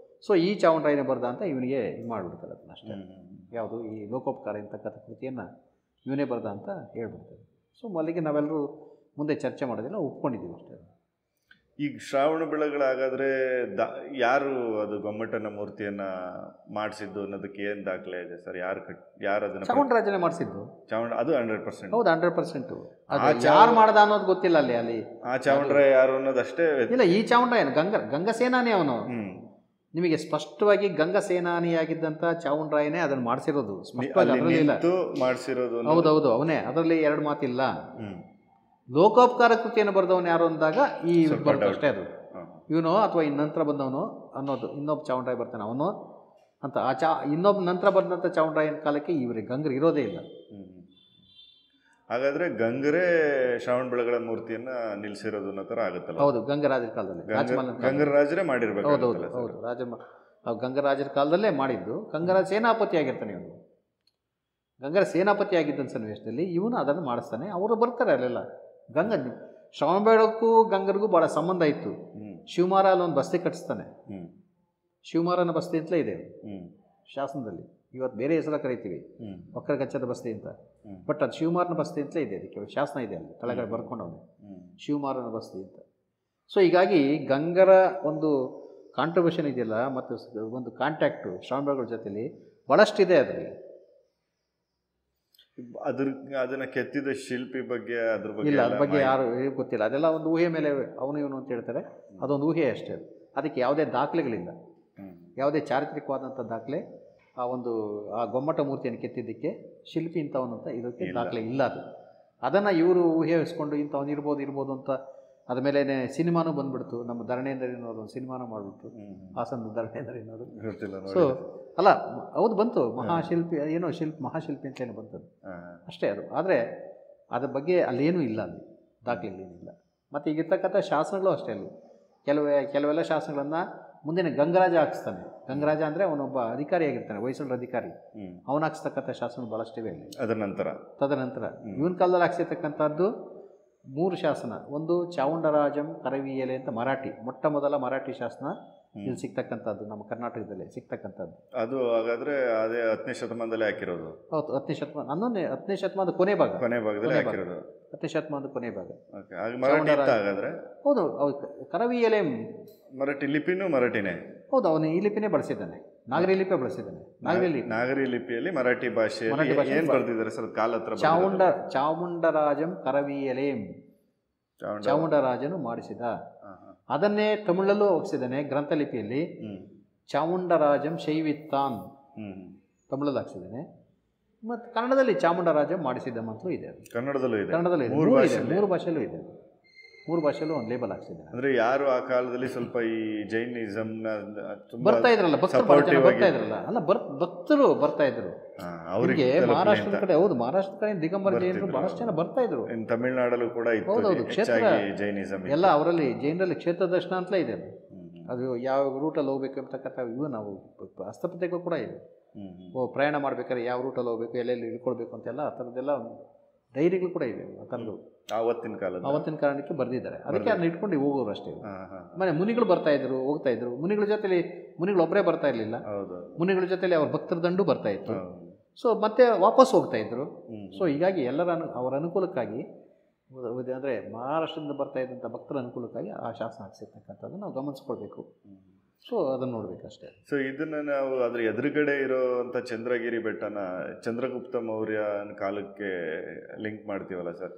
ಸೊ ಈ ಚಾವುಂಡರಾಯನೇ ಬರೆದ ಅಂತ ಇವನಿಗೆ ಇದು ಮಾಡಿಬಿಡ್ತಾರೆ ಅದನ್ನ ಅಷ್ಟೇ. ಯಾವುದು ಈ ಲೋಕೋಪಕಾರ ಇಂತಕ್ಕಂಥ ಕೃತಿಯನ್ನು ಇವನೇ ಬರೆದ ಅಂತ ಹೇಳ್ಬಿಡ್ತಾರೆ. ಸೊ ಅಲ್ಲಿಗೆ ನಾವೆಲ್ಲರೂ ಮುಂದೆ ಚರ್ಚೆ ಮಾಡೋದಿಲ್ಲ, ಒಪ್ಕೊಂಡಿದ್ದೀವಿ ಅಷ್ಟೇ. ಈಗ ಶ್ರಾವಣ ಬೆಳಗಳಾಗಾದ್ರೆ ಯಾರು ಅದು ಗೊಮ್ಮಟನ ಮೂರ್ತಿಯನ್ನ ಮಾಡಿಸಿದ್ದು ಅನ್ನೋದಕ್ಕೆ ಏನು ದಾಖಲೆ ಇದೆ ಸರ್? ಯಾರು ಅದನ್ನ? ಚಾಮುಂಡರಾಜನೇ ಮಾಡಿಸಿದ್ದು. ಅದು 100%. ಹೌದು, 100%. ಯಾರು ಮಾಡ್ದ ಅನ್ನೋದು ಗೊತ್ತಿಲ್ಲ ಅಲ್ಲಿ. ಆ ಚಾಮುಂಡರಾಯ ಯಾರು ಅನ್ನೋದಷ್ಟೇ ಇಲ್ಲ. ಈ ಚಾಮುಂಡರಾಯ ಗಂಗಾ ಸೇನಾನಿ ಅವನು. ನಿಮಗೆ ಸ್ಪಷ್ಟವಾಗಿ ಗಂಗಾ ಸೇನಾನಿಯಾಗಿದ್ದಂಥ ಚಾವುಂಡರಾಯನೇ ಅದನ್ನು ಮಾಡಿಸಿರೋದು, ಮಾಡಿಸಿರೋದು. ಹೌದೌದು, ಅವನೇ, ಅದರಲ್ಲಿ ಎರಡು ಮಾತಿಲ್ಲ. ಲೋಕೋಪಕಾರ ಕೃತಿಯನ್ನು ಬರೆದವನು ಯಾರು ಅಂದಾಗ ಈ ಬರುತ್ತೆ ಅಷ್ಟೇ. ಅದು ಇವನು ಅಥವಾ ಇನ್ನು ನಂತರ ಬಂದವನು ಅನ್ನೋದು, ಇನ್ನೊಬ್ಬ ಚಾವುಂಡರಾಯ ಬರ್ತಾನೆ ಅವನು ಅಂತ. ಇನ್ನೊಬ್ಬ ನಂತರ ಬಂದಂಥ ಚಾವುಂಡರಾಯನ ಕಾಲಕ್ಕೆ ಇವರಿಗೆ ಗಂಗರು ಇರೋದೇ ಇಲ್ಲ. ಹಾಗಾದ್ರೆ ಗಂಗರೇ ಶ್ರಾವಣ ಬೆಳಗಳ ಮೂರ್ತಿಯನ್ನ ನಿಲ್ಸಿರೋದು ಅನ್ನೋ ಥರ ಆಗುತ್ತಲ್ಲ. ಹೌದು, ಗಂಗರಾಜರ ಕಾಲದಲ್ಲಿ, ಗಂಗರಾಜರೇ ಮಾಡಿರ್ಬೇಕು. ಹೌದು, ಗಂಗರಾಜರ ಕಾಲದಲ್ಲೇ ಮಾಡಿದ್ದು. ಗಂಗರಾಜ ಸೇನಾಪತಿ ಆಗಿರ್ತಾನೆ ಇವನು. ಗಂಗರ ಸೇನಾಪತಿ ಆಗಿದ್ದಂಥ ಸನ್ನಿವೇಶದಲ್ಲಿ ಇವನು ಅದನ್ನು ಮಾಡಿಸ್ತಾನೆ. ಅವರು ಬರ್ತಾರೆ ಅಲ್ಲೆಲ್ಲ. ಶ್ರವಣ ಬೆಳಕು ಗಂಗರಿಗೂ ಭಾಳ ಸಂಬಂಧ ಇತ್ತು. ಶಿವಮಾರ ಅಲ್ಲಿ ಒಂದು ಬಸ್ತಿ ಕಟ್ಟಿಸ್ತಾನೆ. ಶಿವಮಾರನ ಬಸ್ತಿ ಅಂತಲೇ ಇದೆ ಶಾಸನದಲ್ಲಿ. ಇವತ್ತು ಬೇರೆ ಹೆಸರ ಕರಿತೀವಿ, ವಕ್ರಗಚ್ಚದ ಬಸ್ತಿ ಅಂತ. ಬಟ್ ಅದು ಶಿವಮಾರನ ಬಸ್ತಿ ಅಂತಲೇ ಇದೆ, ಅದಕ್ಕೆ ಶಾಸನ ಇದೆ ಅಲ್ಲಿ ತಲೆಗಡೆ ಬರ್ಕೊಂಡವನು, ಶಿವಮಾರನ ಬಸ್ತಿ ಅಂತ. ಸೊ ಹೀಗಾಗಿ ಗಂಗರ ಒಂದು ಕಾಂಟ್ರಿಬ್ಯೂಷನ್ ಇದೆಯಲ್ಲ, ಮತ್ತು ಒಂದು ಕಾಂಟ್ಯಾಕ್ಟು ಶ್ರವಣ ಬೆಳಗಳ ಜೊತೆಲಿ ಭಾಳಷ್ಟಿದೆ ಅದರಲ್ಲಿ. ಅದನ್ನ ಕೆತ್ತಿದ ಶಿಲ್ಪಿ ಬಗ್ಗೆ ಅದ್ರ ಬಗ್ಗೆ ಯಾರು ಗೊತ್ತಿಲ್ಲ. ಅದೆಲ್ಲ ಒಂದು ಊಹೆ ಮೇಲೆ ಅವನು ಇವನು ಅಂತ ಹೇಳ್ತಾರೆ. ಅದೊಂದು ಊಹೆ ಅಷ್ಟೇ. ಅದಕ್ಕೆ ಯಾವುದೇ ದಾಖಲೆಗಳಿಲ್ಲ, ಯಾವುದೇ ಚಾರಿತ್ರಿಕವಾದಂಥ ದಾಖಲೆ ಆ ಗೊಮ್ಮಟ ಮೂರ್ತಿಯನ್ನು ಕೆತ್ತಿದ್ದಕ್ಕೆ ಶಿಲ್ಪಿ ಇಂಥವನು ಅಂತ ಇದಕ್ಕೆ ದಾಖಲೆ ಇಲ್ಲ. ಅದನ್ನು ಇವರು ಊಹಿಸ್ಕೊಂಡು ಇಂಥವನು ಇರ್ಬೋದು ಅಂತ ಅದ ಮೇಲೆ ಸಿನಿಮಾನೂ ಬಂದ್ಬಿಡ್ತು. ನಮ್ಮ ಧರಣೇಂದ್ರನವರು ಒಂದು ಸಿನಿಮಾನೂ ಮಾಡಿಬಿಟ್ರು, ಹಾಸನ ಧರಣೇಂದ್ರನವರು. ಸೊ ಅಲ್ಲ, ಹೌದು, ಬಂತು ಮಹಾಶಿಲ್ಪಿ, ಏನೋ ಮಹಾಶಿಲ್ಪಿ ಅಂತ ಏನೋ ಬಂತದ್ದು ಅಷ್ಟೇ. ಅದು ಆದರೆ ಅದ್ರ ಬಗ್ಗೆ ಅಲ್ಲೇನೂ ಇಲ್ಲ, ಅಲ್ಲಿ ದಾಖಲೆಗಳೇನಿಲ್ಲ. ಮತ್ತು ಈಗಿರ್ತಕ್ಕಂಥ ಶಾಸನಗಳು ಅಷ್ಟೇ. ಅಲ್ಲಿ ಕೆಲವೆಲ್ಲ ಶಾಸನಗಳನ್ನು ಮುಂದಿನ ಗಂಗರಾಜ ಹಾಕಿಸ್ತಾನೆ. ಗಂಗರಾಜ ಅಂದರೆ ಅವನೊಬ್ಬ ಅಧಿಕಾರಿಯಾಗಿರ್ತಾನೆ, ಹೊಯ್ಸಳರ ಅಧಿಕಾರಿ. ಅವನು ಹಾಕಿಸ್ತಕ್ಕಂಥ ಶಾಸನಗಳು ಭಾಳಷ್ಟಿವೆ ಅಲ್ಲಿ. ತದನಂತರ ಇವನ ಕಾಲದಲ್ಲಿ ಹಾಕ್ಸಿರ್ತಕ್ಕಂಥದ್ದು 3 ಶಾಸನ. ಒಂದು ಚಾವುಂಡರಾಜಂ ಕರವಿಯಲೆ ಅಂತ ಮರಾಠಿ, ಮೊಟ್ಟ ಮೊದಲ ಮರಾಠಿ ಶಾಸನ ಇಲ್ಲಿ ಸಿಗ್ತಕ್ಕಂಥದ್ದು, ನಮ್ಮ ಕರ್ನಾಟಕದಲ್ಲೇ ಸಿಗ್ತಕ್ಕಂಥದ್ದು. ಅದು ಹಾಗಾದರೆ ಅದೇ 10ನೇ ಶತಮಾನದಲ್ಲೇ ಹಾಕಿರೋದು. ಹೌದು, 10ನೇ ಶತಮಾನ, 10ನೇ ಶತಮಾನದ ಕೊನೆ ಭಾಗದಲ್ಲಿ ಹಾಕಿರೋದು. 10ನೇ ಶತಮಾನದ ಕೊನೆ ಭಾಗ. ಹೌದು, ಕರವಿಯಲೆ ಮರಾಠಿ ಲಿಪಿನೂ ಮರಾಠಿನೇ. ಹೌದು, ಅವನು ಈ ಲಿಪಿನೇ ಬಳಸಿದ್ದಾನೆ, ನಾಗರಿ ಲಿಪಿ ಬಳಸಿದ್ದಾನೆ. ನಾಗರಿ ಲಿಪಿಯಲ್ಲಿ ಮರಾಠಿ ಭಾಷೆ ಏನು ಬರ್ತಿದ್ದಾರೆ ಸರ್? ಕಾಲ ಹತ್ರ ಚಾಮುಂಡರಾಜಂ ಕರವಿಯಲೇಂ, ಚಾಮುಂಡರಾಜನು ಮಾಡಿಸಿದ. ಅದನ್ನೇ ತಮಿಳಲ್ಲೂ ಹಾಕ್ಸಿದ್ದಾನೆ ಗ್ರಂಥಲಿಪಿಯಲ್ಲಿ. ಚಾಮುಂಡರಾಜಂ ಶೈವಿತ್ತಾನ್ ತಮಿಳಲ್ಲಿ ಹಾಕ್ಸಿದ್ದಾನೆ. ಮತ್ತು ಕನ್ನಡದಲ್ಲಿ ಚಾಮುಂಡರಾಜಂ ಮಾಡಿಸಿದ ಮಾತ್ರ ಇದೆ. ಕನ್ನಡದಲ್ಲೂ ಇದೆ, 3 ಭಾಷೆಯಲ್ಲೂ ಇದೆ. 3 ಭಾಷೆಯಲ್ಲೂ ಒಂದು ಲೇಬಲ್ ಹಾಕ್ಸಿದ್ದೇನೆ. ಅಂದರೆ ಯಾರು ಆ ಕಾಲದಲ್ಲಿ ಸ್ವಲ್ಪ ಈ ಜೈನಿಸಮ್ನ ಬರ್ತಾ ಇದ್ರಲ್ಲ ಭಕ್ತರು ಬರ್ತಾ ಇದ್ರಲ್ಲ, ಅಲ್ಲ ಭಕ್ತರು ಬರ್ತಾ ಇದ್ರು ಅವರಿಗೆ ಮಹಾರಾಷ್ಟ್ರದ ಕಡೆ. ಹೌದು, ಮಹಾರಾಷ್ಟ್ರದ ಕಡೆ ದಿಗಂಬರ ಜೈನರು ಬಹಳಷ್ಟು ಜನ ಬರ್ತಾ ಇದ್ರು. ತಮಿಳುನಾಡಲ್ಲೂ ಕೂಡ ಇತ್ತು. ಹೌದೌದು, ಕ್ಷೇತ್ರ ಜೈನಿಸಮ್ ಎಲ್ಲ ಅವರಲ್ಲಿ ಜೈನರಲ್ಲಿ ಕ್ಷೇತ್ರ ದರ್ಶನ ಅಂತಲೇ ಇದೆ. ಅದು ಯಾವ ರೂಟಲ್ಲಿ ಹೋಗ್ಬೇಕು ಅಂತಕ್ಕಂಥ ಇವು ನಾವು ಹಸ್ತಪ್ರತಿಗಳು ಕೂಡ ಇದೆ. ಪ್ರಯಾಣ ಮಾಡ್ಬೇಕಾದ್ರೆ ಯಾವ ರೂಟಲ್ಲಿ ಹೋಗ್ಬೇಕು, ಎಲ್ಲೆಲ್ಲಿ ಇಳ್ಕೊಳ್ಬೇಕು ಅಂತೆಲ್ಲ ಆ ಥರದ್ದೆಲ್ಲ ಡೈರಿಗಳು ಕೂಡ ಇವೆ. ಆ ಥರದ್ದು ಆವತ್ತಿನ ಕಾರಣಕ್ಕೆ ಬರೆದಿದ್ದಾರೆ. ಅದಕ್ಕೆ ಅದನ್ನ ಇಟ್ಕೊಂಡು ಹೋಗೋರು ಅಷ್ಟೇ. ಆಮೇಲೆ ಮುನಿಗಳು ಬರ್ತಾ ಇದ್ರು, ಹೋಗ್ತಾ ಇದ್ರು. ಮುನಿಗಳ ಜೊತೆಲಿ ಮುನಿಗಳು ಒಬ್ಬರೇ ಬರ್ತಾ ಇರಲಿಲ್ಲ, ಮುನಿಗಳ ಜೊತೆಲಿ ಅವ್ರ ಭಕ್ತರ ದಂಡು ಬರ್ತಾ ಇತ್ತು. ಸೊ ಮತ್ತೆ ವಾಪಸ್ ಹೋಗ್ತಾ ಇದ್ರು. ಸೊ ಹೀಗಾಗಿ ಎಲ್ಲರ ಅವರ ಅನುಕೂಲಕ್ಕಾಗಿ, ಅಂದರೆ ಮಹಾರಾಷ್ಟ್ರದಿಂದ ಬರ್ತಾ ಇದ್ದಂಥ ಭಕ್ತರ ಅನುಕೂಲಕ್ಕಾಗಿ ಆ ಶಾಸನ ಹಾಕ್ಸಿರ್ತಕ್ಕಂಥದ್ದು ನಾವು ಗಮನಿಸ್ಕೊಳ್ಬೇಕು. ಸೊ ಅದನ್ನು ನೋಡಬೇಕಷ್ಟೇ. ಸೊ ಇದನ್ನು ನಾವು ಅದರ ಎದುರುಗಡೆ ಇರೋವಂಥ ಚಂದ್ರಗಿರಿ ಬೆಟ್ಟನ ಚಂದ್ರಗುಪ್ತ ಮೌರ್ಯನ ಕಾಲಕ್ಕೆ ಲಿಂಕ್ ಮಾಡ್ತೀವಲ್ಲ ಸರ್.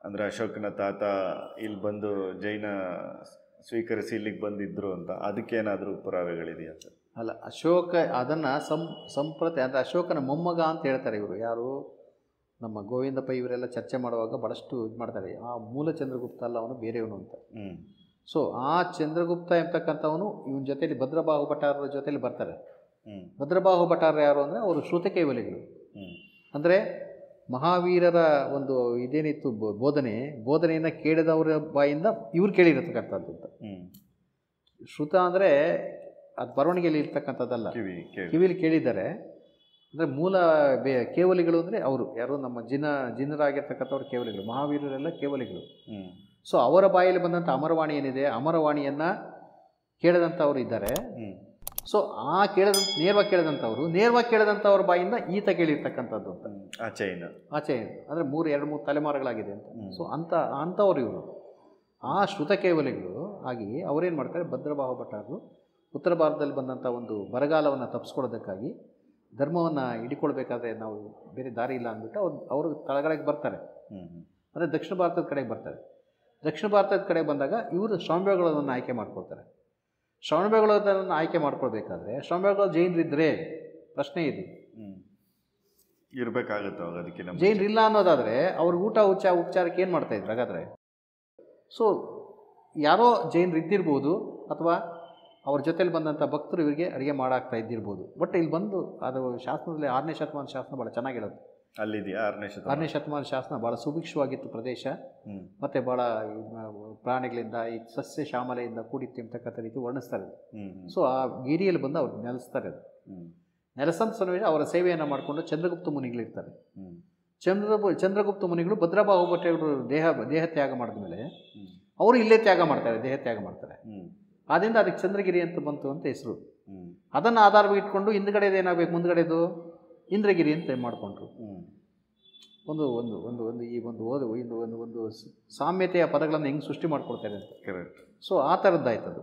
ಅಂದರೆ ಅಶೋಕನ ತಾತ ಇಲ್ಲಿ ಬಂದು ಜೈನ ಸ್ವೀಕರಿಸಿ ಇಲ್ಲಿಗೆ ಬಂದಿದ್ರು ಅಂತ, ಅದಕ್ಕೇನಾದರೂ ಪುರಾವೆಗಳಿದೆಯಾ ಸರ್? ಅಲ್ಲ, ಅಶೋಕ ಅದನ್ನು ಸಂಪ್ರತಿ ಅಂದರೆ ಅಶೋಕನ ಮೊಮ್ಮಗ ಅಂತ ಹೇಳ್ತಾರೆ ಇವರು. ಯಾರು ನಮ್ಮ ಗೋವಿಂದ ಪೈ ಇವರೆಲ್ಲ ಚರ್ಚೆ ಮಾಡುವಾಗ ಭಾಳಷ್ಟು ಇದು ಮಾಡ್ತಾರೆ. ಆ ಮೂಲ ಚಂದ್ರಗುಪ್ತ ಅಲ್ಲ, ಅವನು ಬೇರೆಯವನು ಅಂತ. ಸೊ ಆ ಚಂದ್ರಗುಪ್ತ ಎಂಬತಕ್ಕಂಥವನು ಇವನ ಜೊತೆಲಿ ಭದ್ರಬಾಹು ಭಟ್ಟಾರರ ಜೊತೆಲಿ ಬರ್ತಾರೆ. ಭದ್ರಬಾಹು ಭಟ್ಟಾರ ಯಾರು ಅಂದರೆ ಅವರು ಶ್ರುತಕೇವಲಿಗಳು. ಅಂದರೆ ಮಹಾವೀರರ ಒಂದು ಇದೇನಿತ್ತು ಬೋಧನೆಯನ್ನು ಕೇಳಿದವರ ಬಾಯಿಂದ ಇವ್ರು ಕೇಳಿರತಕ್ಕಂಥದ್ದು ಅಂತ. ಶ್ರುತ ಅಂದರೆ ಅದು ಬರವಣಿಗೆಯಲ್ಲಿ ಇರ್ತಕ್ಕಂಥದ್ದಲ್ಲ, ಕಿವಿಲಿ ಕೇಳಿದ್ದಾರೆ. ಅಂದರೆ ಮೂಲ ಕೇವಲಿಗಳು ಅಂದರೆ ಅವರು ಯಾರು ನಮ್ಮ ಜಿನರಾಗಿರ್ತಕ್ಕಂಥವ್ರು ಕೇವಲಿಗಳು. ಮಹಾವೀರರೆಲ್ಲ ಕೇವಲಿಗಳು. ಸೊ ಅವರ ಬಾಯಲ್ಲಿ ಬಂದಂಥ ಅಮರವಾಣಿ ಏನಿದೆ, ಅಮರವಾಣಿಯನ್ನು ಕೇಳಿದಂಥವ್ರು ಇದ್ದಾರೆ. ಸೊ ಆ ನೇರವಾಗಿ ಕೇಳಿದಂಥವ್ರ ಬಾಯಿಂದ ಈತ ಕೇಳಿರ್ತಕ್ಕಂಥದ್ದು ಅಂತ. ಆಚೆ ಅಂದರೆ 2-3 ತಲೆಮಾರುಗಳಾಗಿದೆ ಅಂತ. ಸೊ ಅಂಥವ್ರು ಇವರು ಆ ಶ್ರುತ ಕೇವಲಿಗಳು ಆಗಿ ಅವರೇನು ಮಾಡ್ತಾರೆ, ಭದ್ರಬಾಹು ಭಟ್ಟಾರರು ಉತ್ತರ ಭಾರತದಲ್ಲಿ ಬಂದಂಥ ಒಂದು ಬರಗಾಲವನ್ನು ತಪ್ಪಿಸ್ಕೊಳ್ಳೋದಕ್ಕಾಗಿ ಧರ್ಮವನ್ನು ಹಿಡಿಕೊಳ್ಬೇಕಾದ್ರೆ ನಾವು ಬೇರೆ ದಾರಿ ಇಲ್ಲ ಅಂದ್ಬಿಟ್ಟು ಅವರು ತಳಗಡೆಗೆ ಬರ್ತಾರೆ. ಅಂದರೆ ದಕ್ಷಿಣ ಭಾರತದ ಕಡೆಗೆ ಬರ್ತಾರೆ. ದಕ್ಷಿಣ ಭಾರತದ ಕಡೆ ಬಂದಾಗ ಇವರು ಶ್ರವಣಬೆಳಗೊಳವನ್ನು ಆಯ್ಕೆ ಮಾಡ್ಕೊಳ್ತಾರೆ. ಶ್ರವಣಬೆಳಗೊಳವನ್ನು ಆಯ್ಕೆ ಮಾಡ್ಕೊಳ್ಬೇಕಾದ್ರೆ ಶ್ರವಣಬೆಳಗೊಳ ಜೈನರಿದ್ದರೆ ಪ್ರಶ್ನೆ ಇದು ಇರಬೇಕಾಗುತ್ತೆ. ಅದಕ್ಕೆ ಜೈನರಿಲ್ಲ ಅನ್ನೋದಾದರೆ ಅವ್ರಿಗೆ ಉಪಚಾರಕ್ಕೆ ಏನು ಮಾಡ್ತಾಯಿದ್ರು ಹಾಗಾದರೆ? ಸೊ ಯಾರೋ ಜೈನರು ಇದ್ದಿರ್ಬೋದು, ಅಥವಾ ಅವ್ರ ಜೊತೆಲಿ ಬಂದಂಥ ಭಕ್ತರು ಇವರಿಗೆ ಅಡುಗೆ ಮಾಡಾಕ್ತಾ ಇದ್ದಿರ್ಬೋದು. ಬಟ್ ಇಲ್ಲಿ ಬಂದು ಅದು ಶಾಸನದಲ್ಲಿ 6ನೇ ಶತಮಾನ ಶಾಸನ ಭಾಳ ಚೆನ್ನಾಗಿ ಹೇಳೋದು. ಅಲ್ಲಿದೆಯಾ 6ನೇ ಶತಮಾನ ಶಾಸನ ಭಾಳ ಸುಭಿಕ್ಷವಾಗಿತ್ತು ಪ್ರದೇಶ, ಮತ್ತು ಭಾಳ ಪ್ರಾಣಿಗಳಿಂದ ಈ ಸಸ್ಯ ಶ್ಯಾಮಲೆಯಿಂದ ಕೂಡಿತ್ತು ಅಂತಕ್ಕಂಥ ರೀತಿ ವರ್ಣಿಸ್ತಾರೆ. ಸೊ ಆ ಗಿರಿಯಲ್ಲಿ ಬಂದು ಅವ್ರು ನೆಲೆಸ್ತಾರೆ. ಅದು ನೆಲೆಸಂತ ಸನ್ನಿವೇಶ ಅವರ ಸೇವೆಯನ್ನು ಮಾಡಿಕೊಂಡು ಚಂದ್ರಗುಪ್ತ ಮುನಿಗಳಿರ್ತಾರೆ. ಚಂದ್ರಗುಪ್ತ ಮುನಿಗಳು ಭದ್ರಬಾಹು ಭಟ್ಟರು ದೇಹ ತ್ಯಾಗ ಮಾಡಿದ ಮೇಲೆ ಅವರು ಇಲ್ಲೇ ತ್ಯಾಗ ಮಾಡ್ತಾರೆ, ದೇಹ ತ್ಯಾಗ ಮಾಡ್ತಾರೆ. ಆದ್ದರಿಂದ ಅದಕ್ಕೆ ಚಂದ್ರಗಿರಿ ಅಂತ ಬಂತು ಅಂತ ಹೆಸರು. ಅದನ್ನು ಆಧಾರವಾಗಿ ಇಟ್ಕೊಂಡು ಹಿಂದ್ಗಡೆದು ಏನಾಗಬೇಕು, ಮುಂದ್ಗಡೆದು ಇಂದ್ರಗಿರಿ ಅಂತ ಮಾಡಿಕೊಂಡ್ರು. ಒಂದು ಒಂದು ಒಂದು ಒಂದು ಈ ಒಂದು ಒಂದು ಸಾಮ್ಯತೆಯ ಪದಗಳನ್ನು ಹೆಂಗೆ ಸೃಷ್ಟಿ ಮಾಡ್ಕೊಳ್ತಾರೆ ಅಂತ. ಸೊ ಆ ಥರದ್ದಾಯ್ತು ಅದು.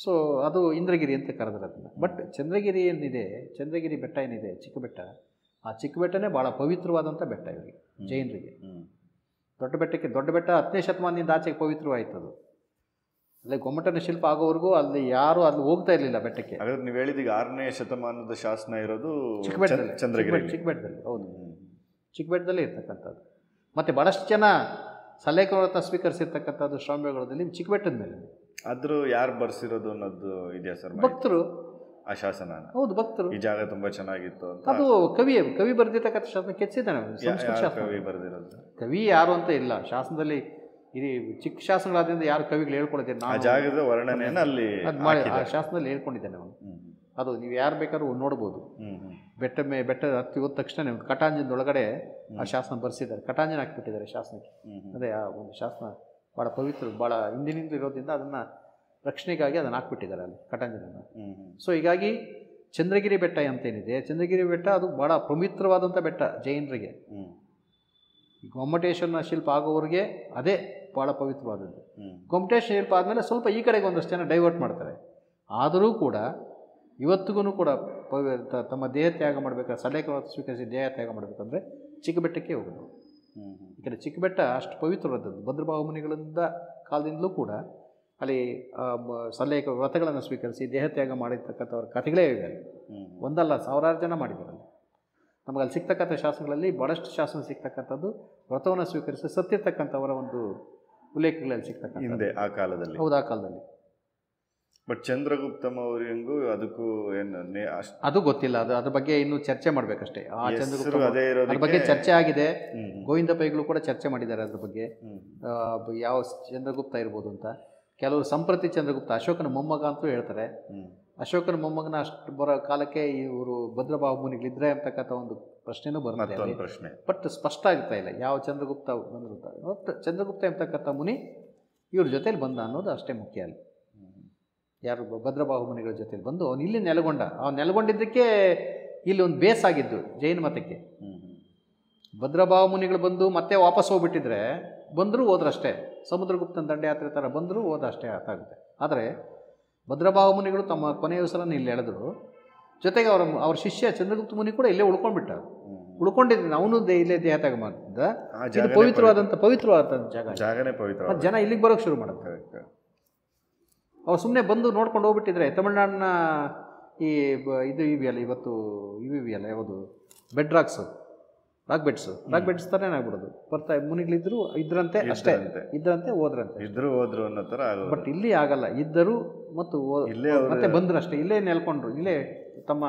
ಸೊ ಅದು ಇಂದ್ರಗಿರಿ ಅಂತ ಕರೆದ್ರೆ ಅದನ್ನು. ಬಟ್ ಚಂದ್ರಗಿರಿ ಏನಿದೆ, ಚಂದ್ರಗಿರಿ ಬೆಟ್ಟ ಏನಿದೆ, ಚಿಕ್ಕ ಬೆಟ್ಟ, ಆ ಚಿಕ್ಕ ಬೆಟ್ಟನೇ ಭಾಳ ಪವಿತ್ರವಾದಂಥ ಬೆಟ್ಟ ಇವರಿಗೆ, ಜೈನರಿಗೆ. ದೊಡ್ಡ ಬೆಟ್ಟ 10ನೇ ಶತಮಾನದಿಂದ ಆಚೆಗೆ ಪವಿತ್ರವಾಯ್ತದು. ಅಲ್ಲೇ ಗೊಮ್ಮಟನ ಶಿಲ್ಪ ಆಗೋವರೆಗೂ ಅಲ್ಲಿ ಯಾರು ಅಲ್ಲಿ ಹೋಗ್ತಾ ಇರಲಿಲ್ಲ ಬೆಟ್ಟಕ್ಕೆ. ಹಾಗಾದ್ರೆ ನೀವು ಹೇಳಿದೀಗ 6ನೇ ಶತಮಾನದ ಶಾಸನ ಇರೋದು ಚಿಕ್ಕ ಬೆಟ್ಟದಲ್ಲಿ. ಹೌದು, ಚಿಕ್ಕ ಬೆಟ್ಟದಲ್ಲೇ ಇರ್ತಕ್ಕಂಥದ್ದು. ಮತ್ತು ಭಾಳಷ್ಟು ಜನ ಸಲೇಖವ್ರತ ಸ್ವೀಕರಿಸಿರ್ತಕ್ಕಂಥದ್ದು ಶ್ರವಣಬೆಳಗೊಳದಲ್ಲಿ ಚಿಕ್ಕ ಬೆಟ್ಟದ ಮೇಲೆ. ಆದರೂ ಯಾರು ಬರ್ಸಿರೋದು ಅನ್ನೋದು ಇದೆಯಾ ಸರ್? ಭಕ್ತರು ಆ ಶಾಸನ. ಹೌದು, ಭಕ್ತರು. ಈ ಜಾಗ ತುಂಬ ಚೆನ್ನಾಗಿತ್ತು ಅಂತ. ಅದು ಕವಿ ಬರೆದಿರ್ತಕ್ಕಂಥ ಶಾಸನ ಕೆತ್ತಿದ್ದಾನೆ. ಕವಿ ಬರೆದಿರೋದು ಕವಿ ಯಾರು ಅಂತ ಇಲ್ಲ ಶಾಸನದಲ್ಲಿ. ಇದು ಚಿಕ್ಕ ಶಾಸನಗಳಾದ್ರಿಂದ ಯಾರು ಕವಿಗಳು ಹೇಳ್ಕೊಳ್ತೇನೆ ಆ ಜಾಗದ ವರ್ಣನೆಯನ್ನು ಅಲ್ಲಿ ಆ ಶಾಸನದಲ್ಲಿ ಹೇಳ್ಕೊಂಡಿದ್ದಾನೆ ಅವನು. ಅದು ನೀವು ಯಾರು ಬೇಕಾದ್ರೂ ನೋಡ್ಬೋದು. ಬೆಟ್ಟ ಹತ್ತಿ ಹೋದ ತಕ್ಷಣ ಕಟಾಂಜನದೊಳಗಡೆ ಆ ಶಾಸನ ಬರೆಸಿದ್ದಾರೆ, ಕಟಾಂಜನ ಹಾಕಿಬಿಟ್ಟಿದ್ದಾರೆ ಶಾಸನಕ್ಕೆ. ಅದೇ ಆ ಒಂದು ಶಾಸನ ಭಾಳ ಪವಿತ್ರ, ಭಾಳ ಹಿಂದಿನಿಂದ ಇರೋದ್ರಿಂದ ಅದನ್ನು ರಕ್ಷಣೆಗಾಗಿ ಅದನ್ನು ಹಾಕ್ಬಿಟ್ಟಿದ್ದಾರೆ ಅಲ್ಲಿ ಕಟಾಂಜನ. ಸೊ ಹೀಗಾಗಿ ಚಂದ್ರಗಿರಿ ಬೆಟ್ಟ ಅಂತೇನಿದೆ, ಚಂದ್ರಗಿರಿ ಬೆಟ್ಟ ಅದು ಭಾಳ ಪವಿತ್ರವಾದಂಥ ಬೆಟ್ಟ ಜೈನರಿಗೆ. ಗೊಮ್ಮಟೇಶ್ವರನ ಶಿಲ್ಪ ಆಗೋವರೆಗೆ ಅದೇ ಭಾಳ ಪವಿತ್ರವಾದದ್ದು. ಗೊಮ್ಮಟೇಶ್ವರ ಶಿಲ್ಪ ಆದಮೇಲೆ ಸ್ವಲ್ಪ ಈ ಕಡೆಗೆ ಒಂದಷ್ಟು ಜನ ಡೈವರ್ಟ್ ಮಾಡ್ತಾರೆ. ಆದರೂ ಕೂಡ ಇವತ್ತಿಗೂ ಕೂಡ ತಮ್ಮ ದೇಹ ತ್ಯಾಗ ಮಾಡಬೇಕಾದ್ರೆ, ಸಲೇಖವ್ರತ ಸ್ವೀಕರಿಸಿ ದೇಹ ತ್ಯಾಗ ಮಾಡಬೇಕಂದ್ರೆ ಚಿಕ್ಕ ಬೆಟ್ಟಕ್ಕೆ ಹೋಗೋದು. ಈ ಕಡೆ ಚಿಕ್ಕ ಬೆಟ್ಟ ಅಷ್ಟು ಪವಿತ್ರವಾದದ್ದು. ಭದ್ರಬಾಹು ಮುನಿಗಳಿಂದ ಕಾಲದಿಂದಲೂ ಕೂಡ ಅಲ್ಲಿ ಸಲೇಖ ವ್ರತಗಳನ್ನು ಸ್ವೀಕರಿಸಿ ದೇಹ ತ್ಯಾಗ ಮಾಡಿರ್ತಕ್ಕಂಥವ್ರ ಕಥೆಗಳೇ ಇವೆ. ಒಂದಲ್ಲ, ಸಾವಿರಾರು ಜನ ಮಾಡಿದ್ದಾರೆ. ನಮಗೆ ಅಲ್ಲಿ ಸಿಗ್ತಕ್ಕಂಥ ಶಾಸನಗಳಲ್ಲಿ ಭಾಳಷ್ಟು ಶಾಸನ ಸಿಗ್ತಕ್ಕಂಥದ್ದು ವ್ರತವನ್ನು ಸ್ವೀಕರಿಸಿ ಸತ್ತಿರ್ತಕ್ಕಂಥವರ ಒಂದು ಉಲ್ಲೇಖಗಳಲ್ಲಿ ಸಿಗ್ತಕ್ಕಂಥ ಹಿಂದೆ ಆ ಕಾಲದಲ್ಲಿ. ಹೌದು, ಆ ಕಾಲದಲ್ಲಿ. ಬಟ್ ಚಂದ್ರಗುಪ್ತ ಮೌರ್ಯಂಗೂ ಅದಕ್ಕೂ ಏನು ಅದು ಗೊತ್ತಿಲ್ಲ. ಅದ್ರ ಬಗ್ಗೆ ಇನ್ನೂ ಚರ್ಚೆ ಮಾಡಬೇಕಷ್ಟೇ. ಆ ಚಂದ್ರಗುಪ್ತ ಅದೇ ಅದ್ರ ಬಗ್ಗೆ ಚರ್ಚೆ ಆಗಿದೆ. ಹ್ಮ್. ಗೋವಿಂದ ಪೈಗಳು ಕೂಡ ಚರ್ಚೆ ಮಾಡಿದ್ದಾರೆ ಅದ್ರ ಬಗ್ಗೆ, ಯಾವ ಚಂದ್ರಗುಪ್ತ ಇರ್ಬೋದು ಅಂತ. ಕೆಲವರು ಸಂಪ್ರತಿ ಚಂದ್ರಗುಪ್ತ, ಅಶೋಕನ ಮೊಮ್ಮಗ ಅಂತೂ ಹೇಳ್ತಾರೆ. ಅಶೋಕನ ಮೊಮ್ಮಗನ ಅಷ್ಟು ಬರೋ ಕಾಲಕ್ಕೆ ಇವರು ಭದ್ರಬಾಹುಮುನಿಗಳಿದ್ರೆ ಅಂತಕ್ಕಂಥ ಒಂದು ಪ್ರಶ್ನೆನೂ ಬರುತ್ತೆ. ಪ್ರಶ್ನೆ ಬಟ್ ಸ್ಪಷ್ಟ ಆಗ್ತಾ ಇಲ್ಲ ಯಾವ ಚಂದ್ರಗುಪ್ತ ಬಂದಿರುತ್ತೆ. ಒಟ್ಟು ಚಂದ್ರಗುಪ್ತ ಎಂಬತಕ್ಕಂಥ ಮುನಿ ಇವ್ರ ಜೊತೇಲಿ ಬಂದ ಅನ್ನೋದು ಅಷ್ಟೇ ಮುಖ್ಯ. ಅಲ್ಲಿ ಯಾರು ಭದ್ರಬಾಹುಮುನಿಗಳ ಜೊತೆಲಿ ಬಂದು ಅವನು ಇಲ್ಲಿ ನೆಲೆಗೊಂಡ. ಅವ್ನು ನೆಲೆಗೊಂಡಿದ್ದಕ್ಕೆ ಇಲ್ಲಿ ಒಂದು ಬೇಸ್ ಆಗಿದ್ದು ಜೈನ ಮತಕ್ಕೆ. ಭದ್ರಬಾಹುಮುನಿಗಳು ಬಂದು ಮತ್ತೆ ವಾಪಸ್ ಹೋಗ್ಬಿಟ್ಟಿದ್ರೆ ಬಂದರೂ ಹೋದ್ರಷ್ಟೇ, ಸಮುದ್ರಗುಪ್ತನ ದಂಡಯಾತ್ರೆ ಥರ ಬಂದರೂ ಹೋದಷ್ಟೇ ಅರ್ಥ ಆಗುತ್ತೆ. ಆದರೆ ಭದ್ರಬಾಹುಮುನಿಗಳು ತಮ್ಮ ಕೊನೆಯ ಉಸಿರನ್ನು ಇಲ್ಲಿ ಎಳೆದ್ರು. ಜೊತೆಗೆ ಅವ್ರ ಶಿಷ್ಯ ಚಂದ್ರಗುಪ್ತ ಮುನಿ ಕೂಡ ಇಲ್ಲೇ ಉಳ್ಕೊಂಡ್ಬಿಟ್ಟ. ಉಳ್ಕೊಂಡಿದ್ದೀನಿ ಅವನು ಇಲ್ಲೇ ದೇಹತ್ಯಾಗ ಮಾಡಿದ್ದ. ಇದು ಪವಿತ್ರವಾದಂಥ ಜಾಗನೇ ಪವಿತ್ರ. ಜನ ಇಲ್ಲಿಗೆ ಬರೋಕ್ಕೆ ಶುರು ಮಾಡುತ್ತೆ. ಅವ್ರು ಸುಮ್ಮನೆ ಬಂದು ನೋಡ್ಕೊಂಡು ಹೋಗ್ಬಿಟ್ಟಿದ್ರೆ ತಮಿಳ್ನಾಡಿನ ಈ ಇದು ಇವೆಯಲ್ಲ ಇವತ್ತು ಇವಿಯಲ್ಲ ಯಾವುದು ರಾಕ್ ಬೆಡ್ಸ್ ಥರ ಏನಾಗ್ಬಿಡೋದು. ಬರ್ತಾ ಮುನಿಗಳಿದ್ರು ಇದ್ರಂತೆ ಅಷ್ಟೇ, ಇದ್ರಂತೆ ಹೋದ್ರು ಅನ್ನೋ ಥರ. ಬಟ್ ಇಲ್ಲಿ ಆಗಲ್ಲ. ಇದ್ದರು ಮತ್ತು ಮತ್ತೆ ಬಂದ್ರು ಅಷ್ಟೇ, ಇಲ್ಲೇ ನೆಲ್ಕೊಂಡ್ರು, ಇಲ್ಲೇ ತಮ್ಮ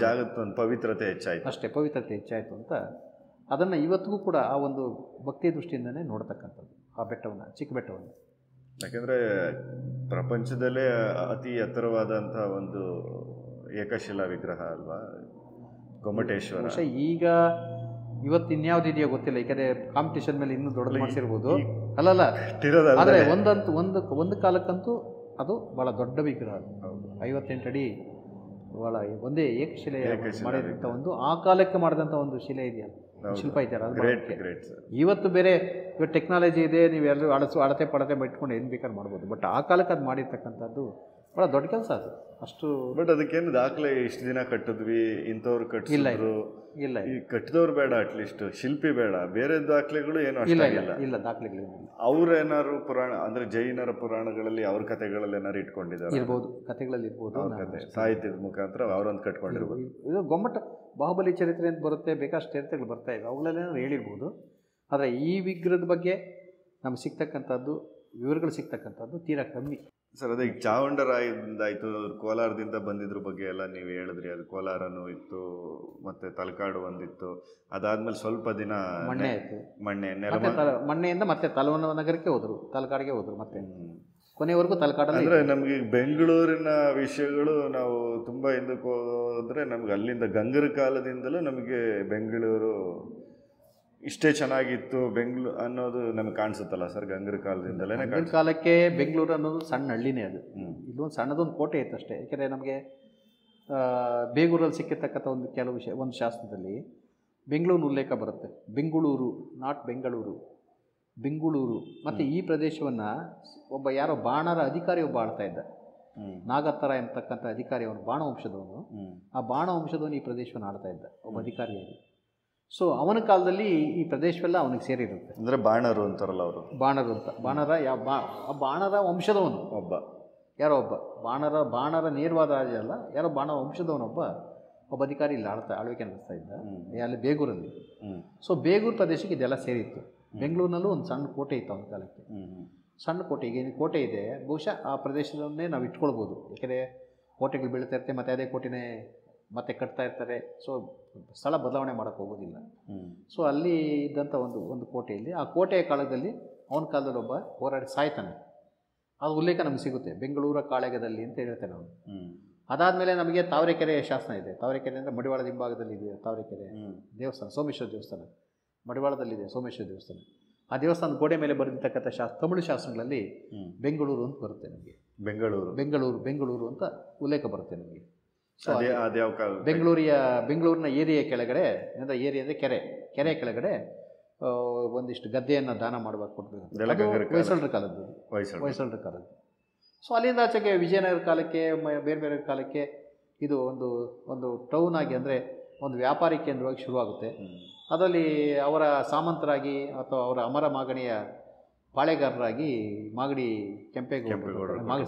ಜಾಗದ ಪವಿತ್ರತೆ ಹೆಚ್ಚಾಯ್ತು ಅಷ್ಟೇ. ಪವಿತ್ರತೆ ಹೆಚ್ಚಾಯಿತು ಅಂತ ಅದನ್ನು ಇವತ್ತಿಗೂ ಕೂಡ ಆ ಒಂದು ಭಕ್ತಿ ದೃಷ್ಟಿಯಿಂದನೇ ನೋಡ್ತಕ್ಕಂಥದ್ದು ಆ ಬೆಟ್ಟವನ್ನು, ಚಿಕ್ಕ ಬೆಟ್ಟವನ್ನು. ಯಾಕೆಂದರೆ ಪ್ರಪಂಚದಲ್ಲೇ ಅತಿ ಎತ್ತರವಾದಂಥ ಒಂದು ಏಕಶಿಲಾ ವಿಗ್ರಹ ಅಲ್ವಾ ಗೊಮ್ಮಟೇಶ್ವರ. ಈಗ ಇವತ್ತು ಇನ್ಯಾವ್ದು ಇದೆಯೋ ಗೊತ್ತಿಲ್ಲ, ಯಾಕಂದರೆ ಕಾಂಪಿಟೇಷನ್ ಮೇಲೆ ಇನ್ನೂ ದೊಡ್ಡದು ಮಾಡಿಸಿರ್ಬೋದು. ಅಲ್ಲಲ್ಲ, ಆದರೆ ಒಂದು ಕಾಲಕ್ಕಂತೂ ಅದು ಭಾಳ ದೊಡ್ಡ ವಿಗ್ರಹ. 58 ಅಡಿ ಭಾಳ ಒಂದೇ ಏಕಶಿಲೆ ಮಾಡಿದಂಥ ಒಂದು, ಆ ಕಾಲಕ್ಕೆ ಮಾಡಿದಂಥ ಒಂದು ಶಿಲೆ ಇದೆಯಲ್ಲ, ಶಿಲ್ಪ ಇದೆಯಲ್ಲ, ಇವತ್ತು ಬೇರೆ ಇವತ್ತು ಟೆಕ್ನಾಲಜಿ ಇದೆ, ನೀವೆಲ್ಲರೂ ಅಳತೆ ಪಡತೆ ಇಟ್ಕೊಂಡು ಏನು ಬೇಕಾದ್ರೆ ಮಾಡ್ಬೋದು. ಬಟ್ ಆ ಕಾಲಕ್ಕೆ ಅದು ಮಾಡಿರ್ತಕ್ಕಂಥದ್ದು ಭಾಳ ದೊಡ್ಡ ಕೆಲಸ ಅದು. ಅಷ್ಟು ಬಟ್ ಅದಕ್ಕೇನು ದಾಖಲೆ ಇಷ್ಟು ದಿನ ಕಟ್ಟಿದ್ವಿ ಇಂಥವ್ರು ಕಟ್ಟಿದ್ರು ಇಲ್ಲ, ಈ ಕಟ್ಟಿದವ್ರು ಬೇಡ, ಅಟ್ಲೀಸ್ಟ್ ಶಿಲ್ಪಿ ಬೇಡ, ಬೇರೆ ದಾಖಲೆಗಳು ಏನು ಇಲ್ಲ ದಾಖಲೆಗಳು. ಅವ್ರೇನಾದ್ರು ಪುರಾಣ ಅಂದರೆ ಜೈನರ ಪುರಾಣಗಳಲ್ಲಿ ಅವ್ರ ಕಥೆಗಳಲ್ಲಿ ಏನಾದ್ರು ಇಟ್ಕೊಂಡಿದ್ದಾರೆ ಇರ್ಬೋದು, ಕಥೆಗಳಲ್ಲಿ ಇರ್ಬೋದು, ಸಾಹಿತ್ಯದ ಮುಖಾಂತರ ಅವ್ರೊಂದು ಕಟ್ಕೊಂಡಿರ್ಬೋದು. ಇದು ಗೊಮ್ಮಟ ಬಾಹುಬಲಿ ಚರಿತ್ರೆ ಅಂತ ಬರುತ್ತೆ, ಬೇಕಾಷ್ಟು ಚರಿತ್ರೆಗಳು ಬರ್ತಾ ಇವೆ, ಅವುಗಳಲ್ಲೇನಾದ್ರು ಹೇಳಿರ್ಬೋದು. ಆದರೆ ಈ ವಿಗ್ರಹದ ಬಗ್ಗೆ ನಮ್ಗೆ ಸಿಗ್ತಕ್ಕಂಥದ್ದು, ವಿವರಗಳು ಸಿಗ್ತಕ್ಕಂಥದ್ದು ತೀರಾ ಕಮ್ಮಿ. ಸರ್, ಅದೇ ಚಾವುಂಡರಾಯದಿಂದಾಯಿತು, ಕೋಲಾರದಿಂದ ಬಂದಿದ್ರ ಬಗ್ಗೆ ಎಲ್ಲ ನೀವು ಹೇಳಿದ್ರಿ. ಅದು ಕೋಲಾರನೂ ಇತ್ತು, ಮತ್ತು ತಲಕಾಡು ಒಂದಿತ್ತು. ಅದಾದಮೇಲೆ ಸ್ವಲ್ಪ ದಿನ ಮಣ್ಣೆ ಆಯಿತು. ಮಣ್ಣೆಯಿಂದ ಮತ್ತೆ ತಲವನಗರಕ್ಕೆ ಹೋದರು, ತಲಕಾಡಿಗೆ ಹೋದರು, ಮತ್ತೆ ಕೊನೆವರೆಗೂ ತಲಕಾಡಲ್ಲಿ. ಅಂದರೆ ನಮಗೆ ಬೆಂಗಳೂರಿನ ವಿಷಯಗಳು ನಾವು ತುಂಬ ಹಿಂದಕ್ಕೆ ಹೋದರೆ ನಮ್ಗೆ ಅಲ್ಲಿಂದ ಗಂಗರ ಕಾಲದಿಂದಲೂ ನಮಗೆ ಬೆಂಗಳೂರು ಇಷ್ಟೇ ಚೆನ್ನಾಗಿತ್ತು ಬೆಂಗಳೂರು ಅನ್ನೋದು ನಮಗೆ ಕಾಣಿಸುತ್ತಲ್ಲ ಸರ್. ಗಂಗರ ಕಾಲದಿಂದಲೇ ಗಂಗರ ಕಾಲಕ್ಕೆ ಬೆಂಗಳೂರು ಅನ್ನೋದು ಸಣ್ಣ ಹಳ್ಳಿನೇ ಅದು. ಇಲ್ಲೊಂದು ಸಣ್ಣದೊಂದು ಕೋಟೆ ಇತ್ತು ಅಷ್ಟೇ. ಯಾಕೆಂದರೆ ನಮಗೆ ಬೇಗೂರಲ್ಲಿ ಸಿಕ್ಕಿರ್ತಕ್ಕಂಥ ಒಂದು ಕೆಲವು ವಿಷಯ, ಒಂದು ಶಾಸ್ತ್ರದಲ್ಲಿ ಬೆಂಗಳೂರು ಉಲ್ಲೇಖ ಬರುತ್ತೆ. ಬೆಂಗಳೂರು, ನಾಟ್ ಬೆಂಗಳೂರು, ಬೆಂಗಳೂರು. ಮತ್ತು ಈ ಪ್ರದೇಶವನ್ನು ಯಾರೋ ಬಾಣರ ಅಧಿಕಾರಿ ಒಬ್ಬ ಆಳ್ತಾ ಇದ್ದ, ನಾಗತ್ತರ ಎಂಬತಕ್ಕಂಥ ಅಧಿಕಾರಿ. ಅವನು ಬಾಣ ವಂಶದವನು. ಆ ಬಾಣ ವಂಶದವನು ಈ ಪ್ರದೇಶವನ್ನು ಆಳ್ತಾ ಇದ್ದ, ಒಬ್ಬ ಅಧಿಕಾರಿಯಾಗಿ. ಸೊ ಅವನ ಕಾಲದಲ್ಲಿ ಈ ಪ್ರದೇಶವೆಲ್ಲ ಅವನಿಗೆ ಸೇರಿರುತ್ತೆ. ಅಂದರೆ ಬಾಣರು ಅಂತಾರಲ್ಲ ಅವರು, ಬಾಣರು ಅಂತ. ಬಾಣರ ಬಾಣರ ವಂಶದವನು ಯಾರೋ ಒಬ್ಬ, ಬಾಣರ ನೇರವಾದ ರಾಜ ಅಲ್ಲ, ಯಾರೋ ಬಾಣ ವಂಶದವನೊಬ್ಬ ಅಧಿಕಾರಿ ಇಲ್ಲಿ ಆಳ್ವಿಕೆ ನಡೆಸ್ತಾ ಇದ್ದ, ಅಲ್ಲಿ ಬೇಗೂರಲ್ಲಿ. ಸೊ ಬೇಗೂರು ಪ್ರದೇಶಕ್ಕೆ ಇದೆಲ್ಲ ಸೇರಿತ್ತು. ಬೆಂಗಳೂರಿನಲ್ಲೂ ಒಂದು ಸಣ್ಣ ಕೋಟೆ ಇತ್ತು ಅವನ ಕಾಲಕ್ಕೆ. ಸಣ್ಣ ಕೋಟೆ, ಈಗ ಕೋಟೆ ಇದೆ, ಬಹುಶಃ ಆ ಪ್ರದೇಶದನ್ನೇ ನಾವು ಇಟ್ಕೊಳ್ಬೋದು. ಯಾಕೆಂದರೆ ಕೋಟೆಗಳು ಬೀಳ್ತಾ ಇರುತ್ತೆ, ಮತ್ತು ಅದೇ ಕೋಟೆನೇ ಮತ್ತೆ ಕಟ್ತಾ ಇರ್ತಾರೆ. ಸೊ ಸ್ಥಳ ಬದಲಾವಣೆ ಮಾಡೋಕ್ಕೆ ಹೋಗೋದಿಲ್ಲ. ಸೊ ಅಲ್ಲಿ ಇದ್ದಂಥ ಒಂದು ಕೋಟೆಯಲ್ಲಿ, ಆ ಕೋಟೆಯ ಕಾಲದಲ್ಲಿ ಅವನ ಕಾಲದಲ್ಲಿ ಒಬ್ಬ ಹೋರಾಡಿ ಸಾಯ್ತಾನೆ. ಅದು ಉಲ್ಲೇಖ ನಮಗೆ ಸಿಗುತ್ತೆ, ಬೆಂಗಳೂರ ಕಾಳೆಗದಲ್ಲಿ ಅಂತ ಹೇಳ್ತೇನೆ ನಾವು. ಅದಾದಮೇಲೆ ನಮಗೆ ತಾವರೆಕೆರೆ ಶಾಸನ ಇದೆ. ತಾವರೆಕೆರೆ ಅಂದರೆ ಮಡಿವಾಳದ ಹಿಂಭಾಗದಲ್ಲಿ ಇದೆ ತಾವರೆಕೆರೆ ದೇವಸ್ಥಾನ, ಸೋಮೇಶ್ವರ ದೇವಸ್ಥಾನ. ಮಡಿವಾಳದಲ್ಲಿದೆ ಸೋಮೇಶ್ವರ ದೇವಸ್ಥಾನ. ಆ ದೇವಸ್ಥಾನದ ಗೋಡೆ ಮೇಲೆ ಬರೆದಿರ್ತಕ್ಕಂಥ ತಮಿಳು ಶಾಸನಗಳಲ್ಲಿ ಬೆಂಗಳೂರು ಅಂತ ಬರುತ್ತೆ ನಮಗೆ. ಬೆಂಗಳೂರು ಅಂತ ಉಲ್ಲೇಖ ಬರುತ್ತೆ ನಮಗೆ. ಸೊ ಬೆಂಗಳೂರಿನ ಏರಿಯಾ ಕೆಳಗಡೆ, ಏರಿಯಾ ಅಂದರೆ ಕೆರೆ ಕೆಳಗಡೆ ಒಂದಿಷ್ಟು ಗದ್ದೆಯನ್ನು ದಾನ ಮಾಡಬೇಕು, ಕೊಡಬೇಕು. ಹೊಯ್ಸಳರ ಕಾಲದ್ದು. ಸೊ ಅಲ್ಲಿಂದ ಆಚೆಗೆ ವಿಜಯನಗರ ಕಾಲಕ್ಕೆ, ಬೇರೆ ಬೇರೆ ಕಾಲಕ್ಕೆ ಇದು ಒಂದು ಟೌನ್ ಆಗಿ, ಅಂದರೆ ಒಂದು ವ್ಯಾಪಾರಿ ಕೇಂದ್ರವಾಗಿ ಶುರುವಾಗುತ್ತೆ. ಅದರಲ್ಲಿ ಅವರ ಸಾಮಂತರಾಗಿ ಅಥವಾ ಅವರ ಅಮರ ಮಾಗಣಿಯ ಪಾಳೆಗಾರರಾಗಿ ಮಾಗಡಿ ಕೆಂಪೇಗೌಡರು,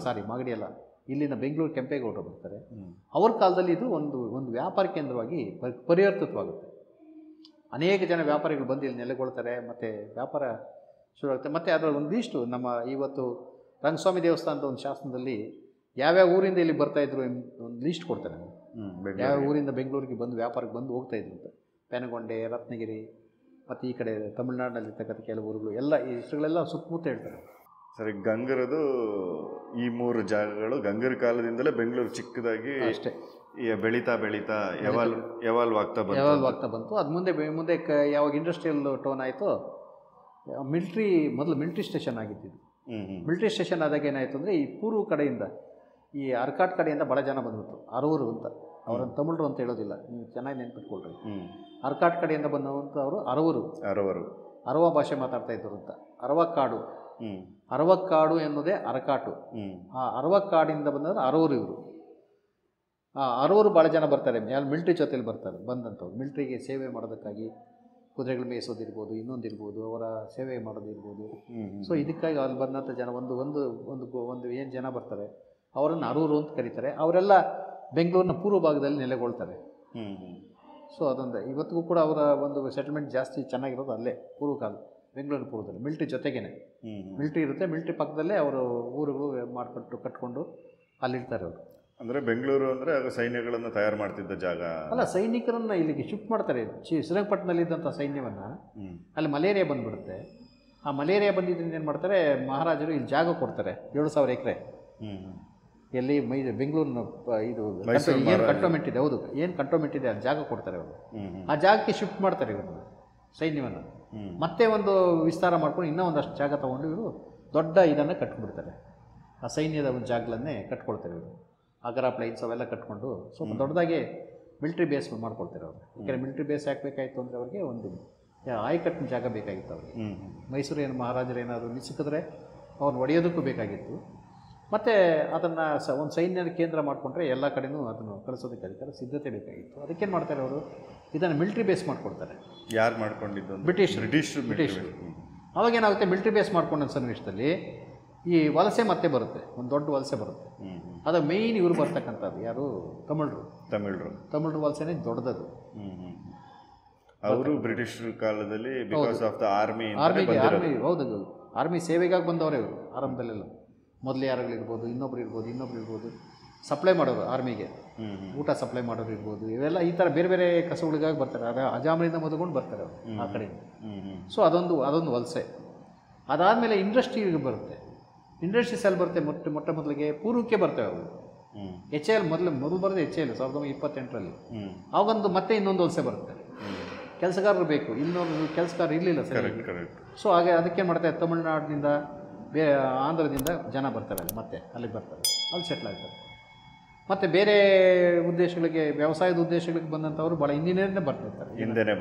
ಮಾಗಡಿ ಅಲ್ಲ, ಇಲ್ಲಿನ ಬೆಂಗಳೂರು ಕೆಂಪೇಗೌಡರು ಬರ್ತಾರೆ. ಅವ್ರ ಕಾಲದಲ್ಲಿ ಇದು ಒಂದು ವ್ಯಾಪಾರ ಕೇಂದ್ರವಾಗಿ ಪರಿವರ್ತಿತವಾಗುತ್ತೆ. ಅನೇಕ ಜನ ವ್ಯಾಪಾರಿಗಳು ಬಂದು ಇಲ್ಲಿ ನೆಲೆಗೊಳ್ತಾರೆ, ಮತ್ತು ವ್ಯಾಪಾರ ಶುರು ಆಗುತ್ತೆ. ಮತ್ತು ಅದರಲ್ಲಿ ಒಂದಿಷ್ಟು ನಮ್ಮ ಇವತ್ತು ರಂಗಸ್ವಾಮಿ ದೇವಸ್ಥಾನದ ಒಂದು ಶಾಸನದಲ್ಲಿ ಯಾವ್ಯಾವ ಊರಿಂದ ಇಲ್ಲಿ ಬರ್ತಾಯಿದ್ರು ಒಂದು ಲೀಸ್ಟ್ ಕೊಡ್ತಾರೆ. ಯಾವ ಊರಿಂದ ಬೆಂಗಳೂರಿಗೆ ಬಂದು ವ್ಯಾಪಾರಕ್ಕೆ ಬಂದು ಹೋಗ್ತಾಯಿದ್ರು ಅಂತ. ಪೆನಗೊಂಡೆ, ರತ್ನಗಿರಿ ಮತ್ತು ಈ ಕಡೆ ತಮಿಳ್ನಾಡಿನಲ್ಲಿರ್ತಕ್ಕಂಥ ಕೆಲವು ಊರುಗಳು ಎಲ್ಲ ಈ ಹೆಸರುಗಳೆಲ್ಲ ಸುತ್ತಮುತ್ತ ಹೇಳ್ತಾರೆ. ಸರಿ, ಗಂಗರದು ಈ 3 ಜಾಗಗಳು ಗಂಗರ ಕಾಲದಿಂದಲೇ ಬೆಂಗಳೂರು ಚಿಕ್ಕದಾಗಿ ಅಷ್ಟೇ ಬೆಳೀತಾ ಎವಾಲ್ವ್ ಆಗ್ತಾ ಬಂತು. ಅದು ಮುಂದೆ ಯಾವಾಗ ಇಂಡಸ್ಟ್ರಿಯಲ್ ಟೌನ್ ಆಯಿತು, ಮೊದಲು ಮಿಲಿಟ್ರಿ ಸ್ಟೇಷನ್ ಆಗಿದ್ದು. ಮಿಲಿಟ್ರಿ ಸ್ಟೇಷನ್ ಆದಾಗ ಏನಾಯಿತು ಅಂದರೆ ಈ ಪೂರ್ವ ಕಡೆಯಿಂದ ಈ ಅರ್ಕಾಟ್ ಕಡೆಯಿಂದ ಬಡ ಜನ ಬಂದ್ಬಿಟ್ರು. ಅರವರು ಅಂತ, ಅವರನ್ನು ತಮಿಳರು ಅಂತ ಹೇಳೋದಿಲ್ಲ, ನೀವು ಚೆನ್ನಾಗಿ ನೆನ್ಪಿಟ್ಕೊಳ್ರಿ. ಅರ್ಕಾಟ್ ಕಡೆಯಿಂದ ಬಂದವಂಥವರು ಅರವ ಭಾಷೆ ಮಾತಾಡ್ತಾ ಇದ್ದರು ಅಂತ. ಅರವಕ್ಕಾಡು ಎನ್ನುವುದೇ ಅರಕಾಟು. ಆ ಅರವಕ್ಕಾಡಿಂದ ಬಂದವರು ಅರವರು. ಇವರು ಅರವರು ಭಾಳ ಜನ ಬರ್ತಾರೆ, ಮಿಲಿಟ್ರಿ ಜೊತೆಲಿ ಬರ್ತಾರೆ. ಬಂದಂಥವ್ರು ಮಿಲಿಟ್ರಿಗೆ ಸೇವೆ ಮಾಡೋದಕ್ಕಾಗಿ ಕುದುರೆಗಳು ಮೇಯಿಸೋದಿರ್ಬೋದು, ಇನ್ನೊಂದಿರ್ಬೋದು, ಅವರ ಸೇವೆ ಮಾಡೋದಿರ್ಬೋದು. ಸೊ ಇದಕ್ಕಾಗಿ ಅಲ್ಲಿ ಬಂದಂಥ ಜನ ಒಂದು ಏನು ಜನ ಬರ್ತಾರೆ ಅವರನ್ನು ಅರೂರು ಅಂತ ಕರೀತಾರೆ. ಅವರೆಲ್ಲ ಬೆಂಗಳೂರಿನ ಪೂರ್ವ ಭಾಗದಲ್ಲಿ ನೆಲೆಗೊಳ್ತಾರೆ. ಸೊ ಅದೊಂದು ಇವತ್ತಿಗೂ ಕೂಡ ಅವರ ಒಂದು ಸೆಟಲ್ಮೆಂಟ್ ಜಾಸ್ತಿ ಚೆನ್ನಾಗಿರೋದು ಅಲ್ಲೇ ಪೂರ್ವಕಾಲ ಬೆಂಗಳೂರಿನ ಪೂರ್ವದಲ್ಲಿ. ಮಿಲಿಟ್ರಿ ಜೊತೆಗೇನೆ ಮಿಲಿಟ್ರಿ ಇರುತ್ತೆ, ಮಿಲಿಟ್ರಿ ಪಕ್ಕದಲ್ಲೇ ಅವರು ಊರುಗಳು ಕಟ್ಕೊಂಡು ಅಲ್ಲಿರ್ತಾರೆ ಅವರು. ಅಂದರೆ ಬೆಂಗಳೂರು ಅಂದರೆ ಆಗ ಸೈನ್ಯಗಳನ್ನು ತಯಾರು ಮಾಡ್ತಿದ್ದ ಜಾಗ ಅಲ್ಲ, ಸೈನಿಕರನ್ನು ಇಲ್ಲಿಗೆ ಶಿಫ್ಟ್ ಮಾಡ್ತಾರೆ. ಶ್ರೀರಂಗಪಟ್ಟಣದಲ್ಲಿದ್ದಂಥ ಸೈನ್ಯವನ್ನು ಅಲ್ಲಿ ಮಲೇರಿಯಾ ಬಂದುಬಿಡುತ್ತೆ. ಆ ಮಲೇರಿಯಾ ಬಂದಿದ್ದರಿಂದ ಏನು ಮಾಡ್ತಾರೆ, ಮಹಾರಾಜರು ಇಲ್ಲಿ ಜಾಗ ಕೊಡ್ತಾರೆ 7,000 ಎಕರೆ. ಎಲ್ಲಿ ಬೆಂಗಳೂರಿನ ಇದು ಏನು ಕಂಟೋನ್ಮೆಂಟ್ ಇದೆ, ಹೌದು ಏನು ಕಂಟೋನ್ಮೆಂಟ್ ಇದೆ ಅಲ್ಲಿ ಜಾಗ ಕೊಡ್ತಾರೆ ಅವರು. ಆ ಜಾಗಕ್ಕೆ ಶಿಫ್ಟ್ ಮಾಡ್ತಾರೆ ಇವರು ಸೈನ್ಯವನ್ನು. ಮತ್ತೆ ಒಂದು ವಿಸ್ತಾರ ಮಾಡ್ಕೊಂಡು ಇನ್ನೂ ಒಂದಷ್ಟು ಜಾಗ ತೊಗೊಂಡು ಇವರು ದೊಡ್ಡ ಇದನ್ನು ಕಟ್ಬಿಡ್ತಾರೆ. ಆ ಸೈನ್ಯದ ಒಂದು ಜಾಗಗಳನ್ನೇ ಕಟ್ಕೊಳ್ತಾರೆ ಇವರು. ಆಗರ ಪ್ಲೈನ್ಸ್ ಅವೆಲ್ಲ ಕಟ್ಕೊಂಡು ಸ್ವಲ್ಪ ದೊಡ್ಡದಾಗಿ ಮಿಲಿಟ್ರಿ ಬೇಸ್ ಮಾಡ್ಕೊಳ್ತಾರೆ ಅವರು. ಯಾಕೆಂದರೆ ಮಿಲಿಟ್ರಿ ಬೇಸ್ ಹಾಕಬೇಕಾಯಿತು ಅಂದರೆ ಅವ್ರಿಗೆ ಒಂದು ಆಯಕಟ್ಟಿನ ಜಾಗ ಬೇಕಾಗಿತ್ತು ಅವ್ರಿಗೆ. ಮೈಸೂರಿನ ಮಹಾರಾಜರು ಏನಾದರೂ ಸಿಕ್ಕಿದ್ರೆ ಅವ್ರನ್ನ ಒಡೆಯೋದಕ್ಕೂ ಬೇಕಾಗಿತ್ತು. ಮತ್ತು ಅದನ್ನು ಒಂದು ಸೈನ್ಯದ ಕೇಂದ್ರ ಮಾಡಿಕೊಂಡ್ರೆ ಎಲ್ಲ ಕಡೆಯೂ ಅದನ್ನು ಕಳಿಸೋದಕ್ಕೆ ಅದಕ್ಕೆ ಸಿದ್ಧತೆ ಬೇಕಾಗಿತ್ತು. ಅದಕ್ಕೇನು ಮಾಡ್ತಾರೆ ಅವರು, ಇದನ್ನು ಮಿಲಿಟ್ರಿ ಬೇಸ್ ಮಾಡ್ಕೊಡ್ತಾರೆ. ಯಾರು ಮಾಡ್ಕೊಂಡಿದ್ದು? ಬ್ರಿಟಿಷರು. ಅವಾಗೇನಾಗುತ್ತೆ, ಮಿಲಿಟ್ರಿ ಬೇಸ್ ಮಾಡ್ಕೊಂಡ ಸನ್ನಿವೇಶದಲ್ಲಿ ಈ ವಲಸೆ ಮತ್ತೆ ಬರುತ್ತೆ, ಒಂದು ದೊಡ್ಡ ವಲಸೆ ಬರುತ್ತೆ. ಅದು ಮೇಯ್ನ್ ಇವರು ಬರ್ತಕ್ಕಂಥದ್ದು ಯಾರು, ತಮಿಳರು ವಲಸೆನೇ ದೊಡ್ಡದು. ಅವರು ಬ್ರಿಟಿಷರ ಕಾಲದಲ್ಲಿ ಬಿಕಾಸ್ ಆಫ್ ದ ಆರ್ಮಿ, ಹೌದು, ಆರ್ಮಿ ಸೇವೆಗಾಗಿ ಬಂದವರೇ ಇವರು. ಆರಂಭದಲ್ಲೆಲ್ಲ ಮೊದಲು ಯಾರಾಗಲಿರ್ಬೋದು, ಇನ್ನೊಬ್ರು ಇರ್ಬೋದು, ಸಪ್ಲೈ ಮಾಡೋರು ಆರ್ಮಿಗೆ, ಊಟ ಸಪ್ಲೈ ಮಾಡೋರು ಇರ್ಬೋದು. ಇವೆಲ್ಲ ಈ ಥರ ಬೇರೆ ಬೇರೆ ಕಸಗಳಿಗಾಗಿ ಬರ್ತಾರೆ. ಅಜಾಮರಿಂದ ಮೊದಲುಕೊಂಡು ಬರ್ತಾರೆ ಅವರು ಆ ಕಡೆಯಿಂದ. ಸೊ ಅದೊಂದು ವಲಸೆ. ಅದಾದಮೇಲೆ ಇಂಡಸ್ಟ್ರಿಗೆ ಬರುತ್ತೆ. ಇಂಡಸ್ಟ್ರೀಸ್ ಅಲ್ಲಿ ಬರುತ್ತೆ ಮೊಟ್ಟ ಮೊದಲಿಗೆ ಪೂರ್ವಕ್ಕೆ ಬರ್ತವೆ ಅವು. HAL ಮೊದಲು ಬರೋದು HAL 1928ರಲ್ಲಿ. ಅವಾಗೊಂದು ಮತ್ತೆ ಇನ್ನೊಂದು ವಲಸೆ ಬರುತ್ತೆ. ಕೆಲಸಗಾರರು ಬೇಕು, ಇನ್ನೊಂದು ಕೆಲಸಗಾರರು ಇರಲಿಲ್ಲ ಸರಿ. ಸೊ ಹಾಗೆ ಅದಕ್ಕೇನು ಮಾಡ್ತಾರೆ, ತಮಿಳ್ನಾಡಿನಿಂದ ಆಂಧ್ರದಿಂದ ಜನ ಬರ್ತಾರೆ ಮತ್ತೆ ಅಲ್ಲಿಗೆ ಬರ್ತಾರೆ, ಅಲ್ಲಿ ಸೆಟ್ಲ್ ಆಗ್ತಾರೆ. ಮತ್ತು ಬೇರೆ ಉದ್ದೇಶಗಳಿಗೆ, ವ್ಯವಸಾಯದ ಉದ್ದೇಶಗಳಿಗೆ ಬಂದಂಥವ್ರು ಭಾಳ ಹಿಂದಿನೇ ಬರ್ತಿರ್ತಾರೆ, ಹಿಂದೆನೇ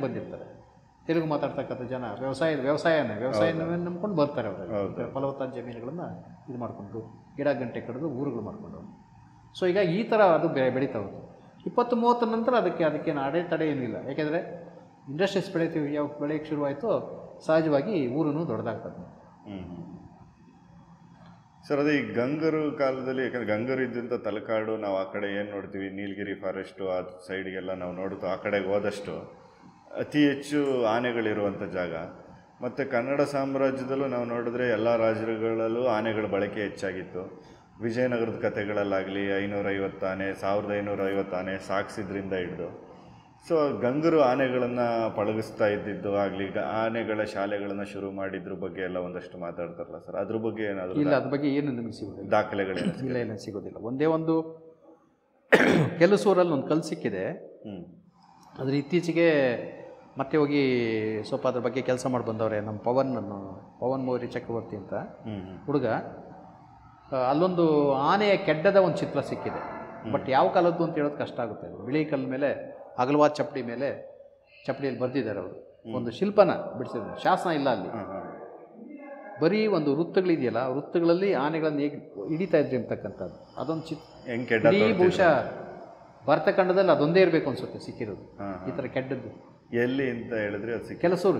ಬಂದಿರ್ತಾರೆ. ತೆಲುಗು ಮಾತಾಡ್ತಕ್ಕಂಥ ಜನ ವ್ಯವಸಾಯನ ನಂಬ್ಕೊಂಡು ಬರ್ತಾರೆ ಅವರು. ಫಲವತ್ತಾದ ಜಮೀನುಗಳನ್ನು ಇದು ಮಾಡಿಕೊಂಡು ಗಿಡ ಗಂಟೆ ಕಡಿದು ಊರುಗಳು ಮಾಡಿಕೊಂಡು. ಸೊ ಈಗ ಈ ಥರ ಅದು ಬೆಳೀತಾ ಹೋಗುತ್ತೆ. 20-30 ನಂತರ ಅದಕ್ಕೇನು ಅಡೆತಡೆ ಏನಿಲ್ಲ. ಯಾಕೆಂದರೆ ಇಂಡಸ್ಟ್ರೀಸ್ ಬೆಳೆಯೋಕ್ಕೆ ಶುರುವಾಯಿತು, ಸಹಜವಾಗಿ ಊರೂ ದೊಡ್ಡದಾಗ್ತದೆ. ಸರ್, ಅದೇ ಈ ಗಂಗರು ಕಾಲದಲ್ಲಿ, ಯಾಕಂದರೆ ಗಂಗರು ಇದ್ದಂಥ ತಲಕಾಡು, ನಾವು ಆ ಕಡೆ ಏನು ನೋಡ್ತೀವಿ, ನೀಲಗಿರಿ ಫಾರೆಸ್ಟು ಆ ಸೈಡ್ಗೆಲ್ಲ ನಾವು ನೋಡ್ತು, ಆ ಕಡೆಗೆ ಹೋದಷ್ಟು ಅತಿ ಹೆಚ್ಚು ಆನೆಗಳಿರುವಂಥ ಜಾಗ. ಮತ್ತು ಕನ್ನಡ ಸಾಮ್ರಾಜ್ಯದಲ್ಲೂ ನಾವು ನೋಡಿದ್ರೆ ಎಲ್ಲ ರಾಜ್ಯಗಳಲ್ಲೂ ಆನೆಗಳ ಬಳಕೆ ಹೆಚ್ಚಾಗಿತ್ತು. ವಿಜಯನಗರದ ಕಥೆಗಳಲ್ಲಾಗಲಿ 550 ಆನೆ, 1550 ಆನೆ ಸಾಗಿಸಿದ್ರಿಂದ ಹಿಡಿದು. ಸೊ ಗಂಗರು ಆನೆಗಳನ್ನು ಪಳಗಿಸ್ತಾ ಇದ್ದಿದ್ದು ಆಗಲಿ, ಆನೆಗಳ ಶಾಲೆಗಳನ್ನು ಶುರು ಮಾಡಿದ್ರ ಬಗ್ಗೆ ಎಲ್ಲ ಒಂದಷ್ಟು ಮಾತಾಡ್ತಾರಲ್ಲ ಸರ್, ಅದ್ರ ಬಗ್ಗೆ ಏನಾದರೂ? ಇಲ್ಲ, ಅದ್ರ ಬಗ್ಗೆ ಏನು ನಮಗೆ ಸಿಗೋದಿಲ್ಲ, ದಾಖಲೆಗಳೇನು ಏನೂ ಸಿಗೋದಿಲ್ಲ. ಒಂದೇ ಒಂದು ಕೆಲಸೂರಲ್ಲಿ ಒಂದು ಕಲ್ಲು ಸಿಕ್ಕಿದೆ. ಅದ್ರ ಇತ್ತೀಚೆಗೆ ಮತ್ತೆ ಹೋಗಿ ಸ್ವಲ್ಪ ಅದ್ರ ಬಗ್ಗೆ ಕೆಲಸ ಮಾಡಿ ಬಂದವ್ರೆ ನಮ್ಮ ಪವನ್ ಮೌರ್ಯ ಚಕ್ರವರ್ತಿ ಅಂತ ಹುಡುಗ. ಅಲ್ಲೊಂದು ಆನೆಯ ಕೆಡ್ಡದ ಒಂದು ಚಿತ್ರ ಸಿಕ್ಕಿದೆ. ಬಟ್ ಯಾವ ಕಾಲದ್ದು ಅಂತ ಹೇಳೋದು ಕಷ್ಟ ಆಗುತ್ತೆ. ಬಿಳಿ ಕಲ್ಲು ಮೇಲೆ ಅಗಲವಾದ ಚಪ್ಪಡಿಯಲ್ಲಿ ಬರೆದಿದ್ದಾರೆ ಅವರು. ಒಂದು ಶಿಲ್ಪನ ಬಿಡಿಸಿದ್ದಾರೆ, ಶಾಸನ ಇಲ್ಲ ಅಲ್ಲಿ. ಬರೀ ಒಂದು ವೃತ್ತಗಳಿದೆಯಲ್ಲ, ವೃತ್ತಗಳಲ್ಲಿ ಆನೆಗಳನ್ನು ಹೇಗೆ ಹಿಡಿತಾ ಇದ್ರಿ ಅಂತಕ್ಕಂಥದ್ದು ಅದೊಂದು ಚಿತ್ರ. ಬಹುಶಃ ಭರತಖಂಡದಲ್ಲಿ ಅದೊಂದೇ ಇರಬೇಕು ಅನ್ಸುತ್ತೆ ಸಿಕ್ಕಿರೋದು ಈ ಥರ ಕೆಡ್ಡದ್ದು. ಎಲ್ಲಿ ಅಂತ ಹೇಳಿದ್ರೆ ಅದು ಕೆಲಸೂರು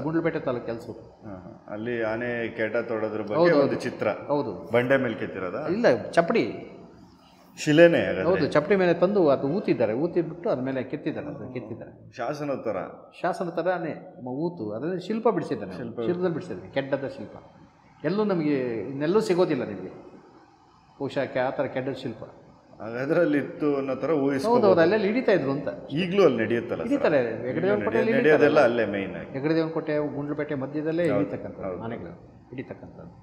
ಗುಂಡ್ಲುಪೇಟೆ ತಾಲೂಕು ಕೆಲಸೂರು. ಅಲ್ಲಿ ಆನೆ ಕೆಡ್ಡ ತೊಡೋದ್ರ ಬಗ್ಗೆ ಒಂದು ಚಿತ್ರ. ಹೌದು. ಬಂಡೆ ಮೇಲೆ ಕೆತ್ತಿರೋದ? ಇಲ್ಲ, ಚಪ್ಪಡಿ ಶಿಲೆನೇ ಹೌದು, ಚಪ್ಪಡಿ ಮೇಲೆ ತಂದು ಅದು ಊತಿಬಿಟ್ಟು ಅದ್ರ ಮೇಲೆ ಕೆತ್ತಿದ್ದಾರೆ. ಶಾಸನ ಥರ, ಶಾಸನ ಥರನೇ ಊತು ಅದರಲ್ಲಿ ಶಿಲ್ಪ ಬಿಡಿಸಿದ್ದಾನೆ, ಶಿಲ್ಪದಲ್ಲಿ ಬಿಡಿಸಿದ್ದಾನೆ, ಕೆಡ್ಡದ ಶಿಲ್ಪ. ಎಲ್ಲೂ ನಮಗೆ ಇನ್ನೆಲ್ಲೂ ಸಿಗೋದಿಲ್ಲ ನಿಮಗೆ ಬಹುಶಃ ಆ ಥರ ಕೆಡ್ಡದ ಶಿಲ್ಪ. ಅದರಲ್ಲಿ ಇತ್ತು ಅನ್ನೋ ಥರ ಹೌದು, ಅಲ್ಲೆಲ್ಲ ಹಿಡಿತಾ ಇದ್ರು ಅಂತ. ಈಗಲೂ ಅಲ್ಲಿ ನಡೆಯುತ್ತಲ್ಲ, ಹಿಡಿತಾರೆ. ನಡೆಯೋದೆಲ್ಲ ಅಲ್ಲೇ ಮೈನ್ ಆಗಿ ಹೆಗ್ಗಡದೇವನಕೋಟೆ ಗುಂಡ್ಲುಪೇಟೆ ಮಧ್ಯದಲ್ಲೇ ಹಿಡಿತಕ್ಕಂಥದ್ದು, ಆನೆಗಳು ಹಿಡಿತಕ್ಕಂಥದ್ದು.